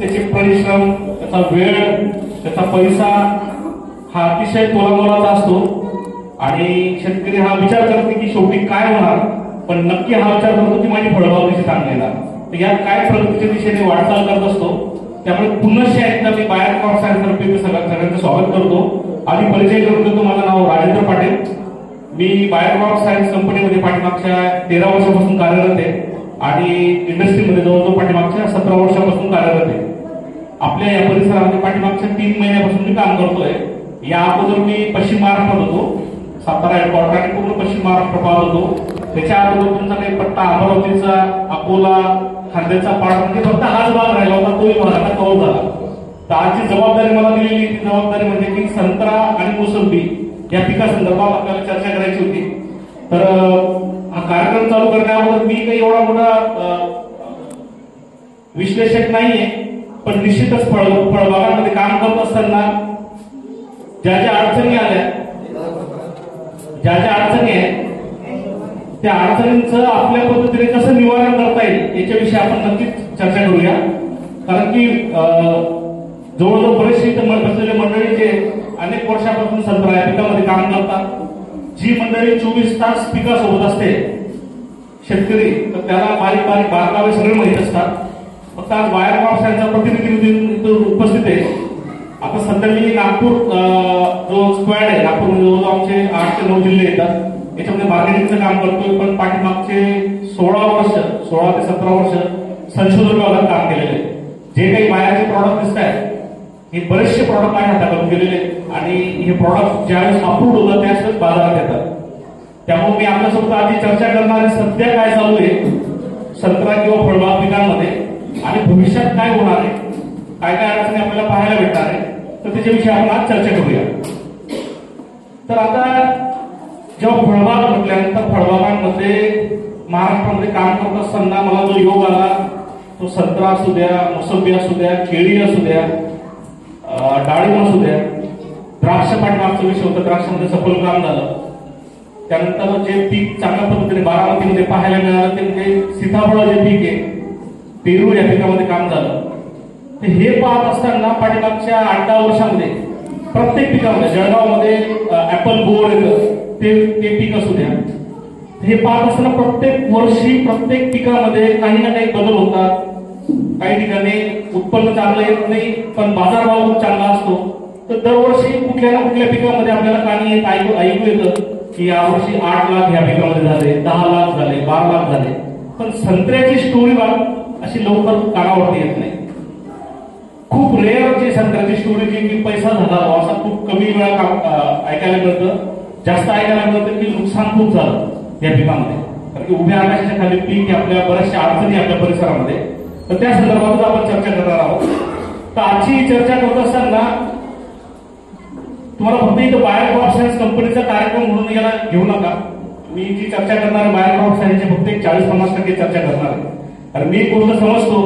त्याचे परिश्रम, त्याचा वेळ, त्याचा पैसा हा अतिशय तोलामोलाचा असतो आणि शेतकरी हा विचार करतो की शेवटी काय होणार, पण नक्की हा विचार करतो की माझी फळबाग चांगली येणार. तर यात काय प्रगतीच्या दिशेने वाटचाल करत असतो. त्यामुळे पुनश्च एकदा मी बायर क्रॉप सायन्स तर्फे सगळ्यांचं स्वागत करतो आणि परिचय करून देतो. माझं नाव राजेंद्र पाटील. मी बायर क्रॉप सायन्स कंपनीमध्ये पाठीमागच्या 13 वर्षापासून कार्यरत आहे आणि इंडस्ट्रीमध्ये जवळजवळ पाठीमागच्या 17 वर्षापासून कार्यरत आहे. आपल्या या परिसरामध्ये पाठीमागच्या 3 महिन्यापासून मी काम करतोय. या अगोदर मी पश्चिम महाराष्ट्रात होतो, सातारा हेडक्वार्टर आणि पूर्ण पश्चिम महाराष्ट्र पाहत होतो. त्याच्या अगोदर तुमचा काही पट्टा अमरावतीचा, अकोला, खांद्याचा पाड म्हणजे फक्त हाच भाग राहिला होता, तोही भाग आता कव्हर झाला. तर आजची जबाबदारी मला दिलेली ती जबाबदारी म्हणजे की संत्रा आणि मोसंबी या पिकासंदर्भात आपल्याला चर्चा करायची होती. तर हा कार्यक्रम चालू करण्याअगोदर मी काही एवढा मोठा विश्लेषक नाहीये, पण निश्चितच फळबागांमध्ये काम करत असताना ज्या ज्या अडचणी आल्या, ज्या ज्या अडचणी आहेत, त्या अडचणींचं आपल्या पद्धतीने कसं निवारण करता येईल याच्याविषयी आपण नक्कीच चर्चा करूया. कारण की जवळजवळ बरेचसे इथं बसलेले मंडळी जे अनेक वर्षापासून संत्रा या पिकामध्ये काम करतात, जी मंडळी 24 तास पिकासोबत असते शेतकरी, तर त्याला बारीक बारीक बारकावे सगळे माहीत असतात. फक्त आज बायर क्रॉप सायन्सचा प्रतिनिधी उपस्थित आहे. आता सध्या मी नागपूर जो स्क्वॅड आहे, नागपूरमध्ये जवळजवळ आमचे 8 ते 9 जिल्हे येतात, याच्यामध्ये मार्केटिंगचं काम करतोय. पण पाठीमागचे 16 ते 17 वर्ष संशोधन विभागात काम केलेले आहे. जे काही बाहेरचे प्रॉडक्ट दिसत आहेत हे बरेचसे प्रॉडक्ट माझ्या हाताकडून गेलेले आणि हे प्रॉडक्ट ज्यावेळेस अप्रूव्ड होतं त्यावेळेस बाजारात येतात. त्यामुळे मी आपल्यासोबत आधी चर्चा करणार आहे सध्या काय चालू आहे संत्रा किंवा फळबाग पिकांमध्ये आणि भविष्यात काय होणार आहे, काय काय अडचणी आपल्याला पाहायला भेटणार आहे, तर त्याच्याविषयी आपण आज चर्चा करूया. तर आता जेव्हा फळबाग म्हटल्यानंतर फळबागांमध्ये महाराष्ट्रामध्ये काम करत असताना मला जो योग आला तो संत्रा असू द्या, मोसंबी असू द्या, केळी असू द्या, डाळिंब असू द्या, द्राक्ष पाठीमागचा विषय होता. द्राक्षामध्ये सफल काम झालं. त्यानंतर जे पीक चांगल्या पद्धतीने बारामतीमध्ये पाहायला मिळालं ते म्हणजे सीताफळ जे पीक आहे, पेरू या पिकामध्ये काम झालं. तर हे पाहत असताना पाठीमागच्या 8-10 वर्षांमध्ये प्रत्येक पिकामध्ये जळगावमध्ये ऍपल बोर येतं ते पीक असू द्या, हे पाहत असताना प्रत्येक वर्षी प्रत्येक पिकामध्ये काही ना काही बदल होतात. काही ठिकाणी उत्पन्न चांगलं येत नाही पण बाजारभाव खूप चांगला असतो. तर दरवर्षी कुठल्या ना कुठल्या पिकामध्ये आपल्याला काही ऐकू येतं की यावर्षी 8 लाख या पिकामध्ये झाले, 10 लाख झाले, 12 लाख झाले. पण संत्र्याची स्टोरी बाग अशी लवकर कानावरती येत नाही. खूप रेअर जी संत्र्याची स्टोरी जी की पैसा झाला असा खूप कमी वेळा ऐकायला मिळतं. जास्त ऐकायला मिळतं की नुकसान खूप झालं या पिकामध्ये. कारण की उभ्या आकाशाच्या खाली पीक आपल्या बऱ्याचशा अडचणी आपल्या परिसरामध्ये, तर त्या संदर्भातच आपण चर्चा करणार आहोत. तर आजची चर्चा करत असताना तुम्हाला फक्त इथं बायर क्रॉप सायन्स कंपनीचा कार्यक्रम म्हणून याला घेऊ नका. मी जी चर्चा करणार आहे बायर क्रॉप सायन्सची फक्त 40-50% चर्चा करणार आहे. कारण मी एक गोष्ट समजतो,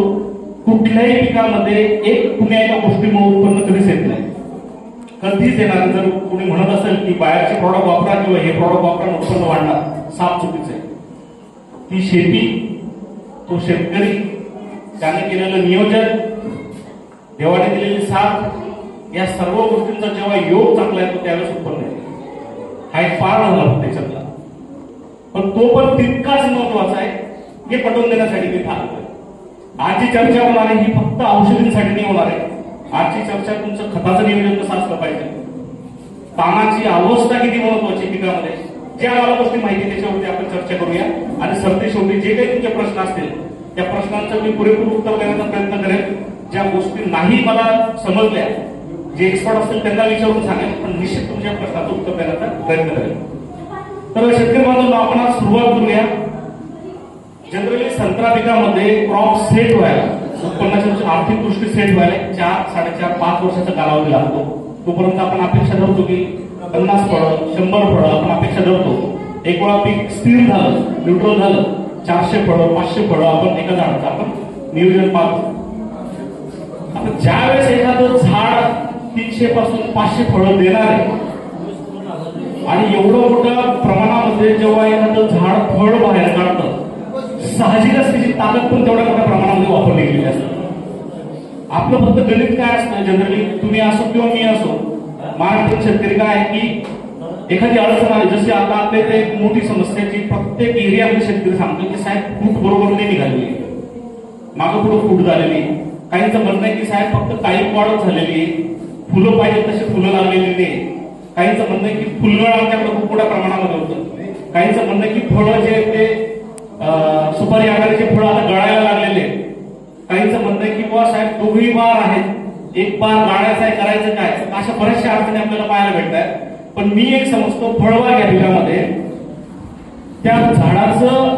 कुठल्याही पिकामध्ये एक कुण्या एका गोष्टीमुळे उत्पन्न कधीच येत नाही, कधीच येणार. जर कोणी म्हणत असेल की बाहेरचे प्रॉडक्ट वापरा किंवा हे प्रॉडक्ट वापरा उत्पन्न वाढणार, साफ चुकीचं आहे. ती शेती, तो शेतकरी, त्याने केलेलं नियोजन, देवाने दिलेली साथ, या सर्व गोष्टींचा जेव्हा योग चांगला येतो त्यावेळेस उत्पन्न येतो. हा एक पार झाला त्याच्यातला, पण तो पण तितकाच महत्वाचा आहे हे पटवून देण्यासाठी मी थांबतोय. आजची चर्चा होणार आहे ही फक्त औषधींसाठी नाही होणार आहे. आजची चर्चा तुमचं खताचं नियोजन कसं असलं पाहिजे, पानाची अवस्था किती महत्वाची पिकामध्ये, ज्या मला गोष्टी माहिती त्याच्यावरती आपण चर्चा करूया. आणि सरते शेवटी जे काही तुमचे प्रश्न असतील त्या प्रश्नांचं मी पुरेपूर उत्तर देण्याचा प्रयत्न करेन. ज्या गोष्टी नाही मला समजल्या, जे एक्सपर्ट असतील त्यांना विचारून सांगेल, पण निश्चित तुमच्या प्रश्नाचं उत्तर देण्याचा प्रयत्न करेल. तर शेतकरी बांधवांनो आपण आज सुरुवात करूया. जनरली संत्रा पिकामध्ये क्रॉप सेट व्हायला, उत्पन्नाच्या आर्थिक दृष्टी सेट व्हायला 4-4.5-5 वर्षाचा कालावधी लागतो. तोपर्यंत आपण अपेक्षा धरतो की 50 फळं, 100 फळं आपण अपेक्षा धरतो. एक वेळा पीक स्थिर झालं, न्यूट्रल झालं, 400 फळं, 500 फळं आपण एका झाडाचं आपण नियोजन पाहतो. आता ज्या वेळेस एखादं झाड 300 पासून 500 फळं देणार आहे आणि एवढं मोठ्या प्रमाणामध्ये जेव्हा एखादं झाड फळ बाहेर काढतं, साहजिकच त्याची ताकद पण तेवढ्या मोठ्या प्रमाणामध्ये वापरली गेलेली असते. आपलं फक्त गणित काय असतं जनरली, तुम्ही असो किंवा मी असो, महाराष्ट्रात शेतकरी काय आहे की एखादी अडचण आली, जशी आता आपल्या इथे एक मोठी समस्या जी प्रत्येक एरियामध्ये शेतकरी सांगतो की साहेब फूट बरोबर नाही निघालेली, मागं पुढं फूट झालेली. काहींचं म्हणणं आहे की साहेब फक्त काही वाढच झालेली, फुलं पाहिजे तशी फुलं लागलेली नाही. काहींचं म्हणणं आहे की फुलगळ आमच्याकडे खूप मोठ्या प्रमाणामध्ये होतं. काहींचं म्हणणं आहे की फळं जे ते सुपारी आकाराचे फळं आता गळायला लागलेले. काहींचं म्हणणं आहे की बुवा साहेब दोघही बार आहेत, एक बार गाळायचा आहे, करायचं काय, अशा बऱ्याचशा अडचणी आपल्याला पाहायला भेटत आहेत. पण मी एक समजतो, फळबाग या पिकामध्ये त्या झाडाचं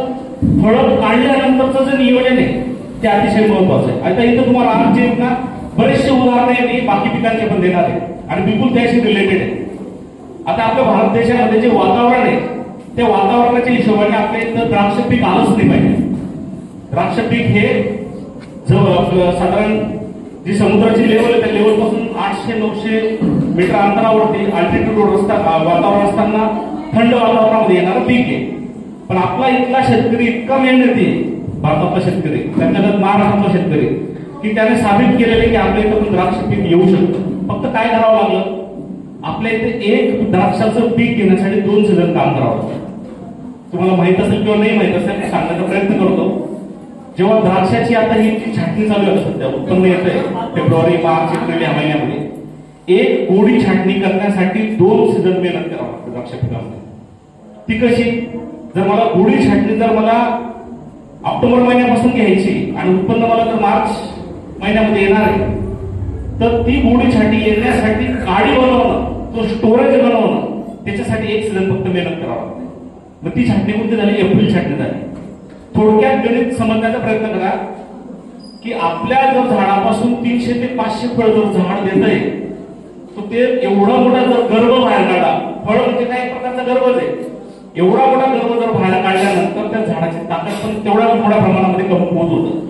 फळं काढल्यानंतरचं जे नियोजन आहे ते अतिशय महत्वाचं आहे. आता इथं तुम्हाला आमचे ना बरेचसे उदाहरण मी बाकी पिकांचे पण देणार आहे आणि बिलकुल त्याशी रिलेटेड आहे. आता आपल्या भारत देशामध्ये जे वातावरण आहे त्या वातावरणाच्या हिशोबाने आपल्या इथं द्राक्ष पीक आलंच नाही पाहिजे. द्राक्ष पीक हे साधारण जी समुद्राची लेवल आहे त्या लेवल पासून 800-900 मीटर अंतरावरती अल्टिट्यूड वातावरण असताना थंड वातावरणामध्ये येणारं पीक आहे. पण आपला इथला शेतकरी इतका मेहनती आहे, भारतातला शेतकरी, त्याच्यात महाराष्ट्रातला शेतकरी, की त्याने साबित केलेले की आपल्या इथं पण द्राक्ष पीक येऊ शकतं. फक्त काय करावं लागलं, आपल्या इथे एक द्राक्षाचं पीक घेण्यासाठी 2 सीझन काम करावं लागतं. तुम्हाला माहित असेल किंवा नाही माहित असेल मी सांगण्याचा प्रयत्न करतो. जेव्हा द्राक्षाची आता ही जी छाटणी चालू आहे सध्या, उत्पन्न येतंय फेब्रुवारी, मार्च, एप्रिल या महिन्यामध्ये, एक गोडी छाटणी करण्यासाठी 2 सीझन मेहनत करावं लागतं द्राक्ष पिकामध्ये. ती कशी, जर मला गोडी छाटणी जर मला ऑक्टोबर महिन्यापासून घ्यायची आणि उत्पन्न मला जर मार्च महिन्यामध्ये येणार आहे, तर ती गोडी छाटणी येण्यासाठी गाडी बनवणं, तो स्टोरेज बनवणं, त्याच्यासाठी 1 सीझन फक्त मेहनत करावं लागते. मग ती छाटणी कोणती झाली, एप्रिल छाटणी झाली. थोडक्यात गणित समजण्याचा प्रयत्न करा की आपल्या जर झाडापासून 300 ते 500 फळ जर झाड देत आहे, तर ते एवढा मोठा जर गर्भ बाहेर काढला, फळ म्हणजे काय एक प्रकारचा गर्भच आहे, एवढा मोठा गर्भ जर बाहेर काढल्यानंतर त्या झाडाची ताकद पण तेवढ्या मोठ्या प्रमाणामध्ये कमकुवत होतं.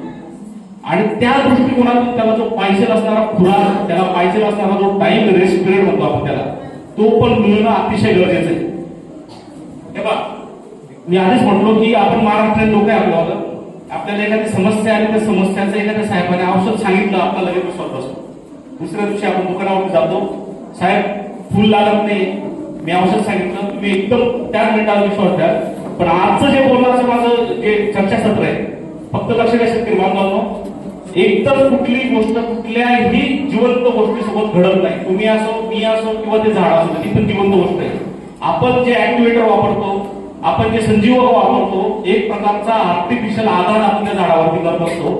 आणि त्या दृष्टिकोनातून त्याला जो पाहिजे असणारा खुराक, त्याला पाहिजे असणारा जो टाइम रेस्ट पिरियड म्हणतो आपण त्याला, तो पण मिळणं अतिशय गरजेचं आहे. हे बघा, मी आधीच म्हटलो की आपण महाराष्ट्रीयन लोक आहे, आपल्याला एखादी समस्या आली, त्या समस्याचं एखाद्या साहेबाने औषध सांगितलं, आपल्याला लगेच विश्वास बसतो. दुसऱ्या दिवशी आपण दुकानावर जातो, साहेब फुल लागत नाही, मी औषध सांगितलं, तुम्ही एकदम त्याच मिनिटाला विश्वास द्या. पण आजचं जे बोलण्याचं माझं जे चर्चासत्र आहे, फक्त लक्ष द्या शेतकरी बांधवांनो, एकदम कुठली गोष्ट कुठल्याही जिवंत गोष्टीसोबत घडत नाही. तुम्ही असो, मी असो किंवा ते झाड असो, ती पण जिवंत गोष्ट आहे. आपण जे ऍक्टिव्हेटर वापरतो, आपण जे संजीवक वापरतो, एक प्रकारचा आर्टिफिशियल आधार आपल्या झाडावरती करत असतो.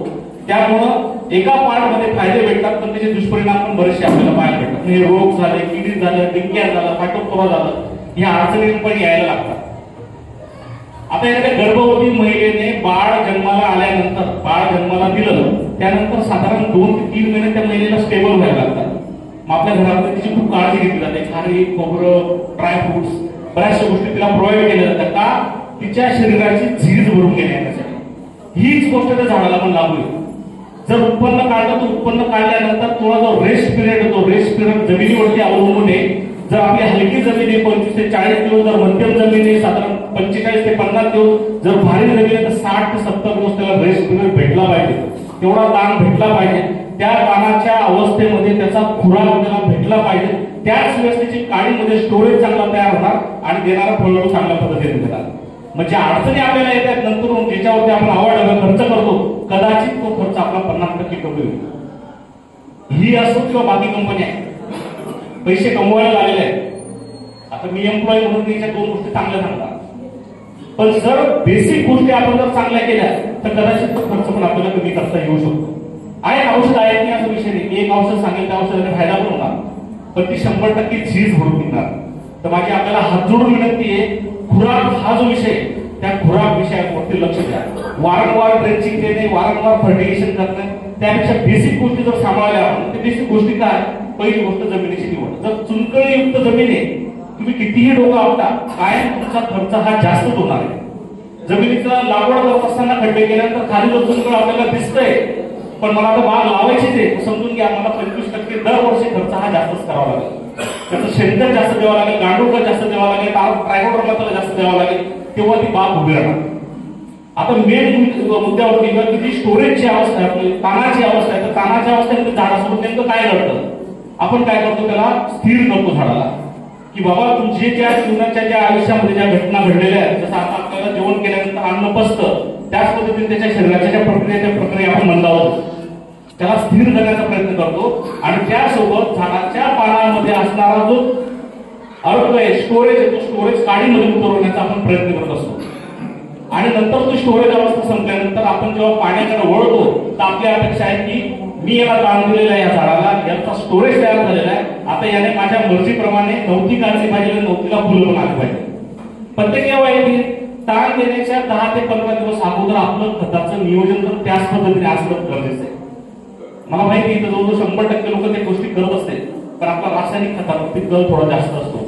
त्यामुळं एका पार्टमध्ये फायदे भेटतात, पण त्याचे दुष्परिणाम पण बरेचसे आपल्याला पाहायला भेटतात. हे रोग झाले, किडी झालं, डिंक्या झालं, फाटोफोरा झालं, ह्या अडचणी पण यायला लागतात. आता एखाद्या गर्भवती महिलेने बाळ जन्माला आल्यानंतर, बाळ जन्माला दिलं त्यानंतर साधारण 2 ते 3 महिने त्या महिलेला स्टेबल व्हायला लागतात. मग आपल्या घरामध्ये तिची खूप काळजी घेतली जाते. खारी, खोबरं, ड्रायफ्रुट्स, बऱ्याचशा गोष्टी तिला प्रोव्हाइड केल्या जातात. का, तिच्या शरीराची झीज भरून घेण्यासाठी. हीच गोष्ट त्या झाडाला पण लागू आहे. जर उत्पन्न काढलं तर उत्पन्न काढल्यानंतर थोडा जो रेस्ट पिरियड होतो, रेस्ट पिरियड जमिनीवरती अवलंबून आहे. जर आपली हलकी जमीन आहे 25 ते 40 दिवस, जर मध्यम जमीन आहे साधारण 45 ते 50 दिवस, जर भारी जमीन आहे तर 60 ते 70 दिवस त्याला रेस्ट पिरियड भेटला पाहिजे, तेवढा ताण भेटला पाहिजे. त्या ताणाच्या अवस्थेमध्ये त्याचा खुराक त्याला भेटला पाहिजे. त्याच वेळेस त्याची काळीमध्ये स्टोरेज चांगला तयार होणार आणि देणारा फळवळू चांगल्या पद्धतीने देणार. म्हणजे अडचणी आपल्याला येतात नंतर, ज्याच्यावरती आपण आवड खर्च करतो, कदाचित तो खर्च आपला 50% कमी होईल. ही असो किंवा बाकी कंपनी आहे, पैसे कमवायला लागलेले आहेत. आता मी एम्प्लॉई म्हणून त्याच्या 2 गोष्टी चांगल्या सांगतात. पण जर बेसिक गोष्टी आपण जर चांगल्या केल्या तर कदाचित तो खर्च पण आपल्याला कमी करता येऊ शकतो. आहे औषध आहे की असा विषय नाही, एक औषध सांगेल त्या औषधाने फायदा पण होणार, पण ती 100% झीज भरून निघणार. तर माझी आपल्याला हात जोडून विनंती आहे, खुराक हा जो विषय, त्या खुराक विषयावरती लक्ष द्या. वारंवार ड्रेंचिंग देणे, वारंवार फर्टिगेशन करणे, त्यापेक्षा बेसिक गोष्टी जर सांभाळल्या आपण, ते बेसिक गोष्टी काय, पहिली गोष्ट जमिनीची निवड. जर चुनकळीयुक्त जमीन आहे, तुम्ही कितीही डोकं आपटा, कायम तुमचा खर्च हा जास्तच होणार आहे. जमिनीचा लागवड करत असताना खड्डे केल्यानंतर खाली जो चुनकळ आपल्याला दिसतंय, पण मला आता बाग लावायचीच आहे, समजून घ्या मला 25% दरवर्षी खर्च हा जास्तच करावा लागेल. त्याचं शेणखत जास्त द्यावं लागेल, गांडूळ जास्त द्यावं लागेल, ट्रायकोडर्मा त्याला जास्त द्यावं लागेल, तेव्हा ती बाग उभी राहणार. आता मेन मुद्द्यावरती की जी स्टोरेजची अवस्था आहे, पाण्याची अवस्था आहे, तर ताणाच्या अवस्थेमध्ये झाडासोबत नेमकं काय घडतं? आपण काय करतो, त्याला स्थिर करतो झाडाला, की बाबा तुमचे ज्या जीवनाच्या ज्या आयुष्यामध्ये ज्या घटना घडलेल्या आहेत, जसं आता आपल्याला जेवण केल्यानंतर अन्न पचतं, त्याच पद्धतीने त्याच्या शरीराच्या ज्या प्रक्रिया आपण मंदावतो, त्याला स्थिर करण्याचा प्रयत्न करतो. आणि त्यासोबत झाडाच्या पानामध्ये असणारा जो अर्क आहे, स्टोरेज आहे, तो स्टोरेज काडीमध्ये उतरवण्याचा आपण प्रयत्न करत असतो. आणि नंतर तो स्टोरेज अवस्था संपल्यानंतर आपण जेव्हा पाण्याकडे वळतो, तर आपली अपेक्षा आहे की मी याला ताण दिलेला आहे, या झाडाला याचा स्टोरेज तयार झालेला आहे, आता याने माझ्या मर्जीप्रमाणे नव्हती काढली पाहिजे, नव्हतीला फुलं पण आली पाहिजे. पण ते केव्हा येते? ताण देण्याच्या 10 ते 15 दिवस अगोदर आपलं खताचं नियोजन तर त्याच पद्धतीने असणं गरजेचं आहे. मला माहिती आहे, जवळजवळ 100% लोक त्या गोष्टी करत असते, पण आपला रासायनिक खतावरती कल थोडा जास्त असतो.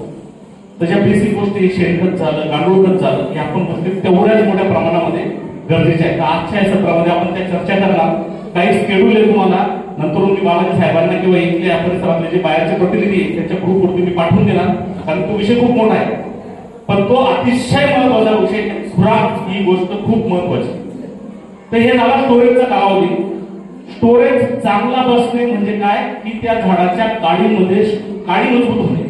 त्याच्या बेसिक गोष्टी शेणखत झालं, गांडूळ खत झालं, हे आपण तेवढ्याच मोठ्या प्रमाणामध्ये गरजेचे आहे. तर आजच्या या सत्रामध्ये आपण त्या चर्चा करणार. काही शेड्यूल आहे तुम्हाला, नंतर मी बालाजी साहेबांना किंवा इथल्या परिसरातले जे बाहेरचे प्रतिनिधी आहेत त्यांच्या ग्रुपवरती मी पाठवून देणार, कारण तो विषय खूप मोठा आहे. पण तो अतिशय महत्वाचा विषय, खुराक ही गोष्ट खूप महत्वाची. तर हे झाला स्टोरेजचा कालावधी. स्टोरेज चांगला बसणे म्हणजे काय, की त्या झाडाच्या काडीमध्ये काडी मजबूत होणे.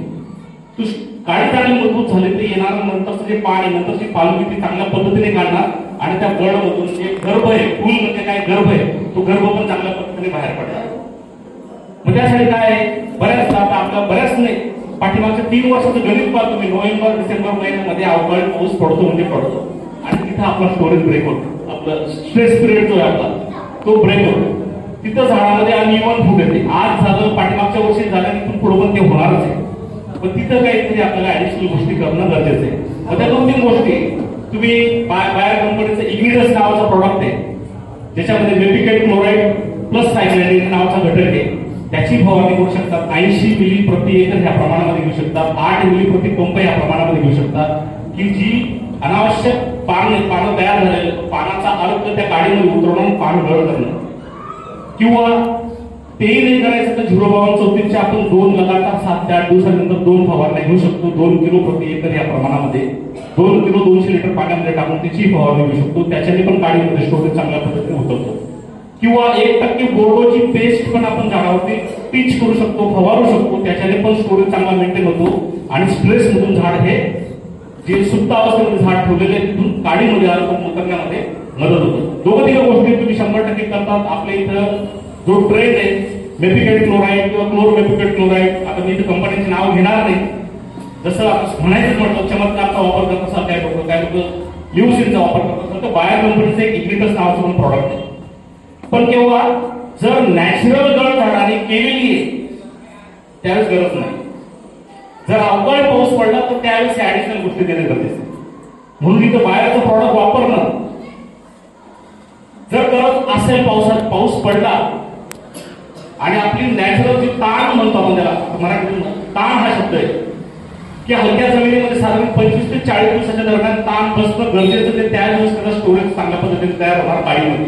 काडी चांगली मजबूत झाली तर येणारं नंतरचं जे पाणी, नंतरची पालवी ती चांगल्या पद्धतीने काढणार आणि त्या बळमधून जे गर्भ आहे, फुल म्हणजे काय गर्भ आहे, तो गर्भ पण चांगल्या पद्धतीने बाहेर पडणार. मग त्यासाठी काय आहे, बऱ्याचदा आता आपल्या बऱ्याच नाही, पाठीमागच्या 3 वर्षाचं गणित पाहतो मी. नोव्हेंबर डिसेंबर महिन्यामध्ये अवकाळी पाऊस पडतो म्हणजे पडतो, आणि तिथं आपला स्टोरेज ब्रेक होतो. आपलं स्ट्रेस पिरियड जो आहे आपला, तो ब्रेक होतो. तिथं झाडामध्ये अनइव्हन फूट येते. आज झालं, पाठीमागच्या वर्षी झालं, तिथून पुढे पण ते होणारच आहे. पण तिथं काहीतरी आपल्याला ऍडिशनल गोष्टी करणं गरजेचं आहे. मग त्या 2-3 गोष्टी तुम्ही बायर कंपनीचं इग्निटस नावाचा प्रॉडक्ट आहे, ज्याच्यामध्ये मेपिकेट क्लोराईड प्लस सायक्लोराईड नावाचा घटक आहे, त्याची फवारणी करू शकतात. 80 मिली प्रति एकर ह्या प्रमाणामध्ये घेऊ शकतात. 8 मिली प्रति पंप ह्या प्रमाणामध्ये घेऊ शकतात, की जी अनावश्यक पानं तयार झालेले पानाचा अर्क त्या काडीमध्ये उतरवून पान गळ करणं. किंवा तेही नाही करायचं तर 05234 आपण 2 लगातार 7 ते 8 दिवसानंतर 2 फवारण्या घेऊ शकतो. 2 किलो प्रति एकर या प्रमाणामध्ये 2 किलो 200 लिटर पाण्यामध्ये टाकून त्याची फवारणी घेऊ शकतो. त्याच्याने पण काडीमध्ये स्टोरेज चांगल्या पद्धतीने उतरतो. किंवा 1% बोर्डोची पेस्ट पण आपण झाडावरती पिच करू शकतो, फवारू शकतो. त्याच्याने पण स्टोरेज चांगला मेंटेन होतो आणि स्ट्रेस मधून झाड हे जे सुप्त अवस्थेमध्ये झाड ठेवलेले तिथून काडीमध्ये उतरण्यामध्ये मदत होतो. 2-3 गोष्टी तुम्ही 100% करतात. आपल्या इथं जो ट्रेंड आहे मेपिकेट क्लोराईड किंवा क्लोरोमेपिकेट क्लोराईड, आता मी इथं कंपनीचे नाव घेणार नाही, जसं आपण म्हणायचं म्हटलं चमत्कारचा वापर करत असाल काय लोक लिव्हसिनचा वापर करत असाल, तर बायर कंपनीचं एक इग्निटस नावाचं पण प्रॉडक्ट आहे. पण केव्हा जर नॅचरल गळ झाडाने केलेली आहे त्यावेळेस गरज नाही. जर अवकाळी पाऊस पडला तर त्यावेळेस ऍडिशनल गोष्टी देणे गरजेचे आहे. म्हणून इथं बाहेरचं प्रॉडक्ट वापरणं, जर गरज असेल, पाऊस पडला आणि आपली नॅचरल जी ताण म्हणतो आपण त्याला, मराठीतून ताण हा शब्द आहे, की हलक्या जमिनीमध्ये साधारण 25 ते 40 दिवसाच्या दरम्यान ताण बसणं गरजेचं ते त्या दिवस त्याचा स्टोरेज चांगल्या पद्धतीने तयार होणार काडीमध्ये.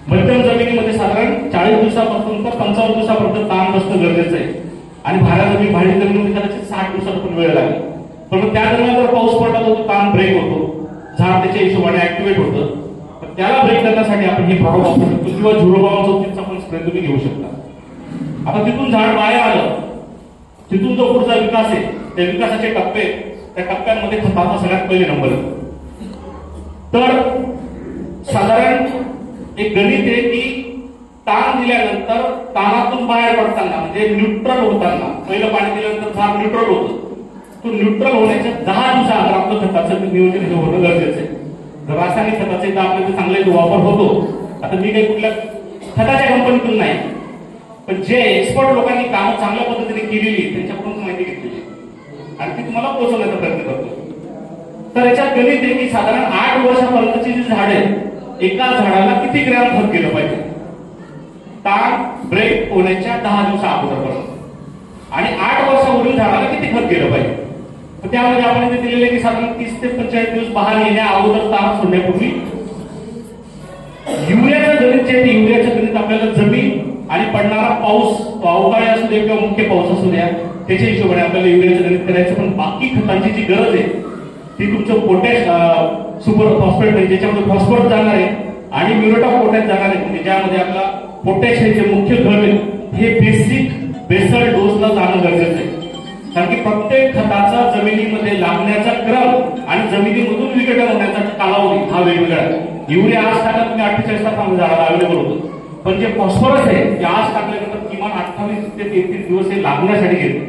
मध्यम जमिनीमध्ये साधारण 40 दिवसापासून तर 55 दिवसापर्यंत ताण बसणं गरजेचं आहे. आणि भारी जमिनीमध्ये कदाचित 60 दिवसाचा पण वेळ लागेल. पण त्या दरम्यान जर पाऊस पडला तर तो ताण ब्रेक होतो, झाड त्याच्या हिशोबाने ऍक्टिव्हेट होतं. त्याला ब्रेक करण्यासाठी आपण हे प्रॉडक्ट वापरू शकतो. किंवा 05234 पण स्प्रे तुम्ही घेऊ शकता. आता तिथून झाड बाहेर आलं, तिथून जो पुढचा विकास आहे, त्या विकासाचे टप्पे, त्या टप्प्यांमध्ये खताचा सगळ्यात पहिले नंबर आहे. तर साधारण एक गणित आहे की ताण दिल्यानंतर ताणातून बाहेर पडताना म्हणजे न्यूट्रल होताना, पहिलं पाणी दिल्यानंतर झाड न्यूट्रल होतं, तो न्यूट्रल होण्याच्या 10 दिवसानंतर आपलं खताचं नियोजन हे होणं गरजेचं आहे. रासायनिक खताचे तर आपल्याला चांगला वापर होतो. आता मी काही कुठल्या खताच्या कंपनीतून नाही, पण जे एक्सपर्ट लोकांनी कामं चांगल्या पद्धतीने केलेली त्यांच्याकडून माहिती घेतलेली आणि ती तुम्हाला पोहोचवण्याचा प्रयत्न करतो. तर याच्यात गणित आहे की साधारण 8 वर्षापर्यंतची जी झाड आहे, एका झाडाला किती ग्रॅम खत केलं पाहिजे ताण ब्रेक होण्याच्या 10 दिवसा अगोदरपर्यंत, आणि 8 वर्षावरील झाडाला किती खत केलं पाहिजे. तर त्यामध्ये आपण इथे दिलेले की साधारण 30 ते 45 दिवस बाहेर येण्या अगोदर ताण सोडण्यापूर्वी युरियाचं गणित जे आहे, युरियाचं गणित आपल्याला जमीन आणि पडणारा पाऊस, अवकाळी असू दे किंवा मुख्य पाऊस असू द्या, त्याच्या हिशोबाने आपल्याला युरियाचं गणित करायचं. पण बाकी खतांची जी गरज आहे ती तुमचं पोटॅश सुपर फॉस्फेट, ज्याच्यामध्ये फॉस्फरस जाणार आहे आणि म्युरेट ऑफ पोटॅश जाणार आहे, म्हणजे ज्यामध्ये आपला पोटॅशियमचे मुख्य घटक हे बेसिक बेसल डोसला जाणं गरजेचं आहे. कारण की प्रत्येक खताचा जमिनीमध्ये लागण्याचा क्रम आणि जमिनीमधून विघटन होण्याचा कालावधी हा वेगवेगळा आहे. युरिया आज टाकला तुम्ही 48 तासामध्ये झाडाला अवेलेबल होतं, पण जे फॉस्फरस आहे ते आज टाकल्यानंतर किमान 28 ते 33 दिवस हे लागण्यासाठी घेते.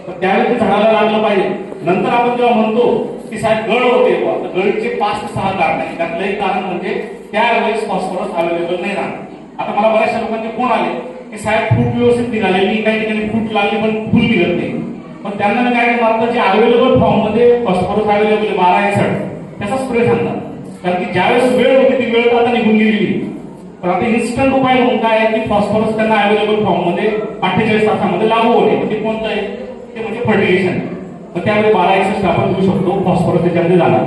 तर त्यावेळी ते झाडाला लागलं पाहिजे. नंतर आपण जेव्हा म्हणतो की साहेब गळ होते, तर गळीचे 5 ते 6 कारण आहे. त्यातलं एक कारण म्हणजे त्यावेळेस फॉस्फरस अवेलेबल नाही राहणार. आता मला बऱ्याचशा लोकांचे फोन आले की साहेब फूट व्यवस्थित निघाले, मी काही ठिकाणी फूट लागली पण फुल निघत नाही. पण त्यांना मी काय म्हणतात, जे अवेलेबल फॉर्म मध्ये फॉस्फरस अवेलेबल आहे 1261 त्याचा स्प्रे सांगतात. कारण की ज्यावेळेस वेळ होती ती वेळ आता निघून गेलेली. पण आता इन्स्टंट उपाय म्हणून काय आहे की फॉस्फरस त्यांना अवेलेबल फॉर्म मध्ये 48 तासामध्ये लागू होते. ते कोणतं आहे ते म्हणजे फर्टिगेशन. तर त्यामध्ये 1261 आपण घेऊ शकतो, फॉस्फरस त्याच्यामध्ये जाणार.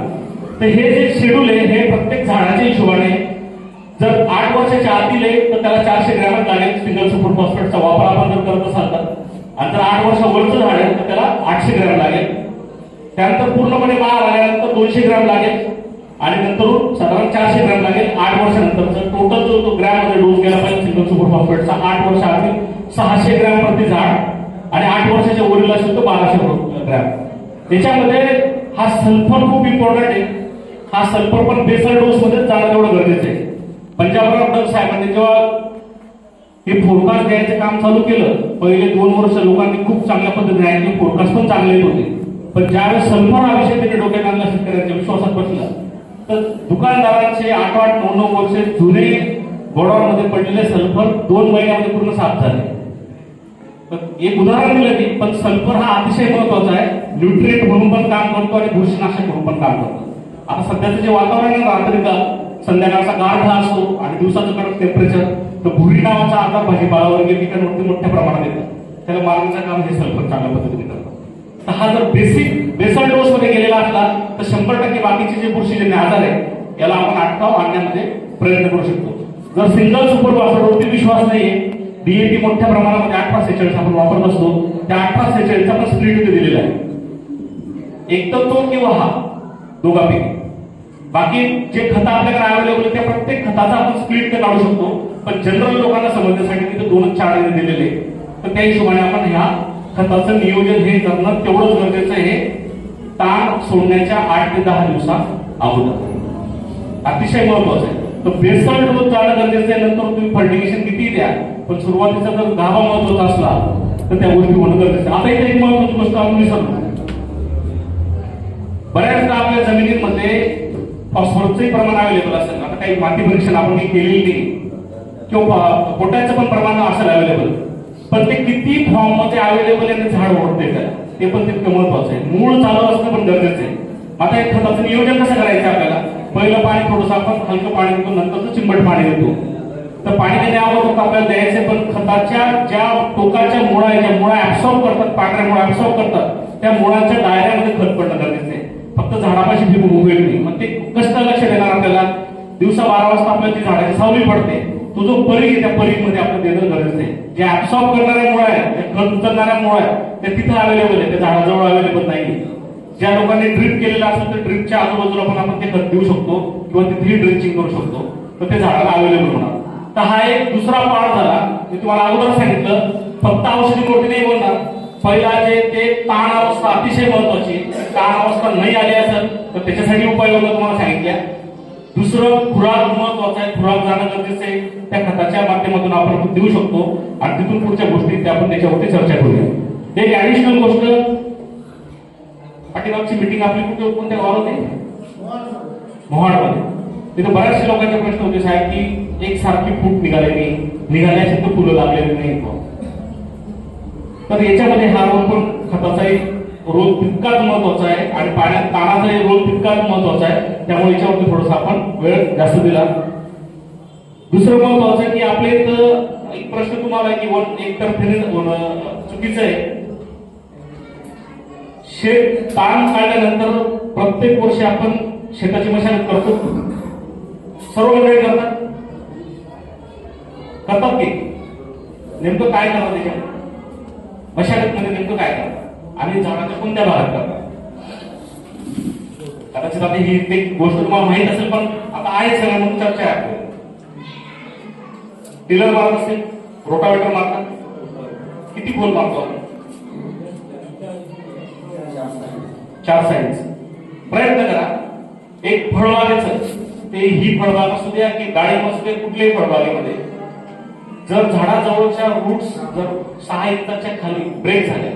तर हे जे शेड्यूल आहे हे प्रत्येक झाडाच्या हिशोबाने जर 8 वर्षाच्या आतील आहे तर त्याला 400 ग्रॅमच लागेल सिंगल सुपर फॉस्फेटचा वापर आपण जर करत असाल तर. आणि जर 8 वर्षावरचं झाड आहे तर त्याला 800 ग्रॅम लागेल. त्यानंतर पूर्णपणे बहार आल्यानंतर 200 ग्रॅम लागेल आणि नंतर साधारण 400 ग्रॅम लागेल. 8 वर्षानंतर टोटल जो तो ग्रॅम मध्ये डोस गेला पाहिजे सिंगल सुपर फॉस्फेटचा 8 वर्षाआधी 600 ग्रॅम प्रति झाड आणि 8 वर्षाच्या वरील असेल तर 1200 ग्रॅम. त्याच्यामध्ये हा सल्फर खूप इम्पॉर्टंट आहे. हा सल्फर पण बेसल डोस मध्ये जाणं तेवढं गरजेचं आहे. पंजाबराव डग साहेबांनी जेव्हा हे फोरकास्ट द्यायचं काम चालू केलं, पहिले 2 वर्ष लोकांनी खूप चांगल्या पद्धतीने आहे, फोरकास्ट पण चांगले येत होते. पण ज्यावेळेस सल्फर हा विषय त्याच्या डोक्यात आणला, शेतकऱ्यांच्या विश्वासात बसला, तर दुकानदारांचे 8-8, 9-9 वर्ष जुने गोडाऊनमध्ये पडलेले सल्फर 2 महिन्यामध्ये पूर्ण साफ झाले. एक उदाहरण दिलं की, पण सल्फर हा अतिशय महत्वाचा आहे. न्यूट्रिएंट म्हणून पण काम करतो आणि बुरशीनाशक म्हणून पण काम करतो. आता सध्याचं जे वातावरण आहे, रात्रीचा संध्याकाळचा गारठा असतो आणि दिवसाचं कडक टेम्परेचर, तर भुरी नावाचा आजार भाजीपाला वगैरे पिकांवरती मोठ्या प्रमाणात येतं. त्याला मारण्याचं काम हे सल्फर चांगल्या पद्धतीने करतात. तर हा जर बेसल डोस मध्ये गेलेला असला तर 100% बाकीचे जे बुरशीजन्य आजार आहे याला आपण अटकाव आणण्यामध्ये प्रयत्न करू शकतो. जर सिंगल सुपर फॉस्फेटवरती विश्वास नाहीये, डीएपी मोठ्या प्रमाणामध्ये 1846 आपण वापरत असतो, त्या 1846 चा पण स्प्लिट इथे दिलेला आहे. एक तर तो किंवा हा दोघांपैकी. बाकी जे खतं आपल्याकडे अवेलेबल आहे त्या प्रत्येक खताचा आपण स्प्लिट काढू शकतो. पण जनरल लोकांना समजण्यासाठी तिथे 2-4 दिलेले, तर त्या हिशोबाने आपण ह्या खताचं नियोजन हे करणं तेवढंच गरजेचं आहे. ताण सोडण्याच्या 8 ते 10 दिवसात अगोदर अतिशय महत्वाचं आहे. तर बेसल डोस जाणं गरजेचं आहे. नंतर तुम्ही फर्टिगेशन किती द्या, पण सुरुवातीचा जर गाभा महत्वाचा असला तर त्या गोष्टी होणं गरजेचं आहे. आता इथे एक महत्वाची गोष्ट आपण विसरलो. बऱ्याचदा आपल्या जमिनीमध्ये फॉस्फरसचंही प्रमाण अवेलेबल असेल. आता काही माती परीक्षण आपण केलेली नाही किंवा पोटॅशचं पण प्रमाण असेल अवेलेबल, पण ते किती फॉर्म मध्ये अवेलेबल आहे आणि झाड ओढते का ते पण तितकं महत्वाचं आहे. मूळ चालू असणं पण गरजेचं आहे. आता एक खताचं नियोजन कसं करायचं आपल्याला, पहिलं पाणी थोडंसं आपण हलकं पाणी देतो, नंतर चिंबट पाणी देतो. तर पाणी देण्यावर आपल्याला द्यायचे, पण खताच्या ज्या टोकाच्या मुळा आहे, ज्या मुळा ऍब्सॉर्ब करतात, पांढऱ्या मुळा ऍब्सॉर्ब करतात, त्या मुळांच्या दायऱ्यामध्ये खत पडणं गरजेचं आहे. फक्त झाडापाशी फिरून उभे नाही. मग ते कसं लक्ष देणार आपल्याला, दिवसा 12 वाजता आपल्याला ती झाडाची सावली पडते, तो जो परीघ आहे त्या परीघमध्ये आपल्याला देणं गरजेचं आहे. जे ऍब्सॉर्ब करणाऱ्या मुळा आहे, जे खत उचलणाऱ्या मुळा आहे, ते तिथं अवेलेबल आहे, त्या झाडाजवळ अवेलेबल नाही. ज्या लोकांनी ड्रिप केलेलं असेल तर ड्रिपच्या आजूबाजूला पण आपण ते खत देऊ शकतो किंवा तिथेही ड्रिंचिंग करू शकतो, तर ते झाडाला अवेलेबल होणार. तर हा एक दुसरा पार्ट झाला. मी तुम्हाला अगोदर सांगितलं, फक्त औषधीवरती नाही बोलणार. पहिला जे ते ताण अवस्था अतिशय महत्वाची. ताण अवस्था नाही आली असेल तर त्याच्यासाठी उपाययोजना तुम्हाला सांगितल्या. दुसरं खुराक महत्वाचं आहे. खुराक जाणं गरजेचं आहे. त्या खताच्या माध्यमातून आपण देऊ शकतो आणि तिथून पुढच्या गोष्टी आपण त्याच्यावरती चर्चा करूया. एक ऍडिशनल गोष्ट, पाठीमागची मीटिंग आपली कुठे कोणत्या गावात आहे, मोहाडमध्ये. तिथे बऱ्याचशा लोकांचे प्रश्न होते साहेब की एक सारखी फूट निघाल्याचे तर फुलं लागलेली नाही. तर याच्यामध्ये हा रोल पण खताचाही रोल तितकाच महत्वाचा आहे आणि पाण्यात ताणाचाही रोल तितकाच महत्वाचा आहे. त्यामुळे याच्यावरती थोडासा आपण वेळ जास्त दिला. दुसरं महत्वाचं आहे की आपल्या इथं एक प्रश्न तुम्हाला आहे की एकतर्फीने चुकीचं आहे. शेत ताण काढल्यानंतर प्रत्येक वर्षी आपण शेताची मशागत करतो, सर्व मंडळी करतात की नेमकं काय करतात त्याच्यामध्ये, मशागत मध्ये नेमकं काय करतात आणि झाडाच्या कोणत्या भागात करतात. कदाचित आता ही एक गोष्ट तुम्हाला माहित असेल, पण आता आहे सगळं म्हणून चर्चा आहे. टिलर मारत असेल, रोटावेटर मारतात, किती खोल मारतो आपण? 4 साईज. प्रयत्न करा. एक फळबागेचं, ते ही फळबाग असू द्या की डाळिंब असू द्या, कुठल्याही फळबागेमध्ये जर झाडाजवळच्या रूट्स जर 6 इंचाच्या खाली ब्रेक झाल्या,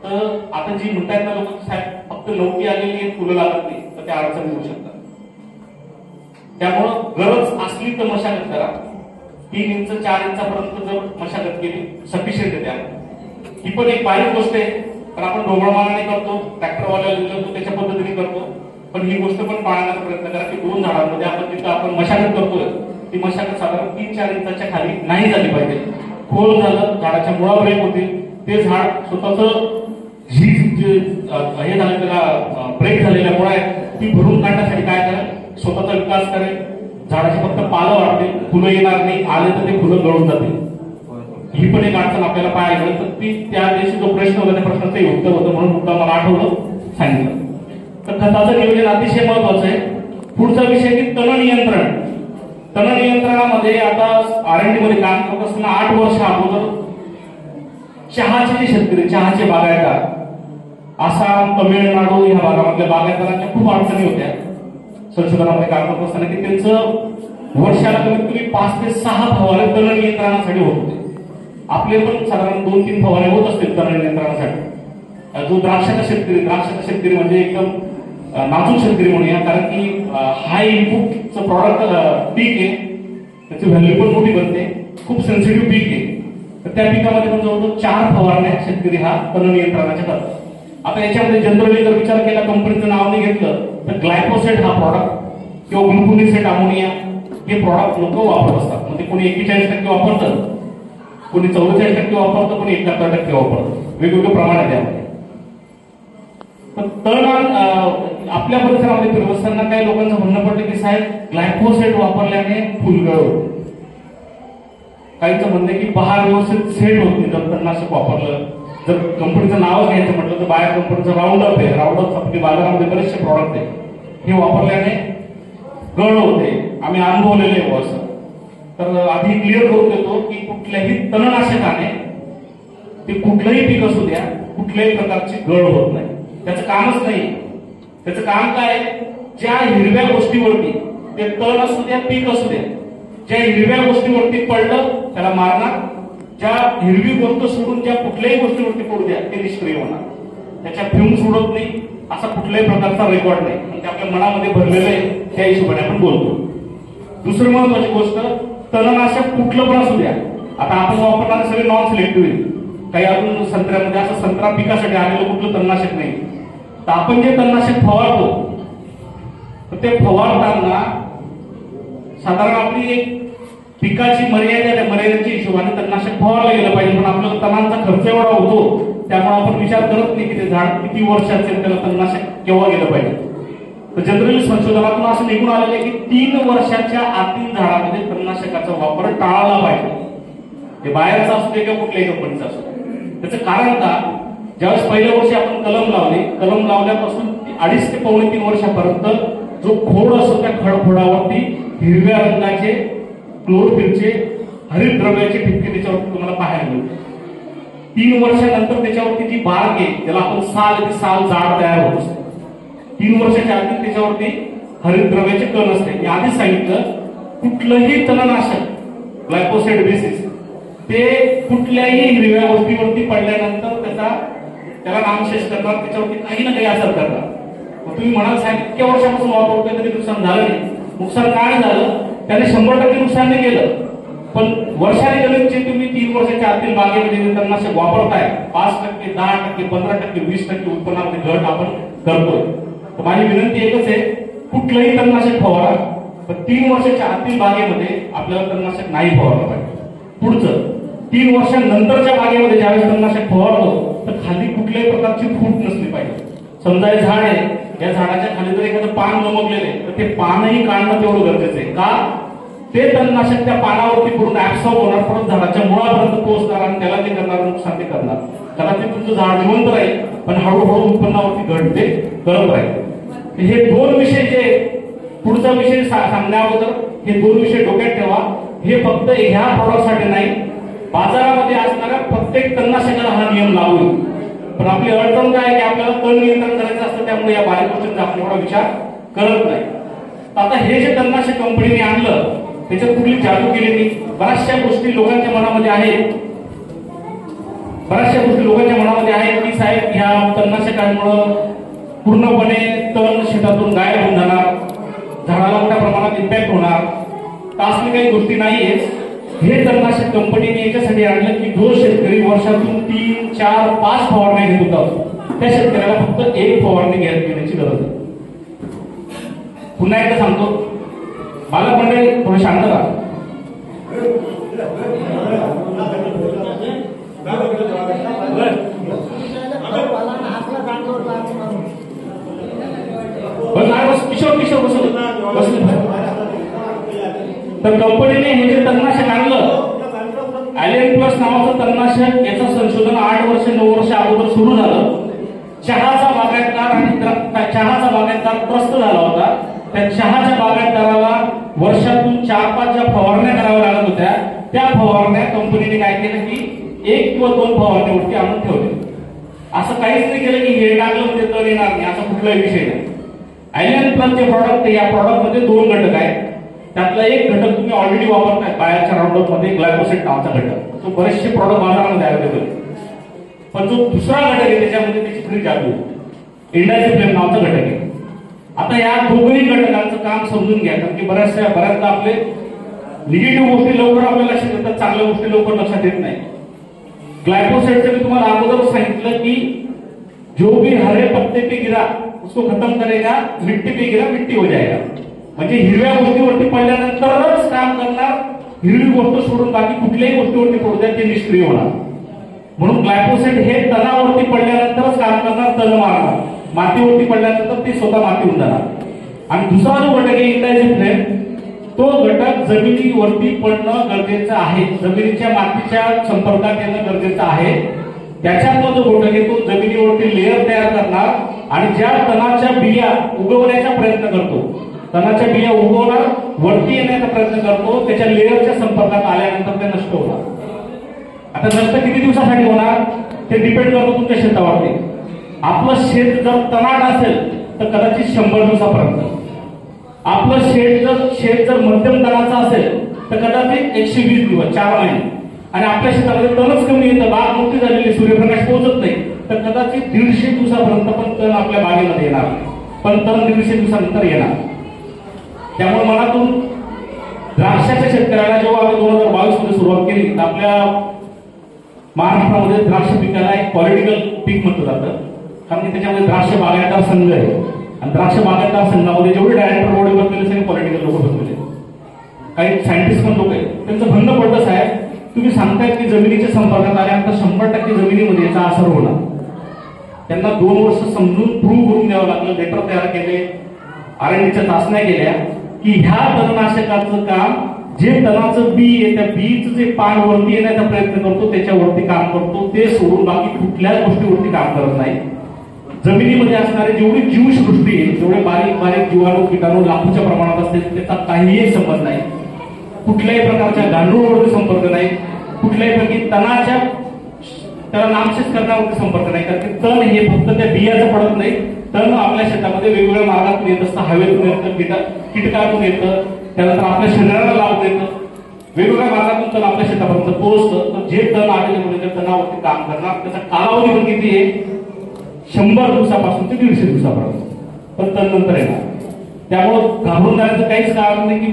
तर आता जी म्हणतात ना लोक, साहेब फक्त लवकी आलेली आहे, फुलं लागत नाही, तर त्या अडचणी होऊ शकतात. त्यामुळं गरज असली तर मशागत करा. 3 इंच 4 इंचापर्यंत जर मशागत केली सफिशियंट आहे. ही पण एक बारीक गोष्ट आहे, पण आपण ढोबळमानाने करतो, ट्रॅक्टरवाल्याला दिलं त्याच्या पद्धतीने करतो. पण ही गोष्ट पण पाळण्याचा प्रयत्न करा की 2 झाडांमध्ये आपण जिथं आपण मशागत करतोय ती मशागत साधारण 3-4 इंचाच्या खाली नाही झाली पाहिजे. खोल झालं, झाडाच्या मुळा ब्रेक होतील, ते झाड स्वतःच हे झालं, त्याला ब्रेक झालेल्या मुळा ती भरून काढण्यासाठी काय करेल, स्वतःचा विकास करेल, झाडाची फक्त पालं वाढतील, फुलं येणार नाही, आले तर ते फुलं गळून जातील. ही पण एक अडचण आपल्याला पाहायला मिळेल. तर ती त्या दिवशी जो प्रश्न होता त्या प्रश्नाचं उत्तर होतं, म्हणून मुद्दा मला आठवलं, सांगितलं. तर खताचं नियोजन अतिशय महत्वाचं आहे. पुढचा विषय की तण नियंत्रण. तण नियंत्रणामध्ये आता R&D मध्ये काम करत असताना 8 वर्ष अगोदर चहाचे जे शेतकरी, चहाचे बागायतदार, आसाम, तमिळनाडू या भागामधल्या बागायतदारांच्या खूप अडचणी होत्या. संशोधनामध्ये काम करत असताना की त्यांचं वर्षाला कमीत कमी 5 ते 6 फवारे तण नियंत्रणासाठी होत होते. आपले पण साधारण 2-3 फवारे होत असतील तण नियंत्रणासाठी. जो द्राक्षाचा शेतकरी म्हणजे एकदम नाजूक शेतकरी म्हणूया, कारण की हाय इनपुटचं प्रॉडक्ट पीक आहे, त्याची व्हॅल्यू पण मोठी बनते, खूप सेन्सिटिव्ह पीक आहे. तर त्या पिकामध्ये पण जवळजवळ 4 फवारण्या शेतकरी हा तण नियंत्रणाच्या करतात. आता याच्यामध्ये जनरली जर विचार केला, कंपनीचं नाव नाही घेतलं तर ग्लायफोसेट हा प्रॉडक्ट किंवा ग्लुकोनिसेट अमोनिया हे प्रॉडक्ट लोक वापरत असतात. म्हणजे कोणी 41% वापरतं, कोणी 44% वापरतं, कोणी 71% वापरतं, वेगवेगळे प्रमाण आहे त्यामध्ये. पण तण आपल्या परिसरामध्ये फिरत असताना काही लोकांचं म्हणणं पडलं की साहेब ग्लायफोसेट वापरल्याने फुलगळ होते. काहींचं म्हणणं की बहार व्यवस्थित सेट होत नाही जर तणनाशक वापरलं. जर कंपनीचं नाव घ्यायचं म्हटलं तर बाहेर कंपनीचं राऊंडअप आहे, राऊंडअप आपली बाजारामध्ये बरेचसे प्रॉडक्ट आहे, हे वापरल्याने गळ होते. आम्ही अनुभवलेले आहे असं. तर आधी क्लिअर करून देतो की कुठल्याही तणनाशकाने ते कुठलंही पीक असू द्या, कुठल्याही प्रकारची गळ होत नाही. त्याचं कामच नाही. त्याचं काम काय, ज्या हिरव्या गोष्टीवरती, ते तण असू द्या पीक असू द्या, ज्या हिरव्या गोष्टीवरती पडलं त्याला मारणार, ज्या हिरवी गोष्ट सोडून ज्या कुठल्याही गोष्टीवरती पडू द्या ते निष्क्रिय होणार. त्याच्या फ्युम्स उडत नाही, असा कुठल्याही प्रकारचा रेकॉर्ड नाही. ते आपल्या मनामध्ये भरलेलं आहे, त्या हिशोबाने आपण बोलतो. दुसरी महत्वाची गोष्ट, तणनाशक कुठलं पण असू द्या. आता आपण वापरणारे सगळे नॉन सिलेक्टिव्ह, काही अजून संत्र्यामध्ये असं संत्रा पिकासाठी आलेलं कुठलं तणनाशक नाही. तर आपण जे तणनाशक फवारतो तर ते फवारताना साधारण आपली एक पिकाची मर्यादा, त्या मर्यादेच्या हिशोबाने तणनाशक फवारलं गेलं पाहिजे. पण आपल्याला तणांचा खर्च एवढा होतो त्यामुळे आपण विचार करत नाही की ते झाड किती वर्षाचे, त्याला तणनाशक केव्हा गेलं पाहिजे. तर जनरली संशोधनातून असं निघून आलेलं आहे की 3 वर्षाच्या आतील झाडामध्ये तणनाशकाचा वापर टाळला पाहिजे. ते बाहेरचा असू दे किंवा कुठल्याही कंपनीचा असू दे. त्याचं कारण का, ज्यावेळेस पहिल्या वर्षी आपण कलम लावले, कलम लावल्यापासून 2.5 ते पावणे 3 वर्षापर्यंत जो खोड असतो त्या खडखोडावरती हिरव्या रंगाचे क्लोरोफिलचे हरित द्रव्याचे ठिपके त्याच्यावरती तुम्हाला पाहायला मिळते. 3 वर्षानंतर त्याच्यावरती जी बाग आहे, ज्याला आपण साल जाड तयार होत असते. 3 वर्षाच्या आधी त्याच्यावरती हरित द्रव्याचे कण असते. मी आधीच सांगितलं, कुठलंही तणनाशक ग्लायफोसेट बेसिस ते कुठल्याही हिरव्या गोष्टीवरती पडल्यानंतर त्याला नामशेष करणार, त्याच्यावरती काही ना काही असर करणार. मग तुम्ही म्हणाल साहेब इतक्या वर्षापासून वापरतोय तरी नुकसान झालं नाही. नुकसान काय झालं, त्याने 100% नुकसान नाही केलं, पण वर्षाने गणितचे तुम्ही 3 वर्षाच्या आतील बागेमध्ये तणनाशक वापरताय, 5%, 10%, 15%, 20% उत्पन्नामध्ये घट आपण करतोय. तर माझी विनंती एकच आहे, कुठलंही तणनाशक फवारा, पण 3 वर्षाच्या आतील बागेमध्ये आपल्याला तणनाशक नाही फवारलं पाहिजे. पुढचं 3 वर्षांनंतरच्या बागेमध्ये ज्यावेळेस तणनाशक फवारतो तर खाली कुठल्याही प्रकारची फूट नसली पाहिजे. समजा हे झाड आहे, या झाडाच्या खाली जर एखादं पान नमकलेलं आहे तर ते पानही काढणं तेवढं गरजेचं आहे. का, ते तणनाशक त्या पानावरती पडून ऍब्सॉर्ब होणार, परत झाडाच्या मुळापर्यंत पोहोचणार आणि त्याला ते करणार नुकसान ते करणार. कदाचित तुमचं झाड जिवंत राहील पण हळूहळू उत्पन्नावरती घट ते करत राहील. हे 2 विषय जे पुढचा विषय सांगण्याअगोदर हे 2 विषय डोक्यात ठेवा. हे फक्त ह्या प्रॉडक्टसाठी नाही, बाजारामध्ये असणाऱ्या प्रत्येक तणनाशकाला हा नियम लागू आहे. पण आपली अडचण काय आहे की आपल्याला तण नियंत्रण करायचं असतं, त्यामुळे या बारीक गोष्टींचा आपण एवढा विचार करत नाही. आता हे जे तणनाशक कंपनीने आणलं त्याच्यात कुठली जादू केलेली बऱ्याचशा गोष्टी लोकांच्या मनामध्ये आहेत. की साहेब ह्या तणनाशकांमुळे पूर्णपणे तण शेतातून गायब होऊन जाणार, झाडाला मोठ्या प्रमाणात इम्पॅक्ट होणार. तर असली काही गोष्टी नाहीये. हे तणनाशक कंपनीने याच्यासाठी आणलं की जो शेतकरी वर्षातून 3, 4, 5 फवारण्या घेत होता त्या शेतकऱ्याला फक्त 1 फवारणी घेण्याची गरज आहे. पुन्हा एकदा सांगतो, मला मंडळी थोडं शांत राहा. किशोर तर कंपनीने हे जे तणनाशक आणलं ॲलियन प्लस नावाचं तणनाशक, याचं संशोधन 8 वर्ष 9 वर्ष अगोदर सुरू झालं. चहाचा बागायतदार त्रस्त झाला होता. त्या चहाच्या बागायतदाराला वर्षातून 4-5 ज्या फवारण्या कराव्या लागत होत्या त्या फवारण्या कंपनीने काय केलं की 1 किंवा 2 फवारण्यावरती आणून ठेवले. असं काहीच नाही केलं की हे टाकलं म्हणजे तण येणार नाही, असा कुठलाही विषय नाही. ॲलियन प्लसचे प्रॉडक्ट, या प्रॉडक्टमध्ये 2 घटक आहेत. त्यातला एक घटक तुम्ही ऑलरेडी वापरताय बाहेरच्या राऊंडअप मध्ये, ग्लायकोसेट नावाचा घटक. तो बरेचसे प्रॉडक्ट बाजारामध्ये अवेलेबल आहे. पण जो दुसरा घटक आहे त्याच्यामध्ये त्याची खरी जादू, इंडायझेफ्लेम नावाचा घटक आहे. आता या दोघही घटकांचं काम समजून घ्या, कारण की बऱ्याचदा आपले निगेटिव्ह गोष्टी लवकर आपल्या लक्षात येतात, चांगल्या गोष्टी लवकर लक्षात येत नाही. ग्लायकोसेटचं मी तुम्हाला अगोदर सांगितलं की जो भी हरे पत्ते पे गिरा उसको खत्म करेगा, मिट्टी पे गिरा मिट्टी हो जाएगा. म्हणजे हिरव्या गोष्टीवरती पडल्यानंतरच काम करणार, हिरवी गोष्ट सोडून बाकी कुठल्याही गोष्टीवरती पडू द्या ते निष्क्रिय होणार. म्हणून ग्लायकोसेट हे तणावरती पडल्यानंतरच काम करणार, तण मारणार. मातीवरती पडल्यानंतर ते स्वतः माती होऊन जाणार. आणि दुसरा जो घटक आहे इंडायझेफ्लेम, तो घटक जमिनीवरती पडणं गरजेचं आहे, जमिनीच्या मातीच्या संपर्कात येणं गरजेचं आहे. त्याच्यातला जो घटक आहे तो जमिनीवरती लेअर तयार करणार आणि ज्या तणाच्या बिया उगवण्याचा प्रयत्न करतो, तणाच्या बिया उगवणार, वरती येण्याचा प्रयत्न करतो, त्याच्या लेअरच्या संपर्कात आल्यानंतर ते नष्ट होणार. आता नष्ट किती दिवसासाठी होणार ते डिपेंड करतो तुमच्या शेतावरती. आपलं शेत जर तणाट असेल तर कदाचित 100 दिवसापर्यंत, आपलं शेत जर मध्यम तणाचं असेल तर कदाचित 120 दिवस, 4 महिने. आणि आपल्या शेतामध्ये तणच कमी येतं, बाग मोठी झालेली, सूर्यप्रकाश पोहोचत नाही, तर कदाचित 150 दिवसापर्यंत पण तण आपल्या बागेमध्ये येणार, पण तण 150 दिवसानंतर येणार. त्यामुळे मनातून द्राक्षाच्या शेतकऱ्याला जेव्हा आम्ही 2022 मध्ये सुरुवात केली तर आपल्या महाराष्ट्रामध्ये द्राक्ष पिकाला एक पॉलिटिकल पीक म्हटलं जातं, कारण की त्याच्यामध्ये द्राक्ष बागायतदार संघ आहे. आणि द्राक्ष बागायतदार संघामध्ये जेवढे डायरेक्टर बोर्ड बसलेले सगळे पॉलिटिकल लोक बसलेले, काही सायंटिस्ट पण लोक आहेत. त्यांचं म्हणणं पडलं, साहेब तुम्ही सांगताय की जमिनीच्या संपर्कात आल्यानंतर 100% जमिनीमध्ये याचा असर होणार. त्यांना 2 वर्ष समजून प्रूव्ह करून द्यावं लागलं, लेटर तयार केले, R&Dच्या चाचण्या केल्या की ह्या तणनाशकाचं काम जे तणाचं बी आहे त्या बीचं जे पान वरती येण्याचा प्रयत्न करतो त्याच्यावरती काम करतो, ते सोडून बाकी कुठल्याच गोष्टीवरती काम करत नाही. जमिनीमध्ये असणारी जेवढी जीवसृष्टी आहे, जेवढे बारीक बारीक जीवाणू कीटाणू लाखोच्या प्रमाणात असते, त्याचा काहीही संबंध नाही. कुठल्याही प्रकारच्या गांडूळवरती संपर्क नाही, कुठल्याही प्रकारची तणाच्या त्याला नामशेष करण्यावरती संपर्क नाही. कारण तण हे फक्त त्या बियाचं पडत नाही, तण आपल्या शेतामध्ये वेगवेगळ्या मार्गातून येत असतं, हवेतून येतं, कीटकातून येतं, त्यानंतर आपल्या शरीराला लागून येतं, वेगवेगळ्या मार्गातून तण आपल्या शेतापर्यंत पोहोचतं. तर जे तण आलेले म्हणजे त्या तणावरती काम करणार, त्याचा कालावधी पण किती आहे, 100 दिवसापासून ते 150 दिवसापर्यंत, पण तण नंतर येणार. त्यामुळं घाबरून जाण्याचं काहीच कारण नाही की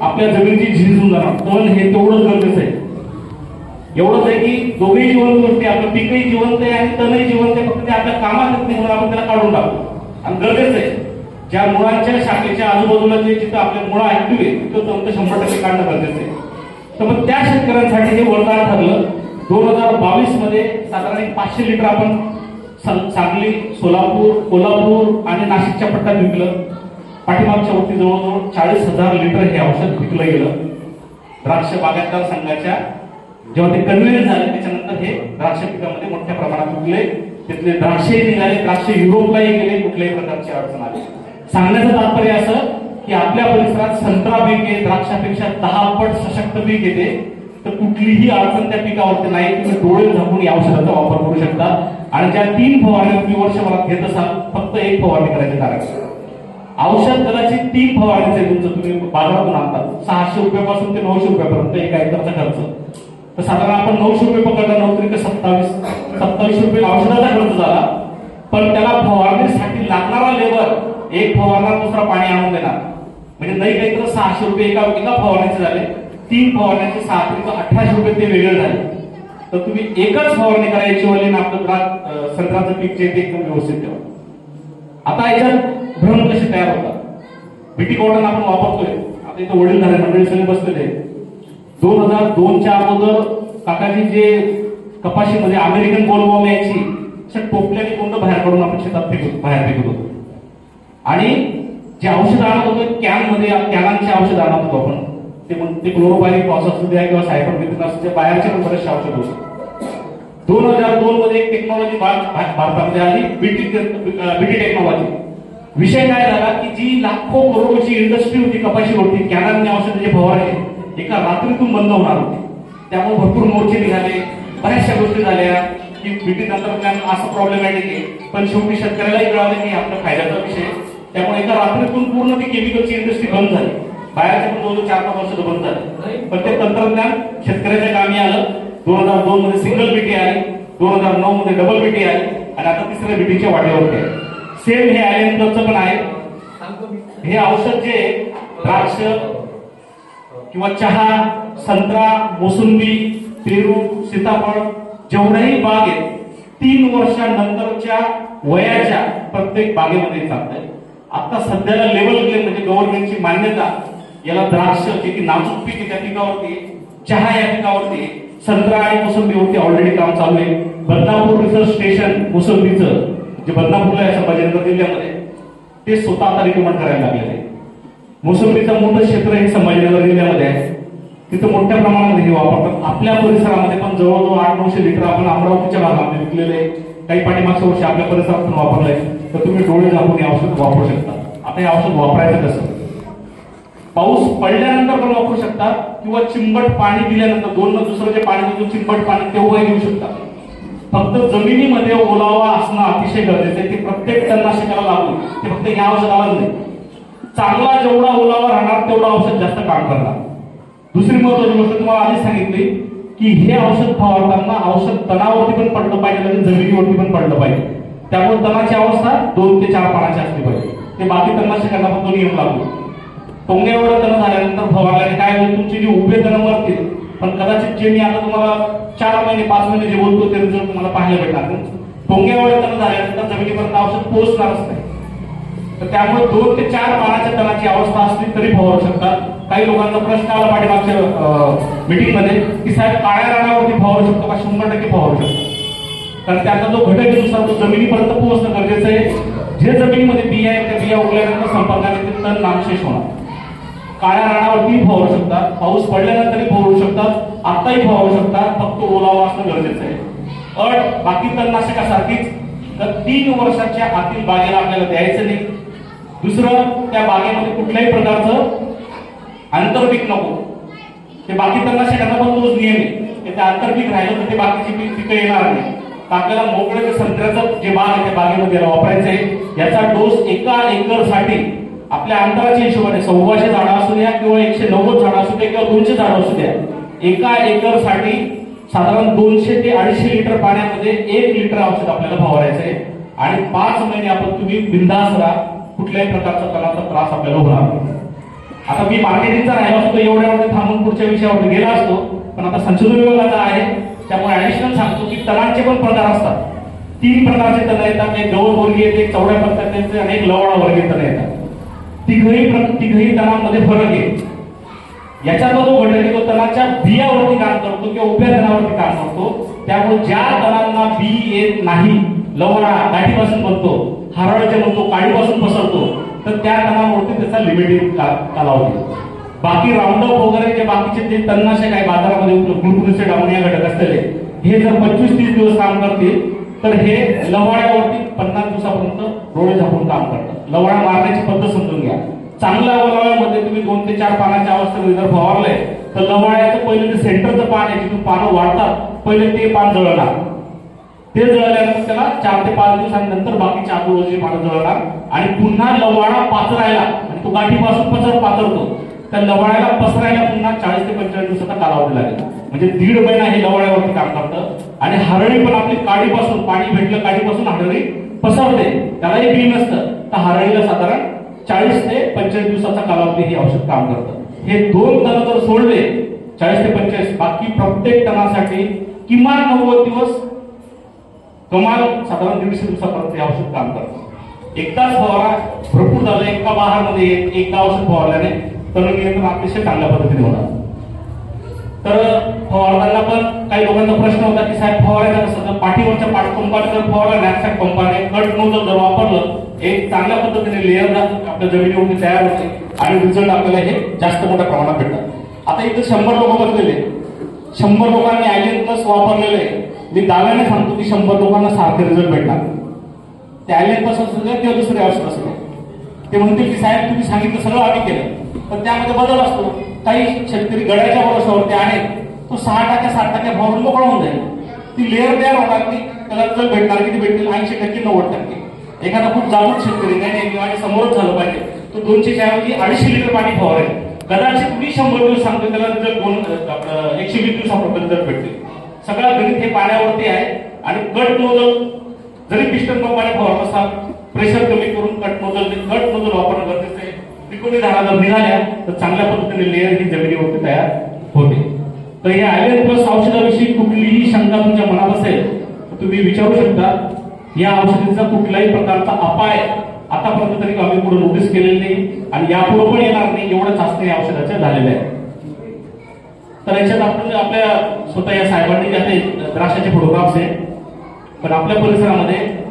आपल्या जमिनीची झीज होऊन जाणार. तण हे तेवढंच गरजेचं आहे. एवढंच आहे की दोघेही जिवंत गोष्टी, आपलं पीकही जिवंत आहे आणि तणही जिवंत आहे, फक्त ते आपल्या कामात येत नाही म्हणून आपण त्याला काढून टाकतो. आणि गरजेचं आहे ज्या मुळांच्या शाखेच्या आजूबाजूला जे जिथं आपल्या मुळा ऍक्टिव्ह आहे तिथं तंत्र 100% काढणं गरजेचं आहे. तर मग त्या शेतकऱ्यांसाठी हे वरदान ठरलं. 2022 मध्ये साधारण 500 लिटर आपण सांगली, सोलापूर, कोल्हापूर आणि नाशिकच्या पट्ट्यात विकलं. पाठीमागच्या वरती जवळजवळ 40,000 लिटर हे औषध विकलं गेलं. द्राक्ष बागायतदार संघाच्या जेव्हा ते कन्व्हेन्स झाले त्याच्यानंतर हे द्राक्ष पिकामध्ये मोठ्या प्रमाणात विकले. तिथले द्राक्षही निघाले, द्राक्ष युरोपलाही गेले, कुठल्याही प्रकारची अडचण आली. सांगण्याचं तात्पर्य असं की आपल्या परिसरात संत्रा पीक आहे, द्राक्षापेक्षा 10 पट सशक्त पीक येते, तर कुठलीही अडचण त्या पिकावरती नाही. तुम्ही डोळे झाकून या औषधाचा वापर करू शकता. आणि ज्या 3 फवारण्या तुम्ही वर्षभरात घेत असाल, फक्त 1 फवारणी करायचे कारण औषध कदाचित 3 फवारणीचे तुमचं तुम्ही बाजारातून आणतात 600 रुपयापासून ते 900 रुपयापर्यंत एका एकरचा खर्च. तर साधारण आपण 900 रुपये पकडला, 9 तरी 27 रुपये औषधाचा खर्च झाला. पण त्याला फवारणीसाठी लागणारा लेबर एक फवारणार, दुसरा पाणी आणून देणार, म्हणजे नाही काही तर 600 रुपये एका फवारणीचे झाले. 3 फवारण्याचे 1800 रुपये ते वेगळे झाले. तर तुम्ही एकच फवारणी करायची वलीन आपलं संत्र्याचं पीक जे ते एकदम व्यवस्थित ठेवा. आता याच्यात भ्रम कसे तयार होतात. बीटी कॉटन आपण वापरतोय, आता इथं वडीलधारे मंडळी सगळे बसलेले. 2002च्या अगोदर काकाजी जे कपाशीमध्ये अमेरिकन गोलबॉम्ब यायची टोपल्याने कोणतं बाहेर काढून आपण शेतात बाहेर फेकत होतो. आणि जे औषध आणत होतो कॅनांचे औषध आणत होतो आपण, ते क्लोरोपायनिक टॉस असू द्या किंवा सायपरमेथ्रिन असू द्या, बाहेरचे पण बरेचसे औषध होते. 2002 मध्ये एक टेक्नॉलॉजी भारतामध्ये आली, बीटी टेक्नॉलॉजी. विषय काय झाला की जी लाखो करोडोची इंडस्ट्री होती कपाशीवरती, कॅनांनी औषधाचे फवारणी एका रात्रीतून बंद होणार होते. त्यामुळे भरपूर मोर्चे निघाले, बऱ्याचशा गोष्टी झाल्या की बीटी तंत्रज्ञान असं प्रॉब्लेमॅटिक आहे. पण शेवटी शेतकऱ्यालाही कळालं की आपल्या फायद्याचा विषय. त्यामुळे एका रात्रीतून पूर्ण ती केमिकलची इंडस्ट्री बंद झाली. बाहेरचे पण 4-5 वर्ष बंद झाले. पण ते तंत्रज्ञान शेतकऱ्याच्या कामी आलं. 2002 मध्ये सिंगल बीटी आली, 2009 मध्ये डबल बीटी आली, आणि आता तिसऱ्या बीटीच्या वाटेवरती आहे. सेम हे आयएनचं पण आहे. हे औषध जे द्राक्ष किंवा चहा, संत्रा, मोसंबी, पेरू, सीताफळ जेवढ्याही बाग आहेत 3 वर्षानंतरच्या वयाच्या प्रत्येक बागेमध्ये चालत आहे. आता सध्याला लेवल म्हणजे गव्हर्नमेंटची मान्यता याला द्राक्ष जे की नाजूक पीक त्या पिकावरती, चहा या पिकावरती, संत्रा आणि मोसंबीवरती ऑलरेडी काम चालू आहे. बदनापूर रिसर्च स्टेशन मोसंबीचं जे बदनापूरला आहे संभाजीनगर जिल्ह्यामध्ये, ते स्वतः आता रिकमेंड करायला लागलेलं आहे. मोसंबीचं मोठं क्षेत्र हे संभाजीनगर जिल्ह्यामध्ये आहे. तिथं मोठ्या प्रमाणामध्ये हे वापरतात. आपल्या परिसरामध्ये पण जवळजवळ 800-900 लिटर आपण अमरावतीच्या भागामध्ये विकलेले, काही पाठीमागच्या वर्षी आपल्या परिसरात पण वापरलंय. तर तुम्ही डोळे झाकून हे औषध वापरू शकता. आता हे औषध वापरायचं कसं? पाऊस पडल्यानंतर पण वापरू शकता किंवा चिंबट पाणी दिल्यानंतर, दुसरं जे पाणी देतो चिंबट पाणी तेव्हाही घेऊ शकता. फक्त जमिनीमध्ये ओलावा असणं अतिशय गरजेचं आहे. ते प्रत्येक तणनाशकाला लागू, ते फक्त या औषधाला नाही. चांगला जेवढा ओलावा राहणार तेवढा औषध जास्त काम करणार. दुसरी महत्वाची गोष्ट तुम्हाला आधीच सांगितली की हे औषध फवारताना औषध तणावरती पण पडलं पाहिजे आणि जमिनीवरती पण पडलं पाहिजे. त्यामुळे तणाची अवस्था 2 ते 4 पानाची असली पाहिजे. ते बाकी तणनाशकांना पण तो नियम लागतो. टोंग्यावर तण झाल्यानंतर फवारल्याने काय होईल, तुमची जी उभे तण मरतील. पण कदाचित जे मी आता तुम्हाला 4 महिने 5 महिने जे बोलतो ते रिझल्ट तुम्हाला पाहायला भेटणार. टोंग्यावर तण झाल्यानंतर जमिनीपर्यंत औषध पोहोचणारच नाही. तर त्यामुळे 2 ते 4 पानाच्या तणाची अवस्था असली तरी फवारू शकतात. काही लोकांचा प्रश्न आला पाठीमागच्या मीटिंग मध्ये की साहेब काळ्या रानावरती फवारू शकतो का? 100% फवारू शकतो. कारण त्याचा जो घटक आहे दुसरा तो जमिनीपर्यंत पोहोचणं गरजेचं आहे. जे जमिनीमध्ये बिया आहेत त्या बिया उगल्यानंतर संपर्काने ते तण नामशेष होणार. काळ्या रानावरती फवारू शकतात, पाऊस पडल्यानंतरही फवारू शकतात, आताही फवारू शकतात. फक्त ओलावा असणं गरजेचं आहे. अट बाकी तणनाशकासारखीच, तर 3 वर्षाच्या आतील बागेला आपल्याला द्यायचं नाही. दुसरं, त्या बागेमध्ये कुठल्याही प्रकारचं आंतरपीक नको. ते बाकी तणनाशकांना पण तोच नियम आहे. ते आंतरपीक राहिलं तर ते बाकीची पिकं येणार नाही. आपल्याला मोकळे संत्र्याचं जे बाग आहे त्या बागेमध्ये वापरायचं आहे. याचा डोस एका एकरसाठी आपल्या अंतराच्या हिशोबाने 100 झाडं असू द्या किंवा 190 झाडं असू द्या किंवा 200 झाडं असू द्या, एका एकरसाठी साधारण 200 ते 250 लिटर पाण्यामध्ये 1 लिटर औषध आपल्याला फवारायचं आहे. आणि 5 महिने आपण तुम्ही बिनधास्त राहा, कुठल्याही प्रकारचा तणाचा त्रास आपल्याला होणार नाही. आता मी मार्केटिंगचा राहिला असतो एवढ्या थांबून पुढच्या विषयावर गेला असतो, पण आता संशोधन विभागाचा आहे त्यामुळे ऍडिशनल सांगतो की तणांचे पण प्रकार असतात. 3 प्रकारचे तण येतात. एक गवत वर्गीय येते, एक चौड्या प्रकारचे आणि एक लवळा वर्गीय तण येतात. तिघही तणांमध्ये फरक आहे. याच्यात जो घटक आहे तो तणाच्या बियावरती काम करतो किंवा उभ्या तणावरती काम करतो. त्यामुळे ज्या तणांना बी येत नाही, लवळा गाठीपासून बनतो, हरळ जे म्हणतो काळीपासून पसरतो, तर त्या तणावरती त्याचा लिमिटेड कालावधी. बाकी राऊंडअप वगैरे जे बाकीचे जे तणनाशक आहे बाजारामध्ये ग्लुकोनिसेड अमोनिया घटक असलेले, हे जर 25-30 दिवस काम करतील तर हे लवाळ्यावरती 50 दिवसापर्यंत डोळे झाकून काम करतात. लवाळा मारण्याची पद्धत समजून घ्या. चांगल्या लवाळ्यामध्ये तुम्ही 2 ते 4 पानाच्या अवस्थेमध्ये जर फवारले तर लवाळ्याचं पहिले जे सेंटरचं पान आहे जिथून पानं वाढतात पहिले ते पान जळणार, ते जळल्यानंतर त्याला 4 ते 5 दिवसांनंतर बाकीचे आजूबाजूची पानं जळणार आणि पुन्हा लवाळा पाचरायला आणि तो गाठीपासून पाचरतो त्या लवाळ्याला पसरायला पुन्हा 40 ते 45 दिवसाचा कालावधी लागेल. म्हणजे 1.5 महिना हे लवाळ्यावरती काम करतं. आणि हरळी पण आपली काडीपासून पाणी भेटलं काडीपासून हरळी पसरते, त्यालाही बी नसतं, तर हरळीला साधारण 40 ते 45 दिवसाचा कालावधी हे औषध काम करतं. हे 2 टन जर सोडले 40 ते 45, बाकी प्रत्येक टनासाठी किमान 90 दिवस, कमाल साधारण 150 दिवसापर्यंत हे औषध काम करतं. एकदाच फवारा भरपूर झालं, एका बहारमध्ये एकदा औषध फवारल्याने तण नियंत्रण अतिशय चांगल्या पद्धतीने होणार. तर फवारताना पण काही लोकांचा प्रश्न होता की साहेब फवारायचं कसं, तर पाठीवरच्या पाठपंपाने जर फवारला नॅपसॅक पंपाने कट नोजल जर वापरलं, एक चांगल्या पद्धतीने लेअर आपल्या जमिनीवरती तयार होते आणि रिझल्ट आपल्याला हे जास्त मोठ्या प्रमाणात भेटतात. आता इथे 100 लोक बसलेले, 100 लोकांनी ॲलियन प्लस वापरलेलं आहे. मी दाव्याने सांगतो की 100 लोकांना सारखे रिझल्ट भेटणार. ते ॲलियन प्लस असू दे किंवा दुसरे औषध असू दे, ते म्हणतील की साहेब तुम्ही सांगितलं सगळं आम्ही केलं, पण त्यामध्ये बदल असतो. काही शेतकरी गड्याच्या भरोशावरती आहे, तो 6% 7% फवारून मोकळा होऊन जाईल. ती लेअर तयार होणार नाही, त्याला रिझल्ट भेटणार किती भेटतील 80% 90%. एखादा खूप जागरूक शेतकरी नाही माझ्या समोरच झालं पाहिजे, तो 200च्या ऐवजी 250 लिटर पाणी फवारेल, कदाचित मी 100 दिवस सांगतो त्याला रिझल्ट 120 दिवसापर्यंत रिझल्ट भेटतील. सगळं गणित हे पाण्यावरती आहे. आणि कट नोजल जरी पिस्टन पंपाने फवारत असाल, प्रेशर कमी करून कट नोजल वापरणं गरजेचं आहे. त्रिकोणी धारा जर निघाल्या तर चांगल्या पद्धतीने लेअर ही जमिनीवरती तयार होते. तर या ॲलियन प्लस औषधाविषयी कुठलीही शंका तुमच्या मनात असेल तर तुम्ही विचारू शकता. या औषधाचा कुठल्याही प्रकारचा अपाय आतापर्यंत तरी आम्ही पुढे नोटीस केलेली नाही आणि यापुढे पण येणार नाही, एवढं चाचणी या औषधाच्या झालेल्या आहे. तर याच्यात आपण आपल्या स्वतः या साहेबांनी जे आहे द्राक्षाचे फोटोग्राफ्स आहे, पण आपल्या परिसरामध्ये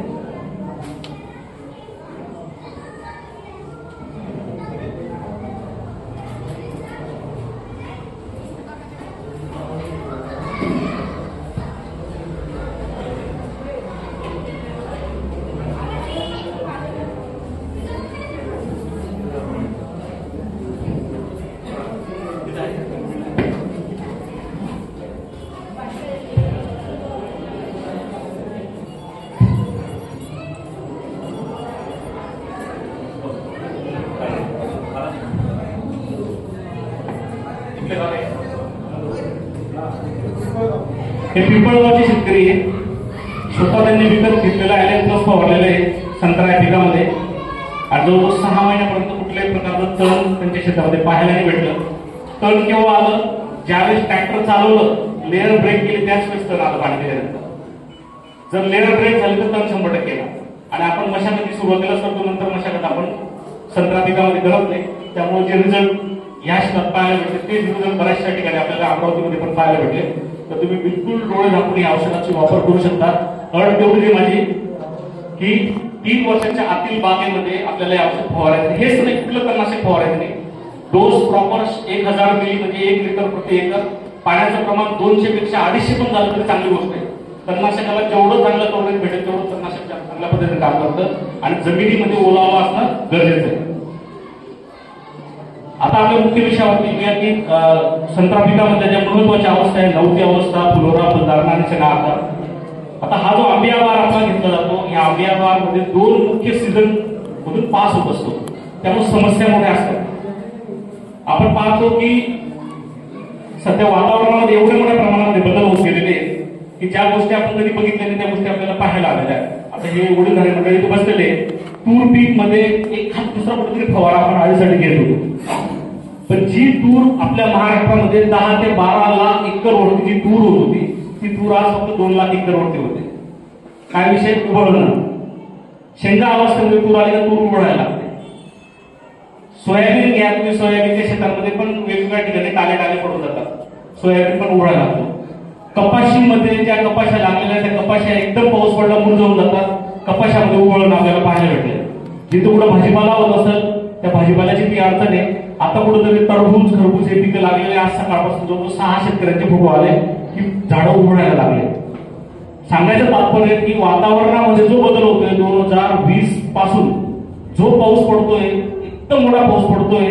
हे पिंपळगावचे शेतकरी आहे, स्वतः त्यांनी विकत घेतलेला ॲलियन प्लस फवारलेलं आहे संत्रा या पिकामध्ये. आणि जवळजवळ 6 महिन्यापर्यंत कुठल्याही प्रकारचं तण त्यांच्या शेतामध्ये पाहायला नाही भेटलं. तण केव्हा आलं, ज्यावेळेस ट्रॅक्टर चालवलं, लेअर ब्रेक केली त्याच वेळेस तण आलं पाणी दिल्यानंतर. जर लेअर ब्रेक झाली तर तण 100% येणार. आणि आपण मशागती सुरुवातीलाच करतो, नंतर मशागत आपण संत्रा पिकामध्ये करत नाही. त्यामुळे जे रिझल्ट या शेतात पाहायला भेटले तेच रिझल्ट बऱ्याचशा ठिकाणी आपल्याला अमरावतीमध्ये पण पाहायला भेटले. तर तुम्ही बिलकुल डोळे झाकून या औषधाचा वापर करू शकता. अट तेवढी माझी की 3 वर्षाच्या आतील बागेमध्ये आपल्याला हे औषध फवारायचं. हेच नाही कुठलं तणनाशक फवारायचं नाही. डोस प्रॉपर 1000 मिली म्हणजे 1 लिटर प्रति एकर. पाण्याचं प्रमाण 200 पेक्षा 250 पण झालं तरी चांगली गोष्ट आहे. तणनाशकाला जेवढं चांगलं कव्हरेज भेटेल तेवढं तणनाशक चांगल्या पद्धतीने काम करतं आणि जमिनीमध्ये ओलावा असणं गरजेचं आहे. आता आपल्या मुख्य विषयावरती येऊया की संत्रा पिकामध्ये ज्या महत्वाच्या अवस्था आहे, नवती अवस्था, फुलोरा, फुलधारणा आणि चणा आकार. आता हा जो आंबिया बार आपला घेतला जातो, या आंबिया बार मध्ये 2 मुख्य सीझन मधून पास होत असतो, त्यामुळे समस्या मोठ्या असतात. आपण पाहतो की सध्या वातावरणामध्ये एवढ्या मोठ्या प्रमाणामध्ये बदल होत गेलेले की ज्या गोष्टी आपण कधी बघितल्या नाही त्या गोष्टी आपल्याला पाहायला आलेल्या आहेत. आता हे एवढे झाले मंडळी इथे बसलेले, तूर पीक मध्ये एखाद दुसरा कुठेतरी फवारा आपण आळीसाठी घेत होतो, पण जी तूर आपल्या महाराष्ट्रामध्ये 10 ते 12 लाख एकरवरती जी तूर होत होती, ती तूर आज फक्त 2 लाख एकरवरती होते. काय विषय? उभळणं. शेंगा अवस्थेमध्ये तूर आली तर तूर उभळायला लागते. सोयाबीन घ्या तुम्ही, सोयाबीनच्या शेतांमध्ये पण वेगवेगळ्या ठिकाणी काले पडून जातात, सोयाबीन पण उभळायला लागतो. कपाशीमध्ये ज्या कपाशा लागलेल्या त्या कपाशा एकदम पाऊस पडला मुरझावून जातात, कपाशामध्ये उभळणं आपल्याला पाहायला भेटले. जिथे कुठं भाजीपाला होत असेल त्या भाजीपाल्याची ती अडचण आहे. आता कुठेतरी टरबूज खरबूज हे पिकं लागलेले, आज सकाळपासून जवळजवळ 6 शेतकऱ्यांचे फोटो आले की झाडं उभळायला लागले. सांगायचं तात्पर्य की वातावरणामध्ये जो बदल होतोय 2020 पासून जो पाऊस पडतोय इतका मोठा पाऊस पडतोय,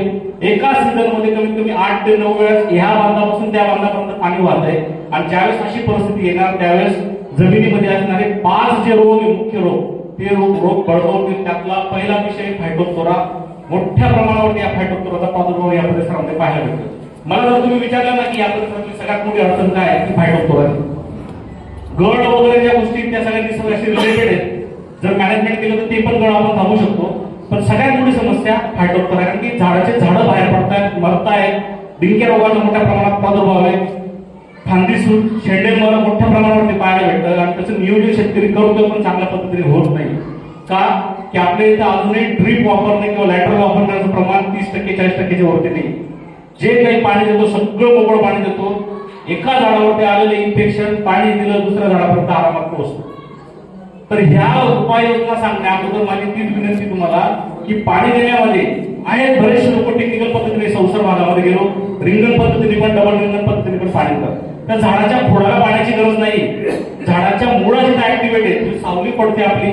एका सीझन मध्ये कमीत कमी 8 ते 9 वेळेस ह्या बांधापासून त्या बांधापर्यंत पाणी वाहत आहे. आणि ज्यावेळेस अशी परिस्थिती येणार त्यावेळेस जमिनीमध्ये असणारे 5 जे रोग आहे, मुख्य रोग, ते रोग बळकावतील. त्यातला पहिला विषय फायटोप्थोरा. मोठ्या प्रमाणावर या फायटोप्थोराचा प्रादुर्भाव या परिसरामध्ये पाहायला मिळतो. मला जर तुम्ही विचारलं ना की या परिसरातली सगळ्यात मोठी अडचण काय आहे, ती फायटोप्थोरा. गड वगैरे ज्या गोष्टी त्या सगळ्यांनी सगळ्याशी रिलेटेड आहेत. जर मॅनेजमेंट केलं तर ते पण गड आपण थांबू शकतो. पण सगळ्यात मोठी समस्या फायटोप्थोरा, कारण की झाडं बाहेर पडतायत, मरतायत. डिंक्या रोगाचा मोठ्या प्रमाणात प्रादुर्भाव आहे. फांदी सूट, शेंडेमर मोठ्या प्रमाणावरती पाहायला भेटतं. आणि त्याचं नियोजन शेतकरी करतोय पण चांगल्या पद्धतीने होत नाही. का की आपल्या इथं अजूनही ड्रीप वापरणे किंवा लॅटरल वापरण्याचं प्रमाण 30%-40% वरती नाही. जे काही पाणी देतो सगळं मोकळं पाणी देतो. एका झाडावरती आलेलं इन्फेक्शन पाणी दिलं दुसऱ्या झाडापर्यंत आरामात पोहोचतो. तर ह्या उपाययोजना सांगण्या अगोदर माझी तीच विनंती तुम्हाला की पाणी देण्यामध्ये आहेत बरेचसे लोक टेक्निकल पद्धतीने संसर्ग भागामध्ये गेलो, रिंगण पद्धतीने पण डबल रिंगण पद्धतीने पण पाणी देतात. त्या झाडाच्या खोडाला पाण्याची गरज नाही. झाडाच्या मुळाची ऍक्टिव्हेट आहे. सावली पडते आपली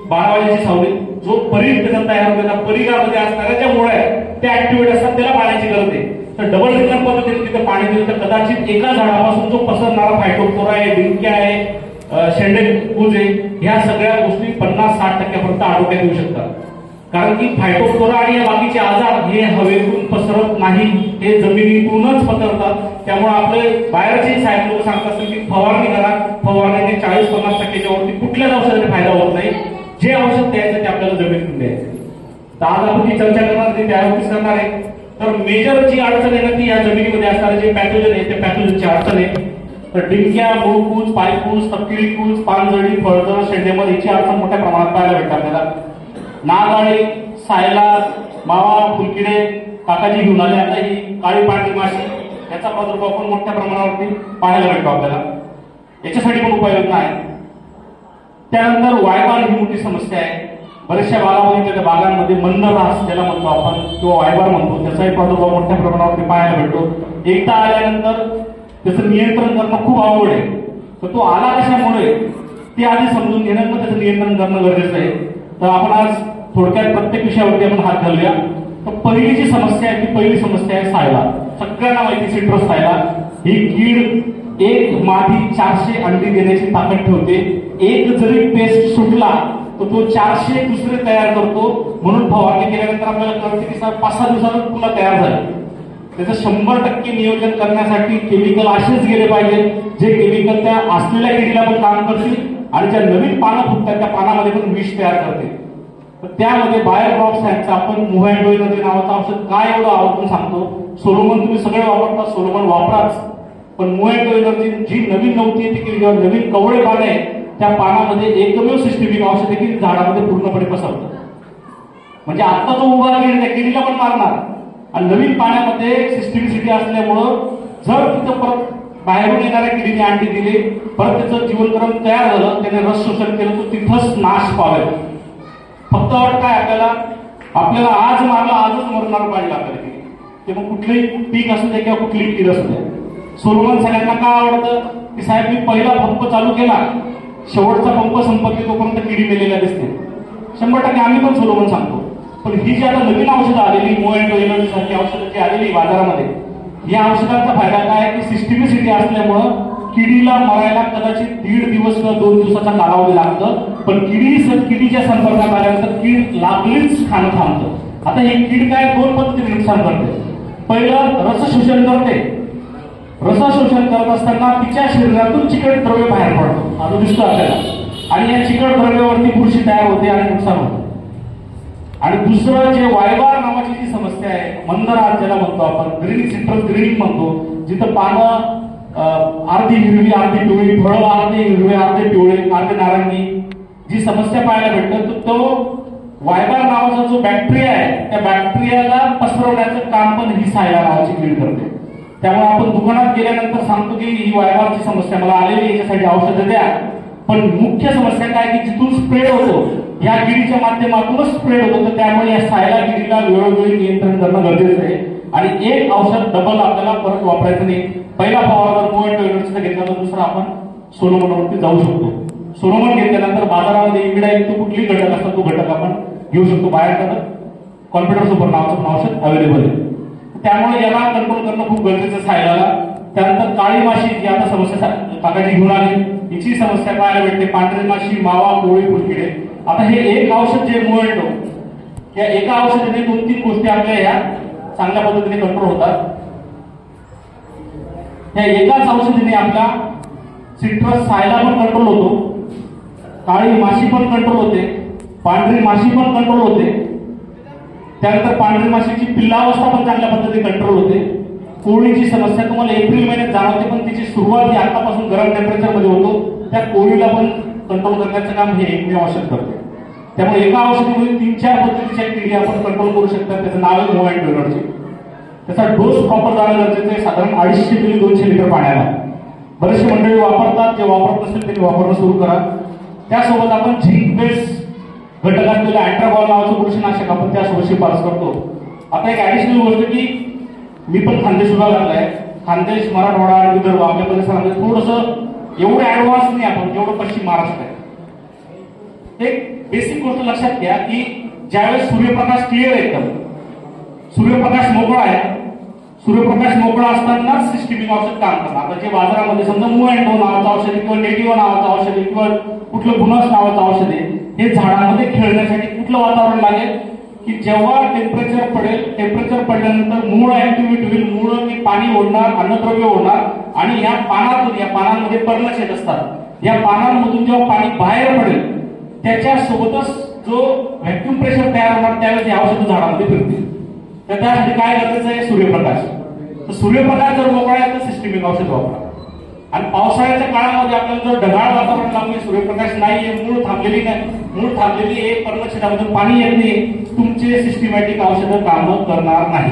12 वाजेची सावली, जो परीघ त्याचा तयार होतो त्या परिघामध्ये असणाऱ्या ज्या मुळा आहेत त्या ऍक्टिव्हेट असतात, त्याला पाण्याची गरज आहे. तर डबल रिंगण पद्धतीने तिथे पाणी दिलं तर कदाचित एका झाडापासून जो पसरणारा फायटोप्थोरा आहे, डिंक्या आहे, शेंडेपूज आहे, ह्या सगळ्या गोष्टी 50-60% आटोक्यात येऊ शकतात. कारण की फायटोप्थोरा आणि या बाकीचे आजार हे हवेतून पसरत नाही, हे जमिनीतूनच पसरतात. त्यामुळे आपले बाहेरचे साहेब लोक सांगत असतील की फवारणी करा, फवारणीने 40-50%च्या वरती कुठल्याच औषधाने फायदा होत नाही. जे औषध द्यायचं ते आपल्याला जमिनीतून द्यायचं. तर आज आपण जी चर्चा करणार ते त्यावरतीच करणार आहे. तर मेजर जी अडचण आहे ना ती या जमिनीमध्ये असणारे जे पॅथोजन आहे ते पॅथोजनची अडचण आहे. तर डिंक्या, मूळकूज, पायकूज, तपकिळीकूज, पानजळी, फळजळ, शेंडेमर याची अडचण मोठ्या प्रमाणात पाहायला भेटते आपल्याला. नागाळी, सायला, मावा, फुलकिडे, काकाजी घेऊन आले आता ही काळी पांढरी माशी, याचा प्रादुर्भाव पण मोठ्या प्रमाणावरती पाहायला भेटतो आपल्याला. याच्यासाठी पण उपाययोजना आहे. त्यानंतर वायबार ही मोठी समस्या आहे. बऱ्याचशा बागामध्ये बागांमध्ये मंद रास ज्याला म्हणतो आपण किंवा वायबार म्हणतो, त्याचाही प्रादुर्भाव मोठ्या प्रमाणावरती पाहायला भेटतो. एकदा आल्यानंतर त्याचं नियंत्रण करणं खूप अवघड आहे. तर तो आला कशामुळे ते आधी समजून घेणं, मग त्याचं नियंत्रण करणं गरजेचं आहे. तर आपण आज थोडक्यात प्रत्येक विषयावरती आपण हात घालूया. तर पहिली जी समस्या आहे ती पहिली समस्या आहे सायला. सगळ्यांना माहिती सिट्रस सायला ही कीड एक मादी 400 अंडी देण्याची ताकद ठेवते. एक जरी पेस्ट सुटला तर तो 400 दुसरे तयार करतो. म्हणून फवारणी केल्यानंतर आपल्याला कळते की 5-6 दिवसात पुन्हा तयार झाले. त्याचं 100% नियोजन करण्यासाठी केमिकल असेच गेले पाहिजे जे केमिकल त्या असलेल्या किडीला पण काम करतील आणि ज्या नवीन पानं फुटतात त्या पानामध्ये पण विष तयार करते. तर त्यामध्ये बायर क्रॉप सायन्सचं आपण मुव्हॅन्डो एनर्जी नावाचं औषध काय एवढं आवडून सांगतो. सोलोमन तुम्ही सगळे वापरता, सोलोमन वापराच. पण मुव्हॅन्डो एनर्जी जी नवीन नव्हती ती किंवा नवीन कवळे पाने आहे त्या पानामध्ये एकमेव सिस्टमिक औषध देखील झाडामध्ये पूर्णपणे पसरतं. म्हणजे आता तो उभा राहील त्या किडीला पण मारणार. आणि नवीन पाण्यामध्ये सिस्टमिसिटी असल्यामुळं जर तिथं परत बाहेरून येणाऱ्या किडीने अंडी दिली, परत त्याचं जीवनक्रम तयार झालं, त्याने रस शोषण केलं, तर तिथंच नाश पावेल. फक्त वाटत काय आपल्याला आज मारला आजच मरणार पाहिजे आपल्याला ते मग कुठलंही पीक असू दे किंवा कुठलीही कीड असू दे. सोलोमन सगळ्यांना का आवडतं की साहेब मी पहिला पंप चालू केला, शेवटचा पंप संपत्ती तोपर्यंत किडी मेलेल्या दिसते. 100% आम्ही पण सोलोमन सांगतो. पण ही जी आता नवीन औषधं आलेली मुव्हॅन्डो एनर्जी सारखी औषधं जी आलेली बाजारामध्ये, या औषधांचा फायदा काय की सिस्टमिसिटी असल्यामुळं किडीला मरायला कदाचित 1.5 दिवस किंवा 2 दिवसाचा कालावधी लागतं. पण किडीच्या संपर्कात आल्यानंतर कीड लागलीच खाणं थांबतं. आता ही कीड काय 2 पद्धतीने नुकसान करते. पहिलं रस शोषण करते. रस शोषण करत असताना तिच्या शरीरातून चिकट द्रव्य बाहेर पडतो, असं दिसतं आपल्याला. आणि या चिकट द्रव्यावरती बुरशी तयार होते आणि नुकसान होतं. आणि दुसरं जे वायबार नावाची जी समस्या आहे, मंदराज ज्याला म्हणतो आपण, ग्रीन सिट्रस ग्रीनिंग म्हणतो, जिथं पानं अर्धी हिरवी अर्धी पिवळी, फळं अर्धे हिरवे अर्धे पिवळे अर्धे नारंगी, जी समस्या पाहायला भेटतं, तर तो वायबार नावाचा जो बॅक्टेरिया आहे त्या बॅक्टेरियाला पसरवण्याचं काम पण ही सायला नावाची कीड करते. त्यामुळे आपण दुकानात गेल्यानंतर सांगतो की ही वायबारची समस्या मला आलेली, याच्यासाठी औषधं द्या. पण मुख्य समस्या काय की जिथून स्प्रेड होतो या किडीच्या माध्यमातूनच स्प्रेड होतो. तर त्यामुळे या सायला किडीला वेळोवेळी नियंत्रण करणं गरजेचं आहे. आणि एक औषध डबल आपल्याला परत वापरायचं नाही. पहिला फवारा जर मुव्हॅन्डो एनर्जीचा घेतला तर दुसरा आपण सोलोमनवरती जाऊ शकतो. सोलोमन घेतल्यानंतर बाजारामध्ये इमिडा येतो कुठलीही घटक असतात तो घटक आपण घेऊ शकतो बाहेर. कॉन्फिडन्स सुपर नावाचं पण औषध अवेलेबल आहे. त्यामुळे याला कंट्रोल करणं खूप गरजेचं आहे सायलाला. त्यानंतर काळी माशी जी आता समस्या काकाजी घेऊन आली, हिची समस्या पाहायला भेटते. पांढरी माशी, मावा, कोळी, फुलकिडे. आता हे एक औषध जे मोएंडो, या एका औषधाने 2-3 गोष्टी आपल्या या चांगल्या पद्धतीने कंट्रोल होतात. या एकाच औषधीने आपला सिट्रस सायला पण कंट्रोल होतो, काळी माशी पण कंट्रोल होते, पांढरी माशी पण कंट्रोल होते. त्यानंतर पांढरी माशीची पिल्लावस्था पण चांगल्या पद्धतीने कंट्रोल होते. कोळीची समस्या तुम्हाला एप्रिल महिन्यात जाणवते, पण तिची सुरुवात ही आतापासून गरम टेम्परेचर मध्ये होतो. त्या कोळीला पण कंट्रोल करण्याचं काम हे एकमेव औषध करते. त्यामुळे एका औषधीमध्ये 3-4 पद्धतीच्या किडी आपण कंट्रोल करू शकतात. त्याचं नाव आहे मोएंडो एनर्जी. त्याचा डोस प्रॉपर जाणं गरजेचं आहे, साधारण 250 मिली 200 लिटर पाण्याला. बरेचसे मंडळी वापरतात, जे वापरत नसेल त्यांनी वापरणं सुरू करा. त्यासोबत आपण झिंक बेस घटक असलेलं अँट्राबॉल नावाचं बुरशीनाशक आपण त्यासोबत शिफारस करतो. आता एक ऍडिशनल गोष्ट की मी पण खानदेश विभागातला आहे. खानदेश, मराठवाडा आणि विदर्भ आपल्या परिसरामध्ये थोडंसं एवढं ऍडव्हान्स नाही आपण जेवढं पश्चिम महाराष्ट्र आहे. एक बेसिक गोष्ट लक्षात घ्या की ज्यावेळेस सूर्यप्रकाश क्लिअर आहे, एकदम सूर्यप्रकाश मोकळा आहे, सूर्यप्रकाश मोकळा असतानाच सिस्टमिक औषध काम करणार. आता जे बाजारामध्ये समजा मोएंडो नावाचं औषध आहे किंवा नेटिव्ह नावाचं औषध आहे किंवा कुठलं गुनास नावाचं औषध आहे, हे झाडांमध्ये खेळण्यासाठी कुठलं वातावरण लागेल की जेव्हा टेम्परेचर पडेल, टेम्परेचर पडल्यानंतर मूळ ऍक्टिव्हिटी होईल, मूळ की पाणी ओढणार, अन्नद्रव्य ओढणार आणि या पानातून, या पानांमध्ये पर्णछेद असतात, या पानांमधून जेव्हा पाणी बाहेर पडेल त्याच्यासोबतच जो व्हॅक्युम प्रेशर तयार होणार त्यावेळेस हे औषध झाडांमध्ये फिरतील. तर त्यासाठी काय गरजेचं आहे? सूर्यप्रकाश. तर सूर्यप्रकाश जर मोकळा आहे तर सिस्टमिक औषध वापरा. आणि पावसाळ्याच्या काळामध्ये आपल्याला जर ढगाळ वातावरण लागले, सूर्यप्रकाश नाहीये, मूळ थांबलेली नाही, मूळ थांबलेली आहे, पर्णछेदामधून पाणी येत नाही, तुमचे सिस्टमॅटिक औषधं कामं करणार नाही.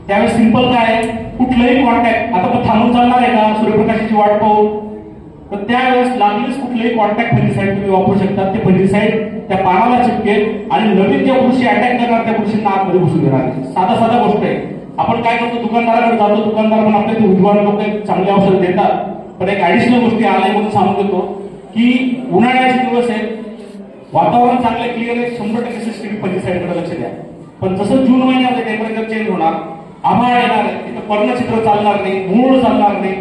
त्यावेळेस सिंपल काय आहे, कुठलंही कॉन्टॅक्ट, आता पण थांबून चालणार आहे का सूर्यप्रकाशाची वाट पाहून? तर त्यावेळेस लागलीच कुठलेही कॉन्टॅक्ट फंजिसाइड तुम्ही वापरू शकता. ते फंजिसाइड त्या पानाला चिपकेल आणि नवीन ज्या बुरशी अटॅक करणार त्या बुरशींना आतमध्ये घुसून घेणार. साधा गोष्ट आहे. आपण काय करतो, दुकानदाराकडे जातो, दुकानदार पण आपले उद्वान लोक चांगले औषध देतात. पण एक ऍडिशनल गोष्टी आल्या म्हणून सांगून देतो की उन्हाळ्याचे दिवस आहेत, वातावरण चांगलं क्लिअर आहे, 100% सिस्टमिक फंजिसाइडकडे लक्ष द्या. पण जसं जून महिन्यामध्ये टेम्परेचर चेंज होणार, आभाळ येणार आहे, तिथं पर्णछिद्र चालणार नाही, मूळ चालणार नाही,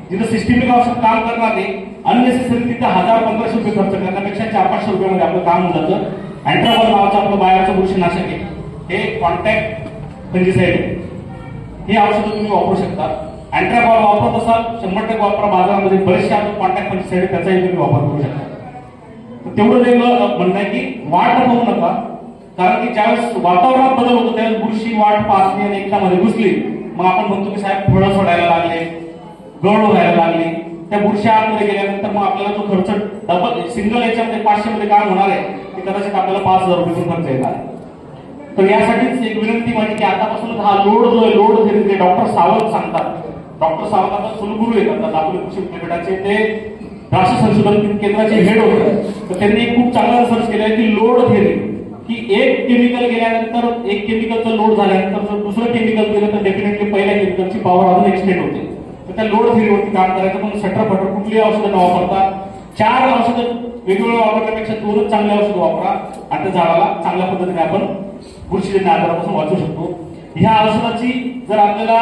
जिथं सिस्टमिक औषध काम करणार नाही, अननेसेसरी तिथं 1000-1500 रुपये खर्च करण्यापेक्षा 400-500 रुपयामध्ये आपलं काम होऊन जातं. अँट्राबॉल नावाचं आपलं बाहेरचं बुरशीनाशक आहे, हे कॉन्टॅक्ट फंजिसाइड आहे. हे औषधं तुम्ही वापरू शकता. अँट्राबॉल वापरत असाल 100% वापरा. बाजारामध्ये बरेचसे आपण कॉन्टॅक्ट फंजिसाइड आहे, त्याचाही तुम्ही वापर करू शकता. तेवढं वेगळं म्हणणं आहे की वाट पाहू नका, कारण की ज्यावेळेस वातावरणात बदल होतो त्यावेळेस बुरशी वाट पाहत आणि एकदामध्ये घुसली, मग आपण म्हणतो की साहेब फळं सोडायला लागले, गळ व्हायला लागली. त्या बुरशी आतमध्ये गेल्यानंतर मग आपल्याला तो खर्च डबल, सिंगल याच्यामध्ये 500 मध्ये काम होणार आहे ते कदाचित आपल्याला 5000 रुपये खर्च येणार आहे. तर यासाठीच एक विनंती माझी की आतापासूनच हा लोड जो आहे, लोड थेरपी डॉक्टर सावंत सांगतात. डॉक्टर सावंत आता कुलगुरू आहेत दापोली कृषी विद्यापीठाचे, ते राष्ट्रीय संशोधन केंद्राचे हेड होते. तर त्यांनी खूप चांगला रिसर्च केलाय की लोड थेरपी, की एक केमिकल गेल्यानंतर, एक केमिकलचं लोड झाल्यानंतर जर दुसरं केमिकल गेलं तर डेफिनेटली पहिल्या केमिकलची पॉवर अजून एक्सटेंड होते. तर त्या लोड थेरीवरती काम करायचं. पण सटर कुठली औषधं न वापरता 4 औषधं वेगवेगळ्या वापरण्यापेक्षा 2च चांगले औषधं वापरा आणि त्या झाडाला चांगल्या पद्धतीने आपण बुरशीजन्य आजारापासून वाचू शकतो. ह्या औषधाची जर आपल्याला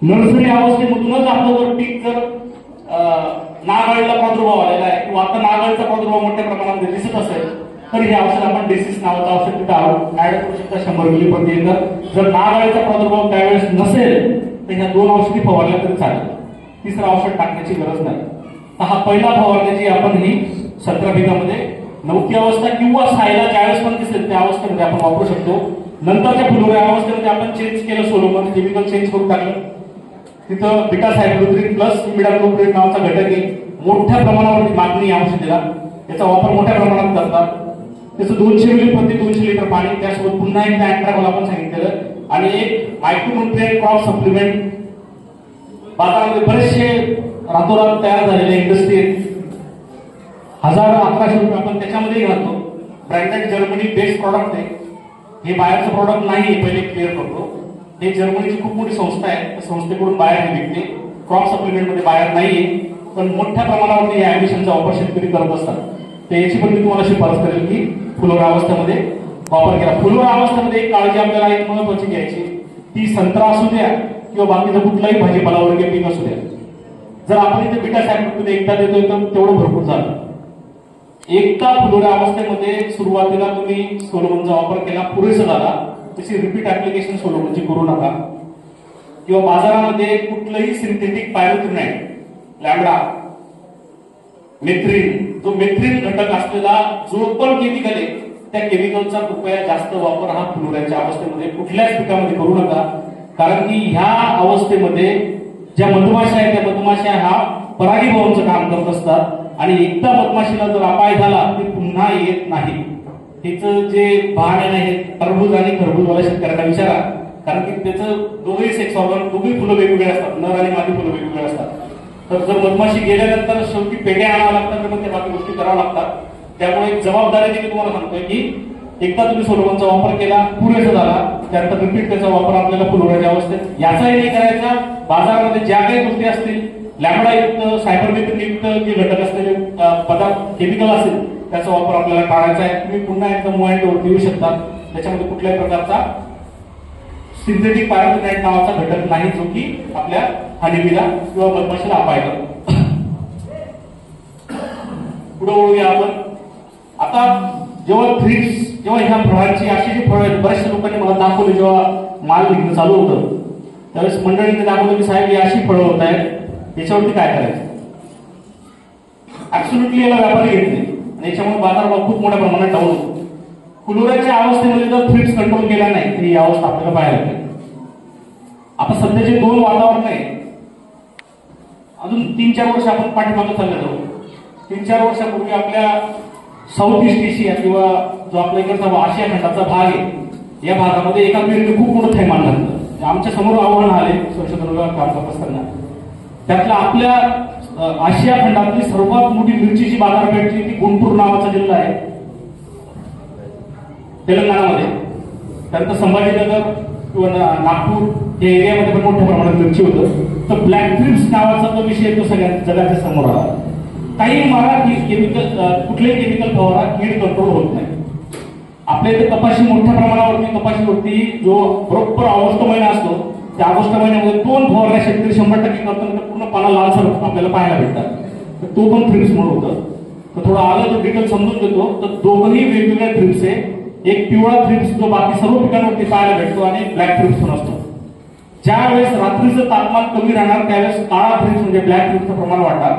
नर्सरी अवस्थेमधूनच आपलं जर पीक जर नागाळीला प्रादुर्भाव आलेला आहे किंवा आता नागाळीचा प्रादुर्भाव मोठ्या प्रमाणामध्ये दिसत असेल तर हे औषध आपण डेसिस नावाचं औषध तिथं ऍड करू शकता 100 मिली प्रति एकर. जर नागाळीचा प्रादुर्भाव त्यावेळेस नसेल तर ह्या 2 औषधी फवारल्या तरी चालेल, तिसरं औषध टाकण्याची गरज नाही. तर हा पहिला फवारण्याची आपण ही 17 बिघामध्ये 9वी अवस्था किंवा सायला ज्यावेळेस पण दिसेल त्या अवस्थेमध्ये आपण वापरू शकतो. नंतरच्या फुलोऱ्या अवस्थेमध्ये आपण चेंज केलं, सोलोमन केमिकल चेंज करून टाकलं. तिथं बीटा सायक्लोथ्रिन प्लस इमिडाक्लोप्रिड नावाचा घटक आहे. मोठ्या प्रमाणावरती मागणी औषधीला, याचा वापर मोठ्या प्रमाणात करतात. त्याचं 200 मिली प्रति 200 लिटर पाणी, त्यासोबत पुन्हा एकदा अँट्राबॉल आपण सांगितलेलं आणि एक मायक्रोन्यूट्रिएंट क्रॉप सप्लिमेंट. बाजारामध्ये बरेचसे रातोरात तयार झालेले इंडस्ट्री आहेत, 1000-1100 रुपये आपण त्याच्यामध्ये घालतो. ब्रँडेड जर्मनी बेस्ड प्रॉडक्ट आहे, हे बाहेरचं प्रॉडक्ट नाही, पहिले क्लिअर करतो. हे जर्मनीची खूप मोठी संस्था आहे, त्या संस्थेकडून बाहेर हे विकते. क्रॉप सप्लिमेंट मध्ये बाहेर नाहीये, पण मोठ्या प्रमाणावरती या ऍडिशनचा वापर शेतकरी करत असतात. तर याची पण मी तुम्हाला शिफारस करेल की फुलोरा अवस्थेमध्ये वापर केला. फुलोरा अवस्थेमध्ये एक काळजी आपल्याला एक महत्वाची घ्यायची, ती संत्रा असू द्या किंवा बाकीचं कुठलाही भाजीपाला वगैरे पीक असू द्या, जर आपण इथे बीटा सॅपमध्ये एकदा देतोय तर तेवढं भरपूर झालं. एकदा फुलोरा अवस्थेमध्ये सुरुवातीला तुम्ही सोलोमनचा वापर केला, पुरेसा झाला, त्याची रिपीट ऍप्लिकेशन सोलोमनची करू नका. किंवा बाजारामध्ये कुठलंही सिंथेटिक पायरोथिनाइड, लॅम्बडा, मेथ्रीन, जो मेथ्रीन घटक असलेला जो पण केमिकल आहे त्या केमिकलचा कृपया जास्त वापर हा फुलोऱ्याच्या अवस्थेमध्ये कुठल्याच पिकामध्ये करू नका. कारण की ह्या अवस्थेमध्ये ज्या मधमाशा आहेत त्या मधमाशा हा परागीभवनचं काम करत असतात आणि एकदा मधमाशीला जर अपाय झाला ते पुन्हा येत नाही. तिचं जे बहाणे आहे टरबूज आणि खरबूजवाल्या शेतकऱ्यांना विचारा, कारण की त्याचं दोघेही सेक्स ऑर्गन, दोघेही फुलं वेगवेगळे असतात, नर आणि मादी फुलं वेगवेगळे असतात. तर जर मधमाशी गेल्यानंतर शेवटी पेढे आणावं लागतात तर मग त्या बाकी गोष्टी कराव्या लागतात. त्यामुळे एक जबाबदारीने मी तुम्हाला सांगतोय की एकदा तुम्ही सोलोमनचा वापर केला, पुरेसा झाला, त्यानंतर रिपीट त्याचा वापर आपल्याला फुलोऱ्याच्या अवस्थेत याचाही नाही करायचा. बाजारामध्ये ज्या काही गोष्टी असतील लॅम्बडायुक्त, सायपरमेथ्रिनयुक्त जे घटक असलेले पदार्थ, केमिकल असेल त्याचा वापर आपल्याला टाळायचा आहे. तुम्ही पुन्हा एकदा मोबाईलवरती येऊ शकता, त्याच्यामध्ये कुठल्याही प्रकारचा सिंथेटिक पायरोथिनाइड नावाचा घटक नाही जो की आपल्या हनीबीला किंवा मधमाशीला अपाय करतो. पुढे वळूया आपण. आता जेव्हा थ्रिप्स, जेव्हा ह्या फळांची अशी जी फळं बऱ्याचशा लोकांनी मला दाखवली, जेव्हा माल निघणं चालू होतं त्यावेळेस मंडळीने दाखवलं की साहेब ही अशी फळं होत आहेत, याच्यावरती काय करायचं. ऍब्सोल्युटली याला व्यापारी घेत नाही आणि याच्यामुळे बाजारभाव खूप मोठ्या प्रमाणात डाऊन होतो. फुलोऱ्याच्या अवस्थेमध्ये जर थ्रिप्स कंट्रोल केला नाही तर ही अवस्था आपल्याला पाहायला लागते. आता सध्याचे 2 वातावरण आहे, अजून 3-4 वर्ष आपण पाठीमागे चालले जाऊ. 3-4 वर्षापूर्वी आपल्या साऊथ ईस्ट एशिया किंवा जो आपल्या इकडचा आशिया खंडाचा भाग आहे या भागामध्ये एका पिढीने खूप मोठं थैमान लागलं. आमच्या समोर आव्हान आले संशोधन काम करत असताना, त्यातल्या आपल्या आशिया खंडातली सर्वात मोठी मिरचीची बाजारपेठ जी ती गुंटूर नावाचा जिल्हा आहे तेलंगणामध्ये, त्यानंतर संभाजीनगर किंवा नागपूर या एरियामध्ये पण मोठ्या प्रमाणात मिरची होतं. तर ब्लॅक थ्रिप्स नावाचा जो विषय तो सगळ्या जगाच्या समोर आला. काही मारा केमिकल, कुठलेही केमिकल फवारा कीड कंट्रोल होत नाही. आपल्या इथे कपाशी मोठ्या प्रमाणावरती, कपाशीवरती जो बरोबर ऑगस्ट महिना असतो त्या ऑगस्ट महिन्यामध्ये 2 फवारण्या शेतकरी 100% करतात, तर पूर्ण पाना लालसर आपल्याला पाहायला भेटतात. तर तो पण थ्रिप्स म्हणून होतं. तर थोडं आलं तर डिटेल समजून घेतो. तर दोघंही वेगवेगळ्या थ्रिप्स आहे. एक पिवळा थ्रिप्स जो बाकी सर्व पिकांवरती पाहायला भेटतो आणि ब्लॅक थ्रिप्स पण असतो. ज्या वेळेस रात्रीचं तापमान कमी राहणार त्यावेळेस काळा थ्रिप्स म्हणजे ब्लॅक थ्रिप्सचं प्रमाण वाढणार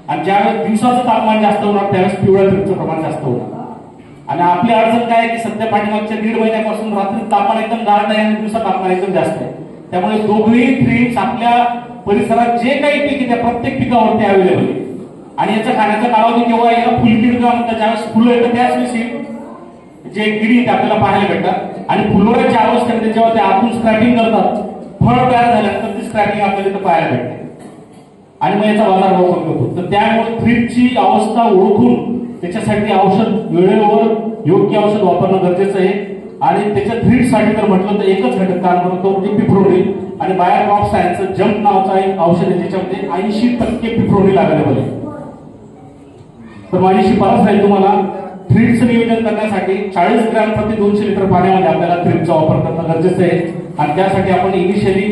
आणि ज्यावेळेस दिवसाचं तापमान जास्त होणार त्यावेळेस पिवळ्या थ्रिप्सचं प्रमाण जास्त होणार. आणि आपली अडचण काय आहे की सध्या पाठीमागच्या 1.5 महिन्यापासून रात्री तापमान एकदम गाढ आहे आणि दिवसा तापमान एकदम जास्त आहे. त्यामुळे दोघेही थ्रिप्स आपल्या परिसरात जे काही पीक आहे त्या प्रत्येक पिकावरती अवेलेबल आहे. आणि याचा खाण्याचा कालावधी केव्हा याला फुलकीड का म्हणतात, ज्यावेळेस फुलं येतं त्याच वेळेस जे किडी ते आपल्याला पाहायला भेटतात. आणि फुलोऱ्याच्या अवस्थेमध्ये जेव्हा ते आतून स्क्रॅपिंग करतात, फळ तयार झाल्यानंतर ती स्क्रॅपिंग आपल्याला इथं पाहायला भेटते आणि मग याचा बाजारभाव कमी होतो. तर त्यामुळे थ्रिप्सची अवस्था ओळखून त्याच्यासाठी औषध वेळेवर योग्य औषध वापरणं गरजेचं आहे. आणि त्याच्या थ्रिप्ससाठी तर म्हटलं तर एकच घटक काम करतो म्हणजे पिप्रोनिल. आणि बायर क्रॉप सायन्सचं जम्प नावाचा एक औषध आहे ज्याच्यामध्ये 80% पिप्रोनिल अवेलेबल आहे. तर माझी शिफारस आहे तुम्हाला थ्रिप्सचं नियोजन करण्यासाठी 40 ग्रॅम प्रति 200 लिटर पाण्यामध्ये आपल्याला थ्रिप्सचा वापर करणं गरजेचं आहे. आणि त्यासाठी आपण इनिशियली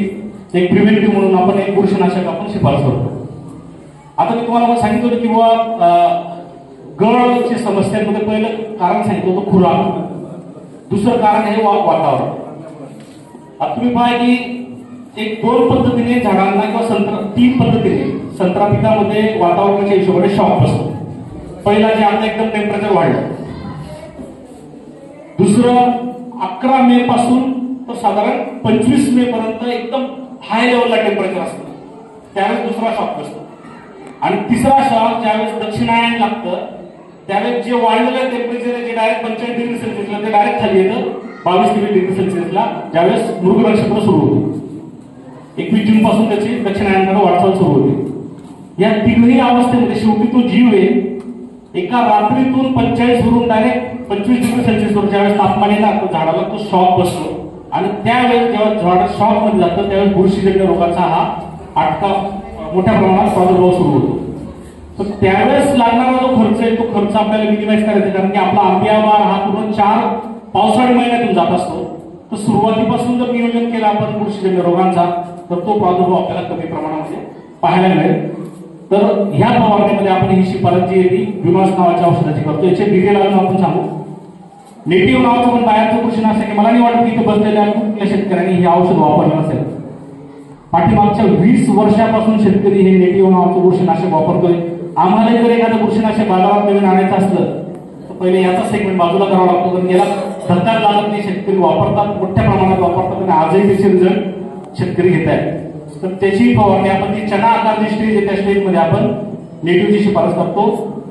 एक प्रिव्हेंटिव्ह म्हणून आपण एक बुरशीनाशक आपण शिफारस करतो. आता मी तुम्हाला सांगितलं होतं किंवा गळच्या समस्यांमध्ये पहिलं कारण सांगितलं होतं खुराक, दुसरं कारण आहे वातावरण. आता तुम्ही पहा की एक 2 पद्धतीने झाडांना किंवा 3 पद्धतीने संत्रा पिकामध्ये वातावरणाच्या हिशोबाने शॉक बसतो. पहिला जे आता एकदम टेम्परेचर वाढलं, दुसरं 11 मे पासून तर साधारण 25 मे पर्यंत एकदम हाय लेवलला टेम्परेचर असतं, त्यावेळेस दुसरा शॉक बसतो. आणि तिसरा शॉक ज्यावेळेस दक्षिणायन लागतं त्यावेळेस जे वाढलेलं टेम्परेचर आहे जे डायरेक्ट 45 डिग्री सेल्सिअसला ते डायरेक्ट खाली येतं 22 डिग्री सेल्सिअसला, ज्यावेळेस मृग नक्षत्र सुरू होतं. 21 जून पासून त्याची दक्षिणायनाकडे वाटचाल सुरू होते. या तिन्ही अवस्थेमध्ये शेवटी तो जीव आहे एका रात्रीतून 45 वरून डायरेक्ट 25 डिग्री सेल्सिअसवर ज्यावेळेस तापमान येणार तो झाडाला तो शॉक बसतो. आणि त्यावेळेस जेव्हा झाड शॉक मध्ये जातं त्यावेळेस बुरशीजन्य रोगाचा हा अटका मोठ्या प्रमाणात प्रादुर्भाव सुरू होतो. तर त्यावेळेस लागणारा जो खर्च आहे तो खर्च आपल्याला मिनिमाइज करायचा, कारण की आपला आंबिया बार हा पूर्ण 4 पावसाळी महिन्यातून जात असतो, तर सुरुवातीपासून जर नियोजन केलं आपण बुरशीजन्य रोगांचा, तर तो प्रादुर्भाव आपल्याला कमी प्रमाणामध्ये पाहायला मिळेल. तर ह्या फवारणीमध्ये आपण ही शिफारस जी आहे ती विमास नावाच्या औषधाची करतो. याचे डिटेल अजून आपण सांगू. नेटिव्ह नावाचं पण बाहेरचं बुरशीनाशक आहे. मला नाही वाटत की इथे बसलेल्या कुठल्या शेतकऱ्यांनी हे औषध वापरलं नसेल. पाठीमागच्या 20 वर्षापासून शेतकरी हे नेटिव्ह नावाचं बुरशीनाशक वापरतोय. आम्हाला जर एखादं बुरशीनाशक बाजारात नवीन आणायचं असलं तर पहिले याचा सेगमेंट बाजूला करावा लागतो, कारण याला धक्का लागत नाही. शेतकरी वापरतात, मोठ्या प्रमाणात वापरतात आणि आजही त्याचे रिझल्ट शेतकरी घेत आहेत. तर त्याची फवारणी आपण ती चना आकारची स्टेज आहे, त्या स्टेजमध्ये आपण नेटिव्हची शिफारस करतो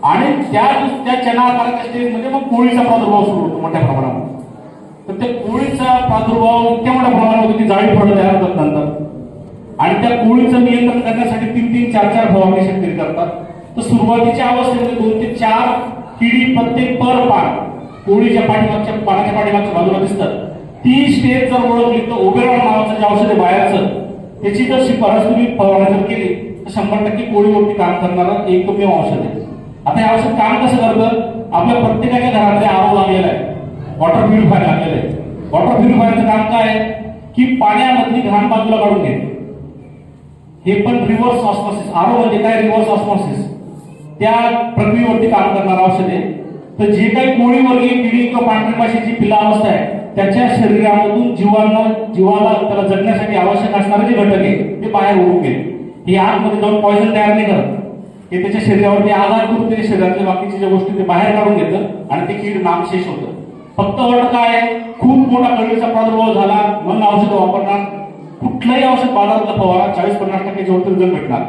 आणि त्या चना आकाराच्या स्टेजमध्ये मग कोळीचा प्रादुर्भाव सुरू होतो मोठ्या प्रमाणावर. तर त्या कोळीचा प्रादुर्भाव इतक्या मोठ्या प्रमाणात होतो की जाळी फळं तयार होतात नंतर, आणि त्या कोळीचं नियंत्रण करण्यासाठी 3-3, 4-4 फवारणी शेतकरी करतात. तर सुरुवातीच्या अवस्थेमध्ये 2 ते 4 किडी प्रत्येक पर पान कोळीच्या पाठीमागच्या पानाच्या पाठीमागच्या बाजूला दिसतात. ती स्टेज जर ओळखली तर ओबेरॉन नावाचं जे औषध आहे बाहेरचं, त्याची जर शिफारस तुम्ही फवारणी जर केली तर 100% कोळीवरती काम करणारं एकमेव औषध आहे. आता हे औषध काम कसं करतं? आपल्या प्रत्येकाच्या घरामध्ये आरो लागलेला आहे, वॉटर प्युरिफायर लागलेलं आहे. वॉटर प्युरिफायरचं काम काय आहे की पाण्यामधली घाण बाजूला काढून घेते. हे पण रिव्हर्स ऑस्मॉसिस, आरो म्हणजे काय? रिव्हर्स ऑस्मॉसिस, त्या प्रक्रियेवरती काम करणारं औषध आहे. तर जे काही कोळीवर्गीय किडी किंवा पांढरी माशीची पिला अवस्था आहे त्याच्या शरीरामधून जीवाला त्याला जगण्यासाठी आवश्यक असणारे जे घटक आहे ते बाहेर उडून गेले. हे आतमध्ये जाऊन पॉइझन तयार नाही करत, हे त्याच्या शरीरावरती आघात करून त्याच्या शरीरातल्या बाकीच्या ज्या गोष्टी ते बाहेर काढून घेतं आणि ते कीड नामशेष होतं. फक्त वाटत काय, खूप मोठा कळीचा प्रादुर्भाव झाला म्हणून औषध वापरणार. कुठलंही औषध बाजारातलं फवारा 40-50% वरती रिझल्ट भेटणार.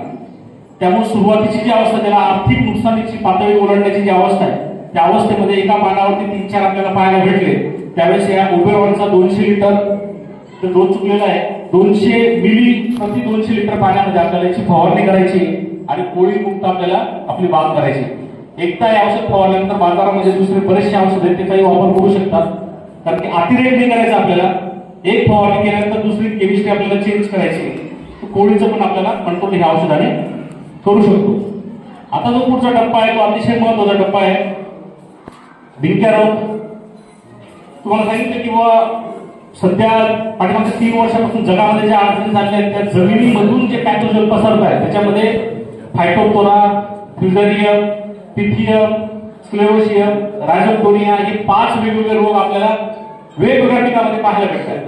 त्यामुळे सुरुवातीची जी अवस्था, त्याला आर्थिक नुकसानीची पातळी ओलांडण्याची जी अवस्था आहे, त्या अवस्थेमध्ये एका पानावरती 3-4 आपल्याला पाहायला भेटले. त्यावेळेस या ओबेरॉनचा 200 लिटर डोस चुकलेला आहे. 200 मिली प्रति 200 लिटर पाण्यामध्ये आपल्याला याची फवारणी करायची आणि कोळी मुक्त आपल्याला आपली बाग करायची. एकदा हे औषध फवारल्यानंतर बाजारामध्ये दुसरे बरेचसे औषध आहेत त्याचाही वापर करू शकतात, कारण की अतिरेक नाही करायचा आपल्याला. एक फवारणी केल्यानंतर दुसरी केमिस्ट्री आपल्याला चेंज करायची. कोळीचं पण आपल्याला कंट्रोल ह्या औषधाने करू शकतो. आता जो पुढचा टप्पा आहे तो अतिशय महत्वाचा टप्पा आहे, डिंक्या रोग. तुम्हाला सांगितलं किंवा सध्या पाठीमागच्या 3 वर्षापासून जगामध्ये ज्या अडचणी झाल्या आहेत त्या जमिनीमधून जे पॅथोजन पसरत आहे त्याच्यामध्ये फायटोप्थोरा, फ्युझेरियम, पिथियम, स्क्लेरोसियम, रायझोटोनिया हे 5 वेगवेगळे रोग आपल्याला वेगवेगळ्या ठिकाणामध्ये पाहायला भेटतात.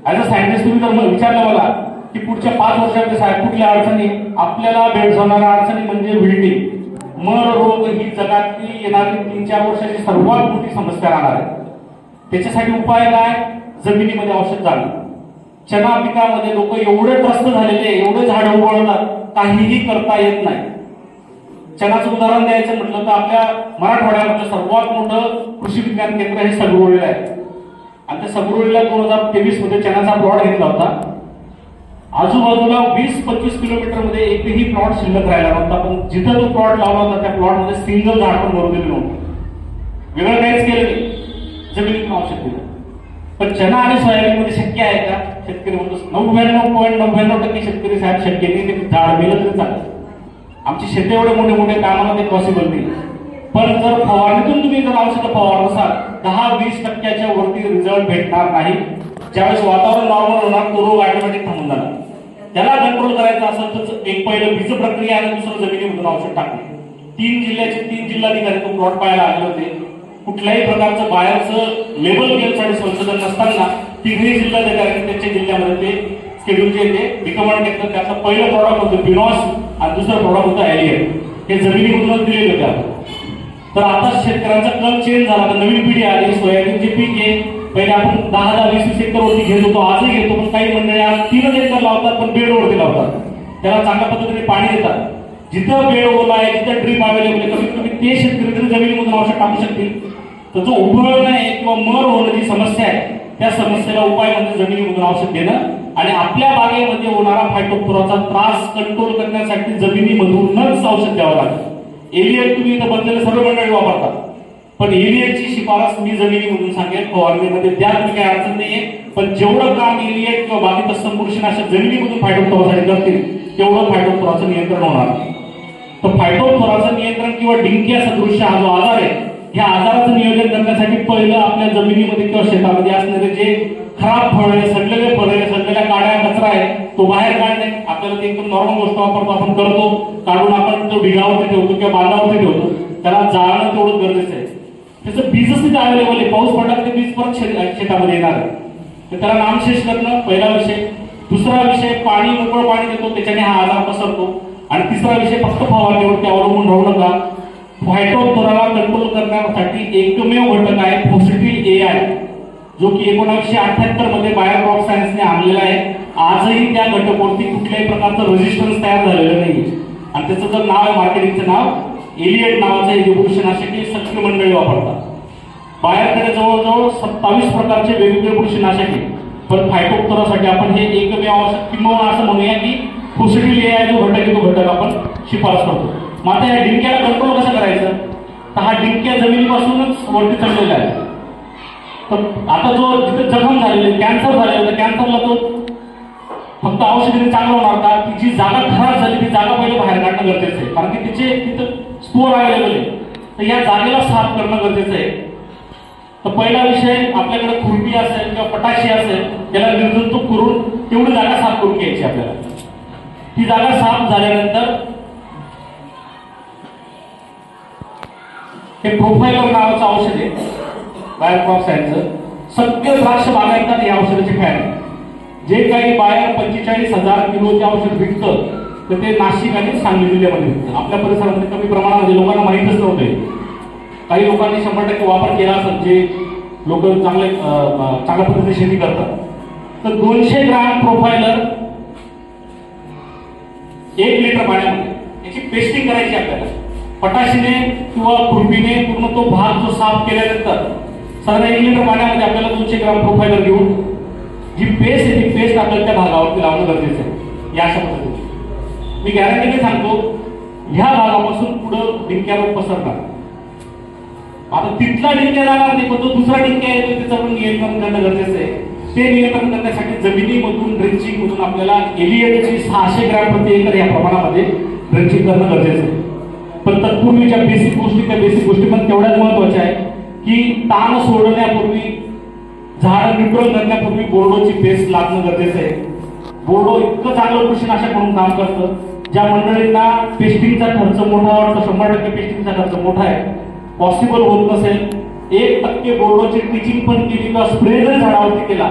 ऍज अ सायंटिस्ट तुम्ही जर विचारलं मला की पुढच्या 5 वर्षामध्ये साहेब कुठल्या अडचणी आपल्याला भेडसावणाऱ्या अडचणी म्हणजे विल्टिंग, मर रोग ही जगातली येणारी 3-4 वर्षाची सर्वात मोठी समस्या राहणार आहे. त्याच्यासाठी उपाय काय? जमिनीमध्ये औषध जाणं. चना पिकामध्ये लोक एवढे त्रस्त झालेले, एवढे झाड उगवतात, काहीही करता येत नाही. चनाचं उदाहरण द्यायचं म्हटलं तर आपल्या मराठवाड्यामध्ये सर्वात मोठं कृषी विज्ञान केंद्र हे सगरोळीला आहे आणि त्या सगरोळीला 2023 मध्ये चनाचा प्लॉट घेतला होता. आजूबाजूला 20-25 किलोमीटर मध्ये एकही प्लॉट शिल्लक राहिला नव्हता, पण जिथं तो प्लॉट लावला होता त्या प्लॉटमध्ये सिंगल झाड पण मरून नव्हतं. वेगळं काहीच केलं नाही, जमिनीतून औषध दिलं. पण चना आणि सोयाबीन मध्ये शक्य आहे का? शेतकरी म्हणतो 99.99% शेतकरी साहेब शक्य नाही, ते झाड मेलं तरी चालेल. आमची शेती एवढे मोठे कामाला ते पॉसिबल नाही. पण जर फवारणीतून तुम्ही जर औषधं फवारसाल 10-20% वरती रिझल्ट भेटणार नाही. ज्यावेळेस वातावरण नॉर्मल होणार तो रोग ऑटोमॅटिक थांबून जाणार. त्याला कंट्रोल करायचं असेल तर एक पहिलं बीज प्रक्रिया आणि दुसरं जमिनीमधून औषध टाकणे. 3 जिल्ह्याचे 3 जिल्हाधिकारी तो प्लॉट पाहायला आले होते. कुठल्याही प्रकारचं बाहेरचं लेबल केल्यासाठी संशोधन नसताना 3ही जिल्हाधिकाऱ्यांनी त्यांच्या जिल्ह्यामध्ये ते शेड्यूल जे ते रिकमेंड केलं. त्याचं पहिलं प्रॉडक्ट होतं बिनॉस आणि दुसरं प्रॉडक्ट होतं एलियट. हे जमिनीमधूनच दिलेले होते आपण. तर आता शेतकऱ्यांचा कल चेंज झाला, तर नवीन पिढी आली. सोयाबीनचे पीक आहे, पहिले आपण 10-20 एकर वरती घेत होतो, आजही घेतो. पण काही मंडळी आज 3 एकर लावतात पण बेडवरती लावतात. त्याला चांगल्या पद्धतीने पाणी देतात. जिथं बेड ओला आहे, जिथं ड्रीप अवेलेबल आहे, कमीत कमी ते शेतकरी जरी जमिनीमधून औषध टाकू शकतील. तर जो उभळणं आहे किंवा मर होण्याची समस्या आहे त्या समस्येला उपाय म्हणजे जमिनीमधून औषध देणं आणि आपल्या बागेमध्ये होणारा फायटोप्थोराचा त्रास कंट्रोल करण्यासाठी जमिनीमधूनच औषध द्यावं लागतं. एलियट तुम्ही इथं बसलेले सर्व मंडळी वापरतात, पण एलियटची शिफारस मी जमिनीमधून सांगेन. फवारणीमध्ये त्या तुम्ही काही अडचण नाहीये, पण जेवढं काम एलियट किंवा बाकी तत्सम बुरशीनाशक जमिनीमधून फायटोप्थोरासाठी करतील तेवढं फायटोप्थोराचं नियंत्रण होणार. तर फायटोप्थोराचं नियंत्रण किंवा डिंकिया सदृश्य हा जो आजार आहे ह्या आजाराचं नियोजन करण्यासाठी पहिलं आपल्या जमिनीमध्ये किंवा शेतामध्ये असणारे जे खराब फळे, सडलेले फळे, सडलेल्या काड्या, कचरा आहे तो बाहेर काढणे. आपल्याला ते एकदम नॉर्मल गोष्ट वापरतो, आपण करतो, काढून आपण तो ढिगावरती ठेवतो किंवा बांधावरती ठेवतो. त्याला जाळणं तेवढं गरजेचं आहे. त्याचं बीजच तिथे अवेलेबल आहे, पाऊस पडला ते बीज परत शेतामध्ये येणार आहे. तर त्याला नामशेष करणं पहिला विषय. दुसरा विषय, पाणी, मोकळं पाणी देतो त्याच्याने हा आजार पसरतो. आणि तिसरा विषय, फक्त फवारणीवरती अवलंबून राहू नका. फायटोप्थोराला कंट्रोल करण्यासाठी एकमेव घटक आहे फोसेटिल AI, जो की 1978 मध्ये बायो क्रॉप सायन्सने आणलेला आहे. आजही त्या घटकावरती कुठल्याही प्रकारचं रेजिस्टन्स तयार झालेलं नाही. आणि त्याचं जर नाव आहे, मार्केटिंगचं नाव एलियट नावाचं हे बुरशीनाशक सख्य मंडळी वापरतात. बाहेरकडे जवळजवळ 27 प्रकारचे वेगवेगळे बुरशीनाशक आहे, पण फायटोप्थोरासाठी आपण हे एकमेव आवश्यक, किंवा असं म्हणूया की फोसेटिल AI जो घटक आहे तो घटक आपण शिफारस करतो. मग आता या डिंक्याला कंट्रोल कसं करायचं, तर हा डिंक्या जमिनीपासूनच वरती चढलेला आहे. तर आता जो जिथे जखम झालेली, कॅन्सर झालेला, कॅन्सरला तो फक्त औषधाने चांगलं होणार का, की जी जागा खराब झाली ती जागा पहिले बाहेर काढणं गरजेचं आहे, कारण की तिचे तिथं स्पोर अवेलेबल आहे. तर या जागेला साफ करणं गरजेचं आहे. तर पहिला विषय, आपल्याकडे खुरपी असेल किंवा पटाशी असेल, त्याला निर्जंतुक करून तेवढी जागा साफ करून घ्यायची. आपल्याला ती जागा साफ झाल्यानंतर हे प्रोफायलर नावाचं औषध आहे बायो क्रॉप सायन्सचं. सगळे द्राक्ष बागायतात या औषधाची फॅन. जे काही बाहेर 45,000 किलोचे औषध विकतं तर ते नाशिक आणि सांगली जिल्ह्यामध्ये विकतं. आपल्या परिसरामध्ये कमी प्रमाणामध्ये, लोकांना माहितच नव्हते. काही लोकांनी 100% वापर केला असेल, जे लोक चांगल्या पद्धतीने शेती करतात. तर 200 ग्राम प्रोफायलर 1 लिटर पाण्यामध्ये याची पेस्टिंग करायची आपल्याला. पटाशीने किंवा खुरपीने पूर्ण तो भाग जो साफ केल्यानंतर साधारण 1 लिटर पाण्यामध्ये आपल्याला 200 ग्राम प्रोफायलर घेऊन जी पेस्ट आहे ती पेस्ट आपल्याला त्या भागावरती लावणं गरजेचं आहे. या अशा पद्धतीने मी गॅरंटीने सांगतो, ह्या भागापासून पुढं डिंक्या रोग पसरणार. आता तिथला डिंक्या जाणार नाही, पण तो दुसरा डिंक्या येतो त्याचं पण नियंत्रण करणं गरजेचं आहे. ते नियंत्रण करण्यासाठी जमिनीमधून ड्रेंचिंग मधून आपल्याला एलिएटची 600 ग्रॅम प्रति एकर या प्रमाणामध्ये ड्रेंचिंग करणं गरजेचं आहे. पण तत्पूर्वीच्या बेसिक गोष्टी, त्या बेसिक गोष्टी पण तेवढ्याच महत्वाच्या आहे की ताण सोडण्यापूर्वी, झाड न्यूट्रल करण्यापूर्वी बोर्डोची पेस्ट लागणं गरजेचं आहे. बोर्डो इतकं चांगलं बुरशीनाशक म्हणून काम करतं. ज्या मंडळींना पेस्टिंगचा खर्च मोठा वाटतो, 100% पेस्टिंगचा खर्च मोठा आहे, पॉसिबल होत नसेल, 1% बोर्डोची टीचिंग पण केली किंवा स्प्रे जरी झाडावरती केला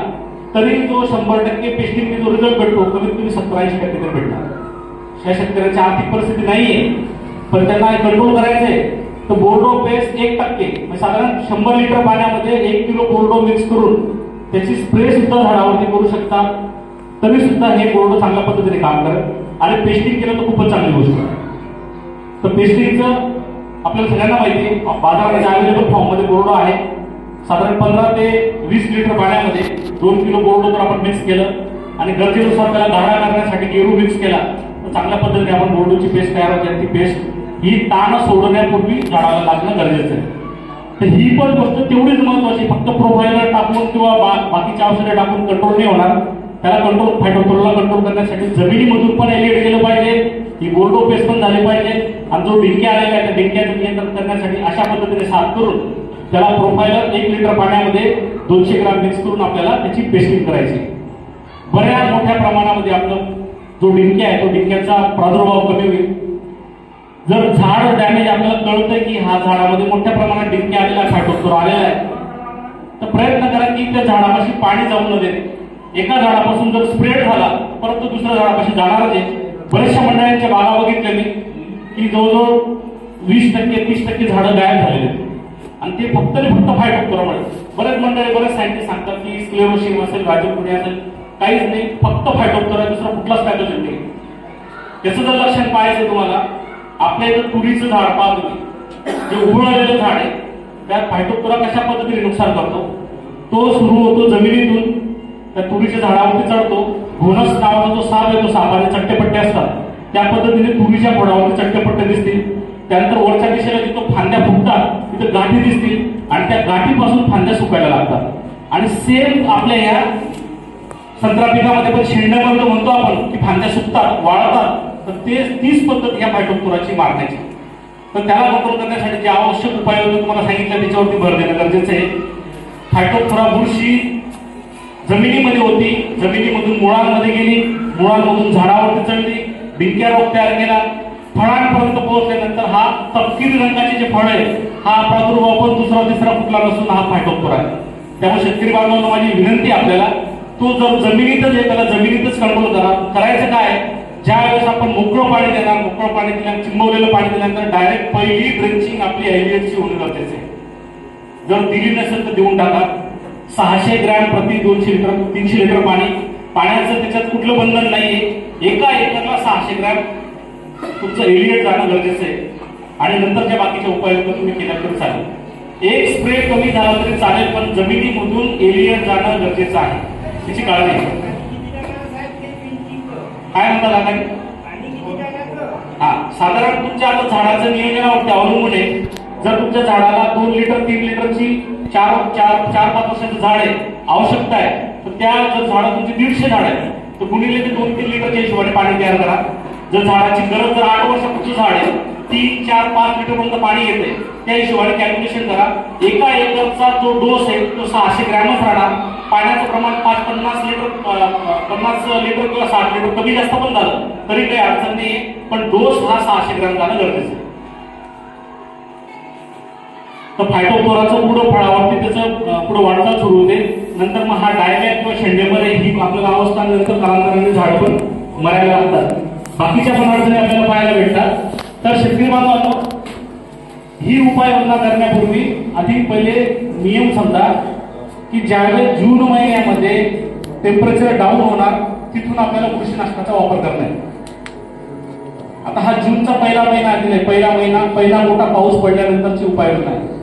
तरी तो 100% पेस्टिंग जो रिझल्ट भेटतो कमीत कमी 70-80% तरी भेटणार. त्या शेतकऱ्याची आर्थिक परिस्थिती नाहीये, पण त्यांना कंट्रोल करायचंय. तर बोर्डो पेस्ट 1%, म्हणजे साधारण 100 लिटर पाण्यामध्ये 1 किलो बोर्डो मिक्स करून त्याची स्प्रे सुद्धा झाडावरती करू शकता. तरी सुद्धा हे बोर्डो चांगल्या पद्धतीने काम करत. आणि पेस्टिंग केलं तर खूपच चांगली गोष्ट आहे. तर पेस्टिंगचं आपल्याला सगळ्यांना माहिती आहे, बाजारामध्ये अवेलेबल फॉर्म मध्ये बोर्डो आहे. साधारण 15 ते 20 लिटर पाण्यामध्ये 2 किलो बोर्डो जर आपण मिक्स केलं आणि गरजेनुसार त्याला गाढा करण्यासाठी गेरू मिक्स केला तर चांगल्या पद्धतीने आपण बोर्डोची पेस्ट तयार होते. ती पेस्ट ही ताण सोडण्यापूर्वी झाडाला लागणं गरजेचं आहे. तर ही पण गोष्ट तेवढीच महत्वाची. फक्त प्रोफायलर टाकून किंवा बाकीची औषधं टाकून कंट्रोल नाही होणार. त्याला कंट्रोल, फायटोप्थोराला कंट्रोल करण्यासाठी जमिनीमधून पण एलिएट केलं पाहिजे, ही बोर्डो पेस्ट पण झाली पाहिजे. आणि जो डिंक्या आलेला आहे त्या डिंक्याचं नियंत्रण करण्यासाठी अशा पद्धतीने साफ करून त्याला प्रोफायलर 1 लिटर पाण्यामध्ये 200 ग्राम मिक्स करून आपल्याला त्याची पेस्टिंग करायची. बऱ्याच मोठ्या प्रमाणामध्ये आपलं जो डिंक्या आहे तो डिंक्याचा प्रादुर्भाव कमी होईल. जर झाड डॅमेज आपल्याला कळतंय की हा झाडामध्ये मोठ्या प्रमाणात डिंक्या आलेला आहे, फायटोप्थोरा आलेला आहे, तर प्रयत्न करा की त्या झाडापाशी पाणी जाऊ न देणे. एका झाडापासून जर स्प्रेड झाला परत तो दुसऱ्या झाडापाशी जाणारच आहे. बऱ्याचशा मंडळांच्या बागा बघितल्या मी की जवळजवळ 20%-30% झाडं गायब झालेले आहेत. आणि ते फक्त फायटोप्थोरामुळे. बरेच मंडळी, बरेच सायंटिस्ट सांगतात की स्क्लेरोसिस असेल, राजपुणी असेल, काहीच नाही, फक्त फायटोप्थोरा, दुसरा कुठलाच पॅथोजन नाही. त्याचं जर लक्षण पाहायचं तुम्हाला, आपल्या इथं तुरीचं झाड पहा तुम्ही, जे उघडलेलं झाड आहे त्यात फायटोप्थोरा कशा पद्धतीने नुकसान करतो. तो सुरू होतो जमिनीतून, त्या तुरीच्या झाडावरती चढतो, घोणस नावाचा तो साप येतो, सापाने चट्टेपट्टे असतात, त्या पद्धतीने तुरीच्या खोडावरती चट्टेपट्टे दिसतील. त्यानंतर वरच्या दिशेला जिथं फांद्या फुटतात तिथं गाठी दिसतील आणि त्या गाठीपासून फांद्या सुकायला लागतात. आणि सेम आपल्या या संत्रा पिकामध्ये पण शेंड्यापर्यंत म्हणतो आपण की फांद्या सुकतात, वाळतात, तर तीच पद्धत या फायटोप्थोराची मारण्याची. तर त्याला कंट्रोल करण्यासाठी जे आवश्यक उपाय होते तुम्हाला सांगितले त्याच्यावरती भर देणं गरजेचं आहे. फायटोप्थोरा बुरशी जमिनीमध्ये होती, जमिनीमधून मुळांमध्ये गेली, मुळांमधून झाडावरती चढली, बिंक्या रोग तयार केला, फळांपर्यंत पोहोचल्यानंतर हा तपकिरी रंगाचे जे फळ आहे हा प्रादुर्भाव पण दुसरा तिसरा कुठला नसून हा फायटोप्थोरा आहे. त्यामुळे शेतकरी बांधवांना माझी विनंती आपल्याला, तो जर जमिनीतच आहे त्याला जमिनीतच कंट्रोल करा. करायचं काय, ज्या वेळेस आपण मोकळं पाणी देणार, मोकळं पाणी दिल्यानंतर चिंबवलेलं पाणी दिल्यानंतर डायरेक्ट पहिली ड्रेंचिंग आपली एलिएटची होणं गरजेचं आहे. जर दिली नसेल तर देऊन टाका. 600 ग्रॅम प्रति 200 लिटर 300 लिटर पाणी, पाण्याचं त्याच्यात कुठलं बंधन नाहीये. एका एकरला 600 ग्रॅम तुमचं एलिएट जाणं गरजेचं आहे. आणि नंतरच्या बाकीच्या उपाययोजना तुम्ही केल्या तरी चालेल. एक स्प्रे कमी झाला तरी चालेल, पण जमिनीमधून एलिएट जाणं गरजेचं आहे, त्याची काळजी घ्या. काय म्हणतात आता? हा, साधारण तुमच्या आता झाडाचं नियोजनावरती अवलंबून आहे. जर तुमच्या झाडाला 2 लिटर 3 लिटरची 4-5 वर्षाचं झाड आहे, आवश्यकता आहे, तर त्या जर झाडं तुमची 150 झाड आहे तर गुणिले ते 2-3 लिटरच्या हिशोबाने पाणी तयार करा. जर झाडाची गरज जर 8 वर्षापूर्वीचं झाड आहे, 3-4-5 लिटर पर्यंत पाणी येते, त्या हिशोबाने कॅल्क्युलेशन करा. एका एकरचा जो डोस आहे तो 600 ग्रॅमच राहणार. पाण्याचं प्रमाण 50 लिटर किंवा 60 लिटर कमी जास्त पण झालं तरी काही अडचण नाही, पण डोस हा 600 ग्रॅम जाणं गरजेचं आहे. तर फायटोप्थोराचं पुढं फळावरती त्याचं पुढे वाढचाल सुरू होते. नंतर मग हा डायबॅक किंवा शेंडेमध्ये ही आपल्याला अवस्था नंतर कालांतराने झाड पण मरायला लागतात. बाकीच्या पण अडचणी आपल्याला पाहायला भेटतात. तर शेतकरी बांधवांनो, ही उपाययोजना करण्यापूर्वी आधी पहिले नियम समजा की ज्यावेळेस जून महिन्यामध्ये टेम्परेचर डाऊन होणार तिथून आपल्याला बुरशीनाशकाचा वापर करणार आहे. आता हा जूनचा पहिला महिना आहे, पहिला मोठा पाऊस पडल्यानंतरची उपाययोजना आहे.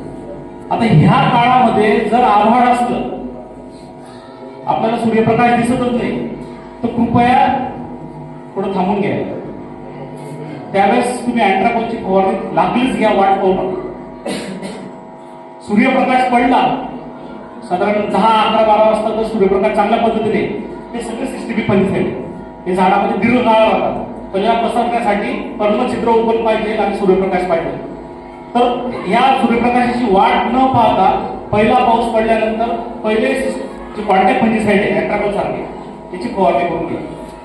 आता ह्या काळामध्ये जर आभाळ असलं, आपल्याला सूर्यप्रकाश दिसतच नाही, तर कृपया थोडं थांबून घ्या. त्यावेळेस तुम्ही अँट्राकोलची फवारणी लागलीच घ्या, वाट पाहू नका. सूर्यप्रकाश पडला साधारण 10-11-12 वाजता जर सूर्यप्रकाश चांगल्या पद्धतीने, हे सगळे 60 फंजिसाइड हे झाडामध्ये दीर्घकाळ राहतात. पहिल्या पसरण्यासाठी पर्णछिद्र ओपन पाहिजे आणि सूर्यप्रकाश पाहिजे. तर या सूर्यप्रकाशाची वाट न पाहता पहिला पाऊस पडल्यानंतर पहिले जे कॉन्टॅक्ट फंजिसाइड आहे अँट्राकोल सारखे त्याची फवारणी करून घ्या.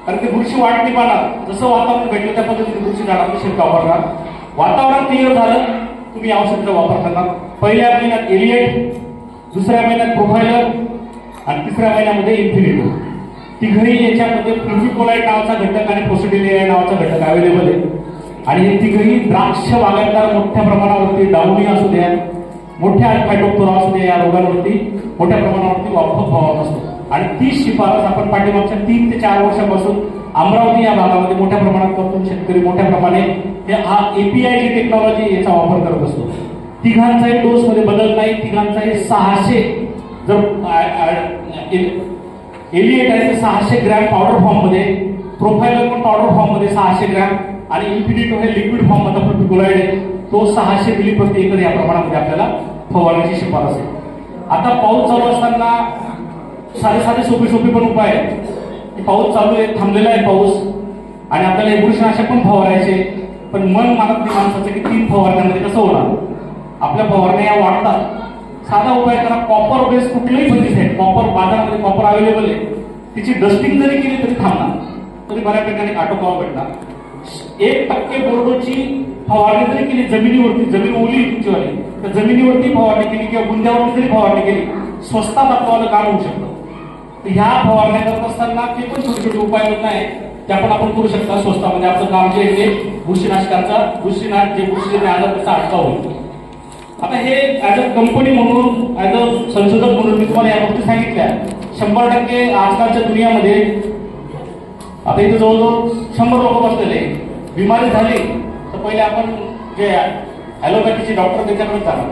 कारण ते बुरशी वाट नाही पाहणार. जसं वातावरण भेटलं त्या पद्धतीने बुरशी झाडामध्ये शिरकाव करणार. वातावरण क्लिअर झालं तुम्ही औषधाचा वापर करणार. पहिल्या महिन्यात एलिएट, दुसऱ्या महिन्यात प्रोफायलर आणि तिसऱ्या महिन्यामध्ये इन्फिनिटो. तिघही याच्यामध्ये फ्लुविकोलाइट नावाचा घटक आणि पोसिडिलिया नावाचा घटक अवेलेबल आहे. आणि हे तिघही द्राक्ष बागायतदार मोठ्या प्रमाणावरती डाउनी असू द्या, मोठ्या फायटोप्थोरा असू द्या, या रोगांवरती मोठ्या प्रमाणावरती वापर फवारत असतो. आणि ती शिफारस आपण पाठीमागच्या 3 ते 4 वर्षापासून अमरावती या भागामध्ये मोठ्या प्रमाणात करतो. शेतकरी मोठ्या प्रमाणे हा एपीआय ची टेक्नॉलॉजी याचा वापर करत असतो. तिघांचाही डोस मध्ये बदल नाही. तिघांचाही 600 जर एलिएट आहे 600 ग्रॅम पावडर फॉर्म मध्ये, प्रोफायलर पण पावडर फॉर्म मध्ये 600 ग्रॅम आणि इन्फिनिटो हे लिक्विड फॉर्म मध्ये फ्लुविकोलाइट आहे, तो 600 मिली प्रति एकर या प्रमाणामध्ये आपल्याला फवारण्याची शिफारस आहे. आता पाऊस चालू असताना साधे सोपे पण उपाय आहे. पाऊस चालू आहे, थांबलेला आहे पाऊस आणि आपल्याला हे बुरशीनाशक पण फवारायचे, पण मन मानत नाही माणसाचं की 3 फवारण्यामध्ये कसं होणार. आपल्या फवारण्या वाढतात. साधा उपाय करा, कॉपर बेस कुठलंही फंजिसाइड, कॉपर बाजारामध्ये कॉपर अवेलेबल आहे, तिची डस्टिंग जरी केली तरी थांबणार, तरी बऱ्यापैकी आटोकावा भेटणार. 1% बोर्डोची फवारणी जरी केली जमिनीवरती, जमीन ओली तुमचीवाली, तर जमिनीवरती फवारणी केली किंवा गुंद्यावरती जरी फवारणी केली, स्वस्तात आपल्याला काम होऊ शकतं. ह्या फवारण्या करत असताना ते पण छोटे उपाययोजना आहे, त्या पण आपण करू शकता स्वस्तामध्ये. आपलं काम जे आहे ते बुरशीनाशकाचा बुरशीजन्य आजार त्याचा अटकाव होईल. आता हे ऍज अ कंपनी म्हणून, ऍज अ संशोधक म्हणून मी तुम्हाला या गोष्टी सांगितल्या. 100% आजकालच्या दुनियामध्ये आता इथे जवळजवळ 100 लोक बसलेले, बिमारी झाली तर पहिले आपण जे ॲलोपॅथीचे डॉक्टर त्याच्याकडे जाणार,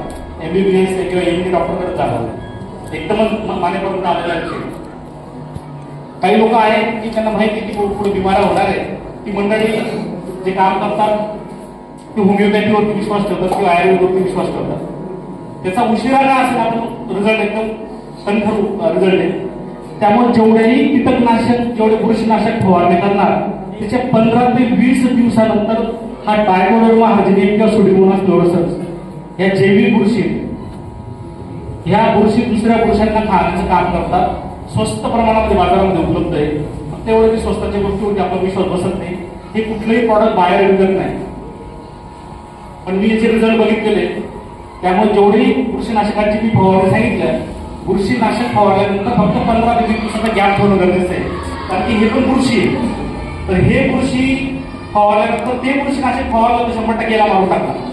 MBBS किंवा MD डॉक्टरकडे जाणार, एकदमच मानेपर्यंत आलेला विषय. काही लोक आहेत की त्यांना माहिती की पुढे बिमाऱ्या होणार आहे, ती मंडळी जे काम करतात ते होमिओपॅथीवरती विश्वास ठेवतात किंवा आयुर्वेदवरती विश्वास ठेवतात. त्याचा उशिरा का असेल आपण रिझल्ट एकदम संखर रिझल्ट आहे. त्यामुळे जेवढेही कीटकनाशक, जेवढे बुरशीनाशक फवारणी करणार त्याच्या 15 ते 20 दिवसानंतर हा ट्रायकोडर्मा हार्जिनियम किंवा सुडोमोनास फ्लोरोसन्स या जैविक बुरशी ह्या बुरशी दुसऱ्या बुरशांना खाण्याचं काम करतात. स्वस्त प्रमाणामध्ये बाजारामध्ये उपलब्ध आहे. फक्त एवढं की स्वस्ताच्या गोष्टीवरती आपण विश्वास बसत नाही. हे कुठलंही प्रॉडक्ट बाहेर विकत नाही. पण मी याचे रिझल्ट बघितलेले. त्यामुळे जेवढी बुरशीनाशकांची मी फवारणी सांगितलं, बुरशीनाशक फवारल्यानंतर फक्त 15 ते 20 दिवसाचा गॅप ठेवणं गरजेचं आहे. कारण की हे पण बुरशी आहे. तर हे बुरशी फवारल्यानंतर ते बुरशीनाशक फवारलं तर 100% याला मारून टाकणार.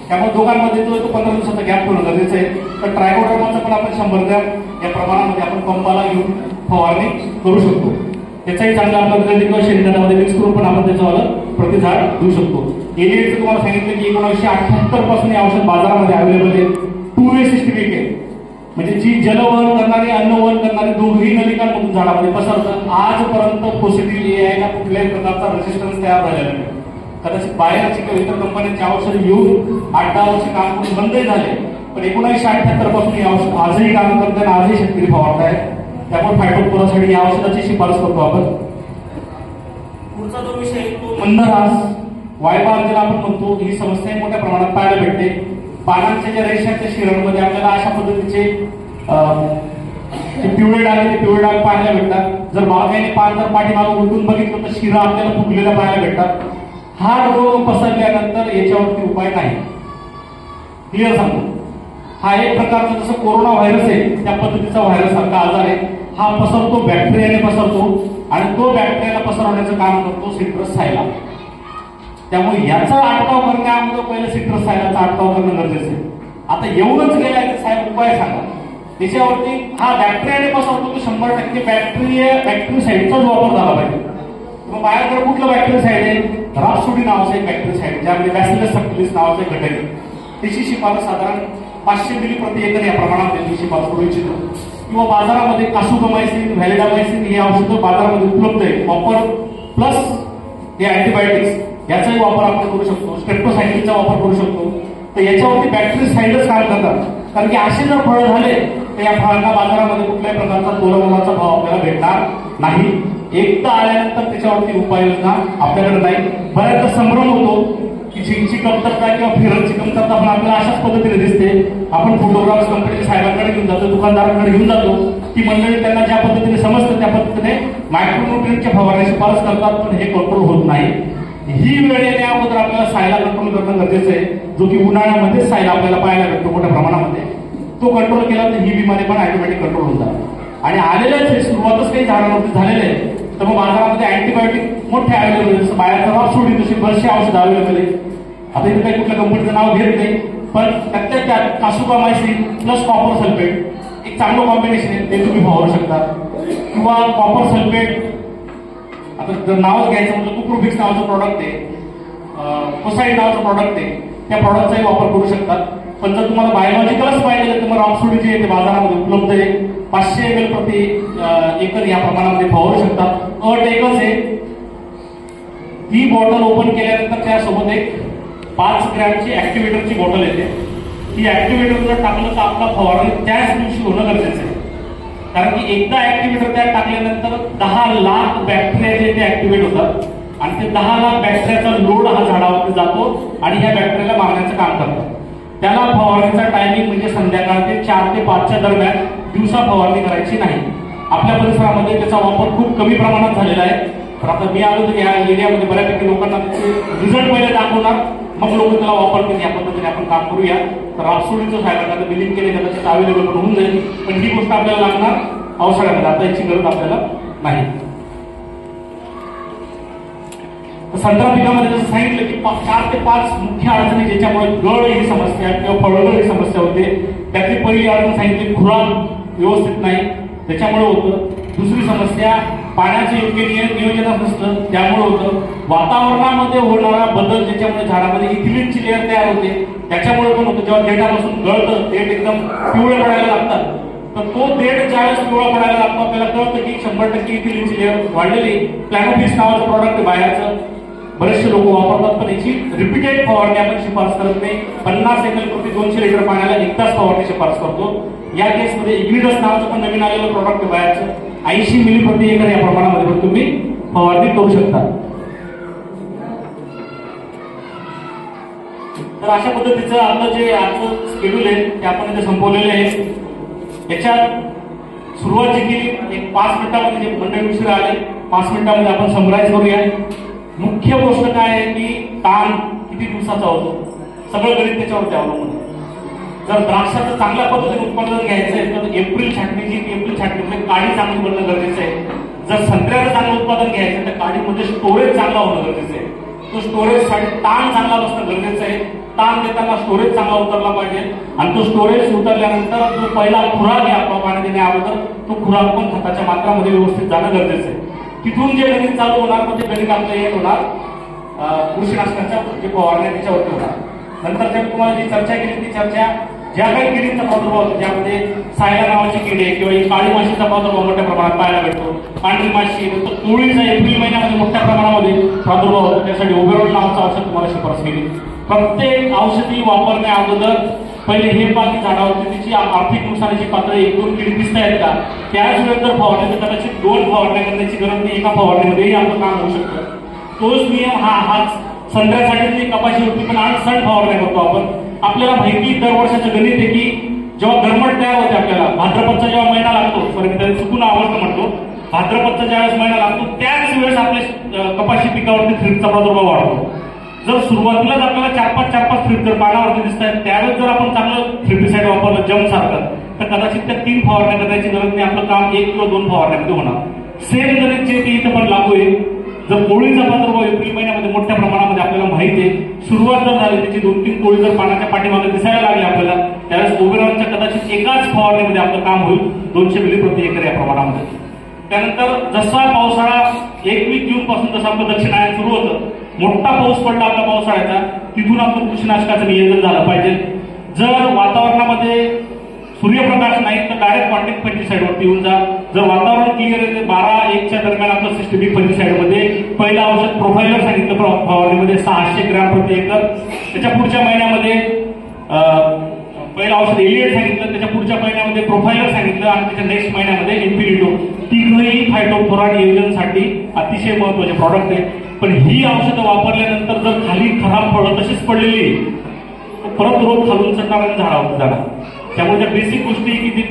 त्यामुळे दोघांमध्ये जो 15 दिवसाचा गॅप ठेवणं गरजेचं आहे. तर ट्रायकोडर्माचं पण आपण 100 ग्रॅम या प्रमाणामध्ये आपण पंपाला घेऊन फवारणी करू शकतो. त्याचाही चांगला आपला रिझल्ट किंवा शेणखतामध्ये मिक्स करून पण आपण त्याचं प्रतिझाड देऊ शकतो. एलिएटचं तुम्हाला सांगितलं की 1978 पासून हे औषध बाजारामध्ये अवेलेबल आहे. 2 वे सिस्टमिक आहे. म्हणजे जी जलवहन करणारी अन्नवहन करणारी दोन्ही नलिकांमधून झाडामध्ये पसरतं. आजपर्यंत पॉझिटिव्ह एआयला कुठल्याही प्रकारचा रेजिस्टन्स तयार झालेला नाही. कदाचित बाहेरची किंवा इतर कंपन्यांचे औषध येऊन 8-10 वर्ष काम करून बंदही झाले. पण 1978 पासून हे औषध आजही काम करते आणि आजही शेतकरी फवारत आहे. त्यामुळे फायटोप्रोसाठी या औषधाची शिफारस करतो आपण. पुढचा जो विषय तो मंदहास, वायबार ज्याला आपण म्हणतो, ही समस्या मोठ्या प्रमाणात पाहायला भेटते. पानांच्या ज्या रेषांच्या शिरांमध्ये आपल्याला अशा पद्धतीचे पिवळे डाग ते पिवळे डाग पाहायला भेटतात. जर बागायने पान जर पाठीमागे उलटून बघितलं तर शिरा आपल्याला फुगलेल्या पाहायला भेटतात. हा रोग पसरल्यानंतर याच्यावरती उपाय नाही. क्लिअर सांगतो. हा एक प्रकारचा जसं कोरोना व्हायरस आहे त्या पद्धतीचा व्हायरस सारखा आजार आहे. हा पसरतो, बॅक्टेरियाने पसरतो आणि तो बॅक्टेरियाला पसरवण्याचं काम करतो सिट्रस सायला. त्यामुळे याचा अटकाव करण्याअगोदर पहिलं सिट्रस सायलाचा अटकाव करणं गरजेचं आहे. आता एवढंच गेलाय तर साहेब उपाय सांगा. त्याच्यावरती हा बॅक्टेरियाने पसरतो तर 100% बॅक्टेरिसाइडचाच वापर झाला पाहिजे. मग बाहेरकडे कुठलं बॅक्टेरिसाइड आहे? रापसोडी नावाचं एक बॅक्टेरिसाइड, ज्यामध्ये बॅसिलस सबटिलिस नावाचं एक घटक आहे. त्याची शिफारस साधारण 500 मिली प्रति एकर या प्रमाणात त्याची शिफारस करू इच्छितो. किंवा बाजारामध्ये कासुगमायसिन, व्हॅलिडामायसिन हे औषधं बाजारामध्ये उपलब्ध आहे. कॉपर प्लस हे अँटीबायोटिक्स याचाही वापर आपण करू शकतो. स्ट्रेप्टोसायक्लिनचा वापर करू शकतो. तर याच्यावरती बॅक्टेरिसाइडच काम करतात. कारण की असे जर फळं झाले तर या फळांना बाजारामध्ये कुठल्याही प्रकारचा तोलमोलाचा भाव आपल्याला भेटणार नाही. एकदा आल्यानंतर त्याच्यावरती उपाययोजना आपल्याकडे नाही. बऱ्याचदा संभ्रम होतो की झिंकची कमतरता किंवा फिरलची कमतरता पण आपल्याला अशाच पद्धतीने दिसते. आपण फोटोग्राफ्स कंपनीच्या साहेबांकडे घेऊन जातो, दुकानदारांकडे घेऊन जातो. ती मंडळी त्यांना ज्या पद्धतीने समजतं त्या पद्धतीने मायक्रोन्यूट्रिएंटच्या फवारण्याची शिफारस करतात, पण हे कंट्रोल होत नाही. ही वेळ येण्या अगोदर आपल्याला सायला कंट्रोल करणं गरजेचं आहे, जो की उन्हाळ्यामध्ये सायला आपल्याला पाहायला भेटतो मोठ्या प्रमाणामध्ये. तो कंट्रोल केला तर ही बिमारी पण ऑटोमॅटिक कंट्रोल होऊन जाते. आणि आलेल्याच सुरुवातच काही झाडांवरती झालेले आहे तर मग बाजारामध्ये अँटीबायोटिक मोठे अवेलेबल आहे. जसं बाहेरचा वाप सोडी तशी बरेचसे औषध अवेलेबल आहे. आता इथे काही कुठल्या कंपनीचं नाव घेत नाही, पण त्यात कासुगामायसिन प्लस कॉपर सल्फेट एक चांगलं कॉम्बिनेशन आहे, ते तुम्ही फवारू शकता. किंवा कॉपर सल्फेट, आता जर नावच घ्यायचं म्हटलं कुप्रोफिक्स नावाचं प्रॉडक्ट आहे, कोसाईड नावाचं प्रॉडक्ट आहे, त्या प्रॉडक्टचाही वापर करू शकतात. पण जर तुम्हाला बायोलॉजिकलच पाहिजे तर मग रॉपसोडी जे आहे ते बाजारामध्ये उपलब्ध आहे. 500 ml प्रति एकर या प्रमाणामध्ये फवारू शकतात. अट एकच आहे, ही बॉटल ओपन केल्यानंतर त्यासोबत एक 5 ग्रॅमची ऍक्टिव्हेटरची बॉटल येते. ही ऍक्टिव्हेटर जर टाकलं तर आपला फवारणी त्याच दिवशी होणं गरजेचं आहे. कारण की एकदा ऍक्टिव्हेटर त्यात टाकल्यानंतर 10 लाख बॅक्टेरिया जे ते ऍक्टिव्हेट होतात आणि ते 10 लाख बॅक्टेरियाचा लोड हा झाडावरती जातो आणि ह्या बॅक्टेरियाला मारण्याचं काम करतात. त्याला फवारणीचा टायमिंग म्हणजे संध्याकाळ ते 4 ते 5च्या दरम्यान, दिवसा फवारणी करायची नाही. आपल्या परिसरामध्ये त्याचा वापर खूप कमी प्रमाणात झालेला आहे. तर आता मी आलो तर या एरियामध्ये बऱ्यापैकी लोकांना त्याचे रिझल्ट पहिले दाखवणार, मग लोक त्याला वापरतील. या पद्धतीने आपण काम करूया. तर रापसोडीचं साहेबांना बिलिंग केले कदाचित अवेलेबल पण होऊन जाईल, पण ही गोष्ट आपल्याला लागणार पावसाळ्यामध्ये. आता याची गरज आपल्याला नाही. संत्रा पिकामध्ये जसं सांगितलं की 4 ते 5 मुख्य अडचणी ज्याच्यामुळे गळ ही समस्या किंवा फळगळ ही समस्या होते. त्यातली पहिली अडचण सांगितली खुराक व्यवस्थित नाही, त्याच्यामुळे होतं. दुसरी समस्या पाण्याचं योग्य नियोजन नसतं, त्यामुळे होतं. वातावरणामध्ये होणारा बदल ज्याच्यामुळे झाडामध्ये इथिलीनची लेअर तयार होते, त्याच्यामुळे पण होतं. जेव्हा देठापासून गळतं, देठ एकदम पिवळे पडायला लागतात, तर तो देठ ज्यावेळेस पिवळा पडायला लागतो आपल्याला कळतं की 100% इथिलीनची लेअर वाढलेली. प्लॅनोफिक्स नावाचं प्रॉडक्ट बाहेरचं बरेचसे लोक वापरतात, पण याची रिपीटेड फवारणी आपण शिफारस करत नाही. 50 ml प्रति 200 लिटर पाण्याला एकदाच फवारणी शिफारस करतो. या केसमध्ये इग्निडस नावाचं पण नवीन आलेलं प्रॉडक्ट बाहेरचं 80 मिली प्रति एकर या प्रमाणामध्ये पण तुम्ही फवारणी करू शकता. तर अशा पद्धतीचं आपलं जे आजचं शेड्यूल आहे ते आपण इथे संपवलेलं आहे. याच्यात सुरुवात जी केली एक 5 मिनिटांमध्ये, जे मंडळी उशीर आले 5 मिनिटांमध्ये आपण समराईज करूया. मुख्य गोष्ट काय आहे की ताण किती दिवसाचा होतो, सगळं गणित त्याच्यावरती अवलंबून. जर द्राक्षाचं चांगल्या पद्धतीने उत्पादन घ्यायचं आहे तर एप्रिल छाटणीमध्ये काडी चांगली बनणं गरजेचं आहे. जर संत्र्याचं चांगलं उत्पादन घ्यायचं तर काडीमध्ये स्टोरेज चांगला होणं गरजेचं आहे. तो स्टोरेजसाठी ताण चांगला बसणं गरजेचं आहे. ताण देताना स्टोरेज चांगला उतरला पाहिजे आणि तो स्टोरेज उतरल्यानंतर जो पहिला खुराक आहे आपला पाणी देण्या अगोदर, तो खुराक पण खताच्या मात्रामध्ये व्यवस्थित जाणं गरजेचं आहे. तिथून जे गणित चालू होणार म्हणजे गणित आमचं हे होणार बुरशीनाशकांच्या जे फवारण्या त्याच्यावरती होणार. नंतर जे तुम्हाला जी चर्चा केली ती चर्चा ज्या काही किडींचा प्रादुर्भाव होतो, ज्यामध्ये सायला नावाची किडी आहे किंवा काळी माशीचा प्रादुर्भाव मोठ्या प्रमाणात पाहायला भेटतो, पांढरी माशी, नंतर कोळीचा एप्रिल महिन्यामध्ये मोठ्या प्रमाणामध्ये प्रादुर्भाव होतो, त्यासाठी ओव्हरऑल नावाचं औषध तुम्हाला शिफारस केली. प्रत्येक औषधी वापरण्या अगोदर पहिले हे बाकी झाडावरती तिची आर्थिक नुकसानाची पातळी 1-2 किडी दिसत आहेत का, त्याच वेळेस जर फवारणी तर कदाचित 2 फवारण्या करण्याची गरज नाही, एका फवारणीमध्येही आपलं काम होऊ शकतं. तोच नियम हाच संत्र्यासाठी कपाशी होती, पण 8 सण फवारण्या करतो आपण. आपल्याला माहिती दरवर्षाचं गणित आहे की जेव्हा गरमट तयार होते आपल्याला भाद्रपदचा जेव्हा महिना लागतो, सॉरी मी चुकून आवर्त म्हणतो, भाद्रपदचा ज्यावेळेस महिना लागतो त्याच वेळेस आपल्या कपाशी पिकावरती थ्रिप्सचा प्रादुर्भाव वाढतो. जर सुरुवातीलाच आपल्याला 4-5 थ्रिप्स जर पानावरती दिसत आहेत, त्यावेळेस जर आपण चांगलं थ्रिप्टिसाइड वापरलं जम सारखं, तर कदाचित त्या 3 फवारण्या करण्याची गरज नाही, आपलं काम 1 किंवा 2 फवारण्यामध्ये होणार. सेम गणित जे की इथं पण लागू आहे. जर कोळीचा प्रादुर्भाव एप्रिल महिन्यामध्ये मोठ्या प्रमाणामध्ये आपल्याला माहिती आहे, सुरुवात जर झाली त्याची 2-3 कोळी जर पानाच्या पाठीमागे दिसायला लागली आपल्याला, त्यावेळेस ओव्हरऑलच्या कदाचित एकाच फवारणीमध्ये आपलं काम होईल 200 मिली प्रति एकर या प्रमाणामध्ये. त्यानंतर जसा पावसाळा 21 जून पासून जसं आपलं दक्षिणायन सुरू होतं, मोठा पाऊस पडला आपल्या पावसाळ्याचा, तिथून आपलं बुरशीनाशकाचं नियोजन झालं पाहिजे. जर वातावरणामध्ये सूर्यप्रकाश नाही तर डायरेक्ट कॉन्टॅक्ट फंजिसाइड वरती येऊन जा. जर वातावरण क्लिअर आहे 12-1च्या दरम्यान आपलं सिस्टमिक फंजिसाइड मध्ये पहिलं औषध प्रोफायलर सांगितलं फवारणीमध्ये 600 ग्रॅम प्रति एकर. त्याच्या पुढच्या महिन्यामध्ये पहिलं औषध एलिएट सांगितलं, त्याच्या पुढच्या महिन्यामध्ये प्रोफायलर सांगितलं आणि त्याच्या नेक्स्ट महिन्यामध्ये इन्फिनिटो. तिघही फायटोफोरा नियोजनासाठी अतिशय महत्वाचे प्रॉडक्ट आहे. पण ही औषधं वापरल्यानंतर जर खाली खराब फळं तशीच पडलेली परत रोग खालून चढणाऱ्या झाडावर जाणार. त्यामुळे त्या बेसिक गोष्टी की जी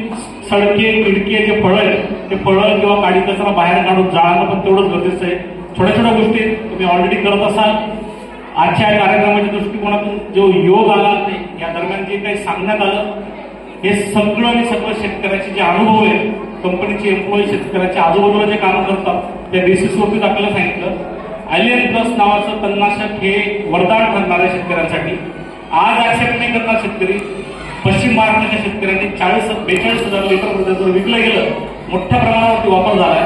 सडके खिडके जे फळं आहेत ते फळं किंवा काडी कचरा बाहेर काढून जाळणं पण तेवढंच गरजेचं आहे. छोट्या छोट्या गोष्टी तुम्ही ऑलरेडी करत असाल. आजच्या कार्यक्रमाच्या दृष्टिकोनातून जो योग आला ते या दरम्यान जे काही सांगण्यात आलं हे सगळं आणि सगळं शेतकऱ्याचे जे अनुभव आहेत, कंपनीचे एम्प्लॉई शेतकऱ्याच्या आजूबाजूला जे काम करतात त्या बेसिसवरतीच आपल्याला सांगितलं. आयलियन प्लस नावाचं तणनाशक हे वरदान ठरणार आहे शेतकऱ्यांसाठी. आज ऍक्सेप्ट नाही करणार शेतकरी. पश्चिम महाराष्ट्राच्या शेतकऱ्यांनी 42,000 लिटर जर विकलं गेलं, मोठ्या प्रमाणावरती वापर झालाय.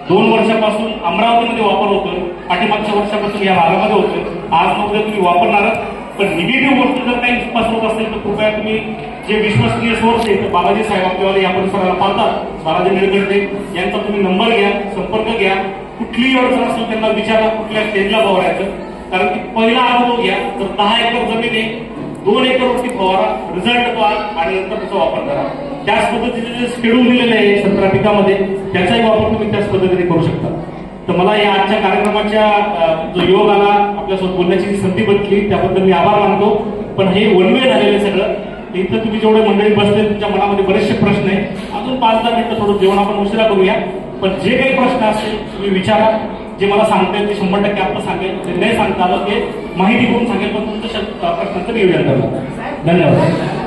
2 वर्षापासून अमरावतीमध्ये वापर होतोय, पाठीमागच्या वर्षापासून या भागामध्ये होतोय. आज नव्हतं तुम्ही वापरणार. पण निगेटिव्ह गोष्ट जर काही विश्वास होत असेल तर कृपया तुम्ही जे विश्वसनीय सोर्स आहे बालाजी साहेब आपल्याला या परिसराला पाहतात, बालाजी निळकंठे यांचा तुम्ही नंबर घ्या, संपर्क घ्या. कुठलीही अडचण असेल त्यांना विचारा कुठल्या स्टेजला फवारायचं. कारण की पहिला अनुभव घ्या. जर 10 एकर जमीन आहे 2 एकरवरती फवारा, रिझल्ट पहा आणि नंतर त्याचा वापर करा. त्याच पद्धतीने जे शेड्यूल दिलेले आहे संत्रा पिकामध्ये त्याचाही वापर तुम्ही त्याच पद्धतीने करू शकता. तर मला या आजच्या कार्यक्रमाच्या जो योग आला आपल्यासोबत बोलण्याची संधी बसली त्याबद्दल मी आभार मानतो. पण हे वन वे झालेलं सगळं. इथं तुम्ही जेवढे मंडळी बसले तुमच्या मनामध्ये बरेचसे प्रश्न आहे. अजून 5-10 मिनिटं थोडं जेवण आपण उशिरा करूया. पण जे काही प्रश्न असतील तुम्ही विचारा. जे मला सांगता येईल ते 100% आपण सांगेल. ते नाही सांगता आलं ते माहिती करून सांगेल, पण तुमच्या प्रश्नांचं नियोजन करणार. धन्यवाद.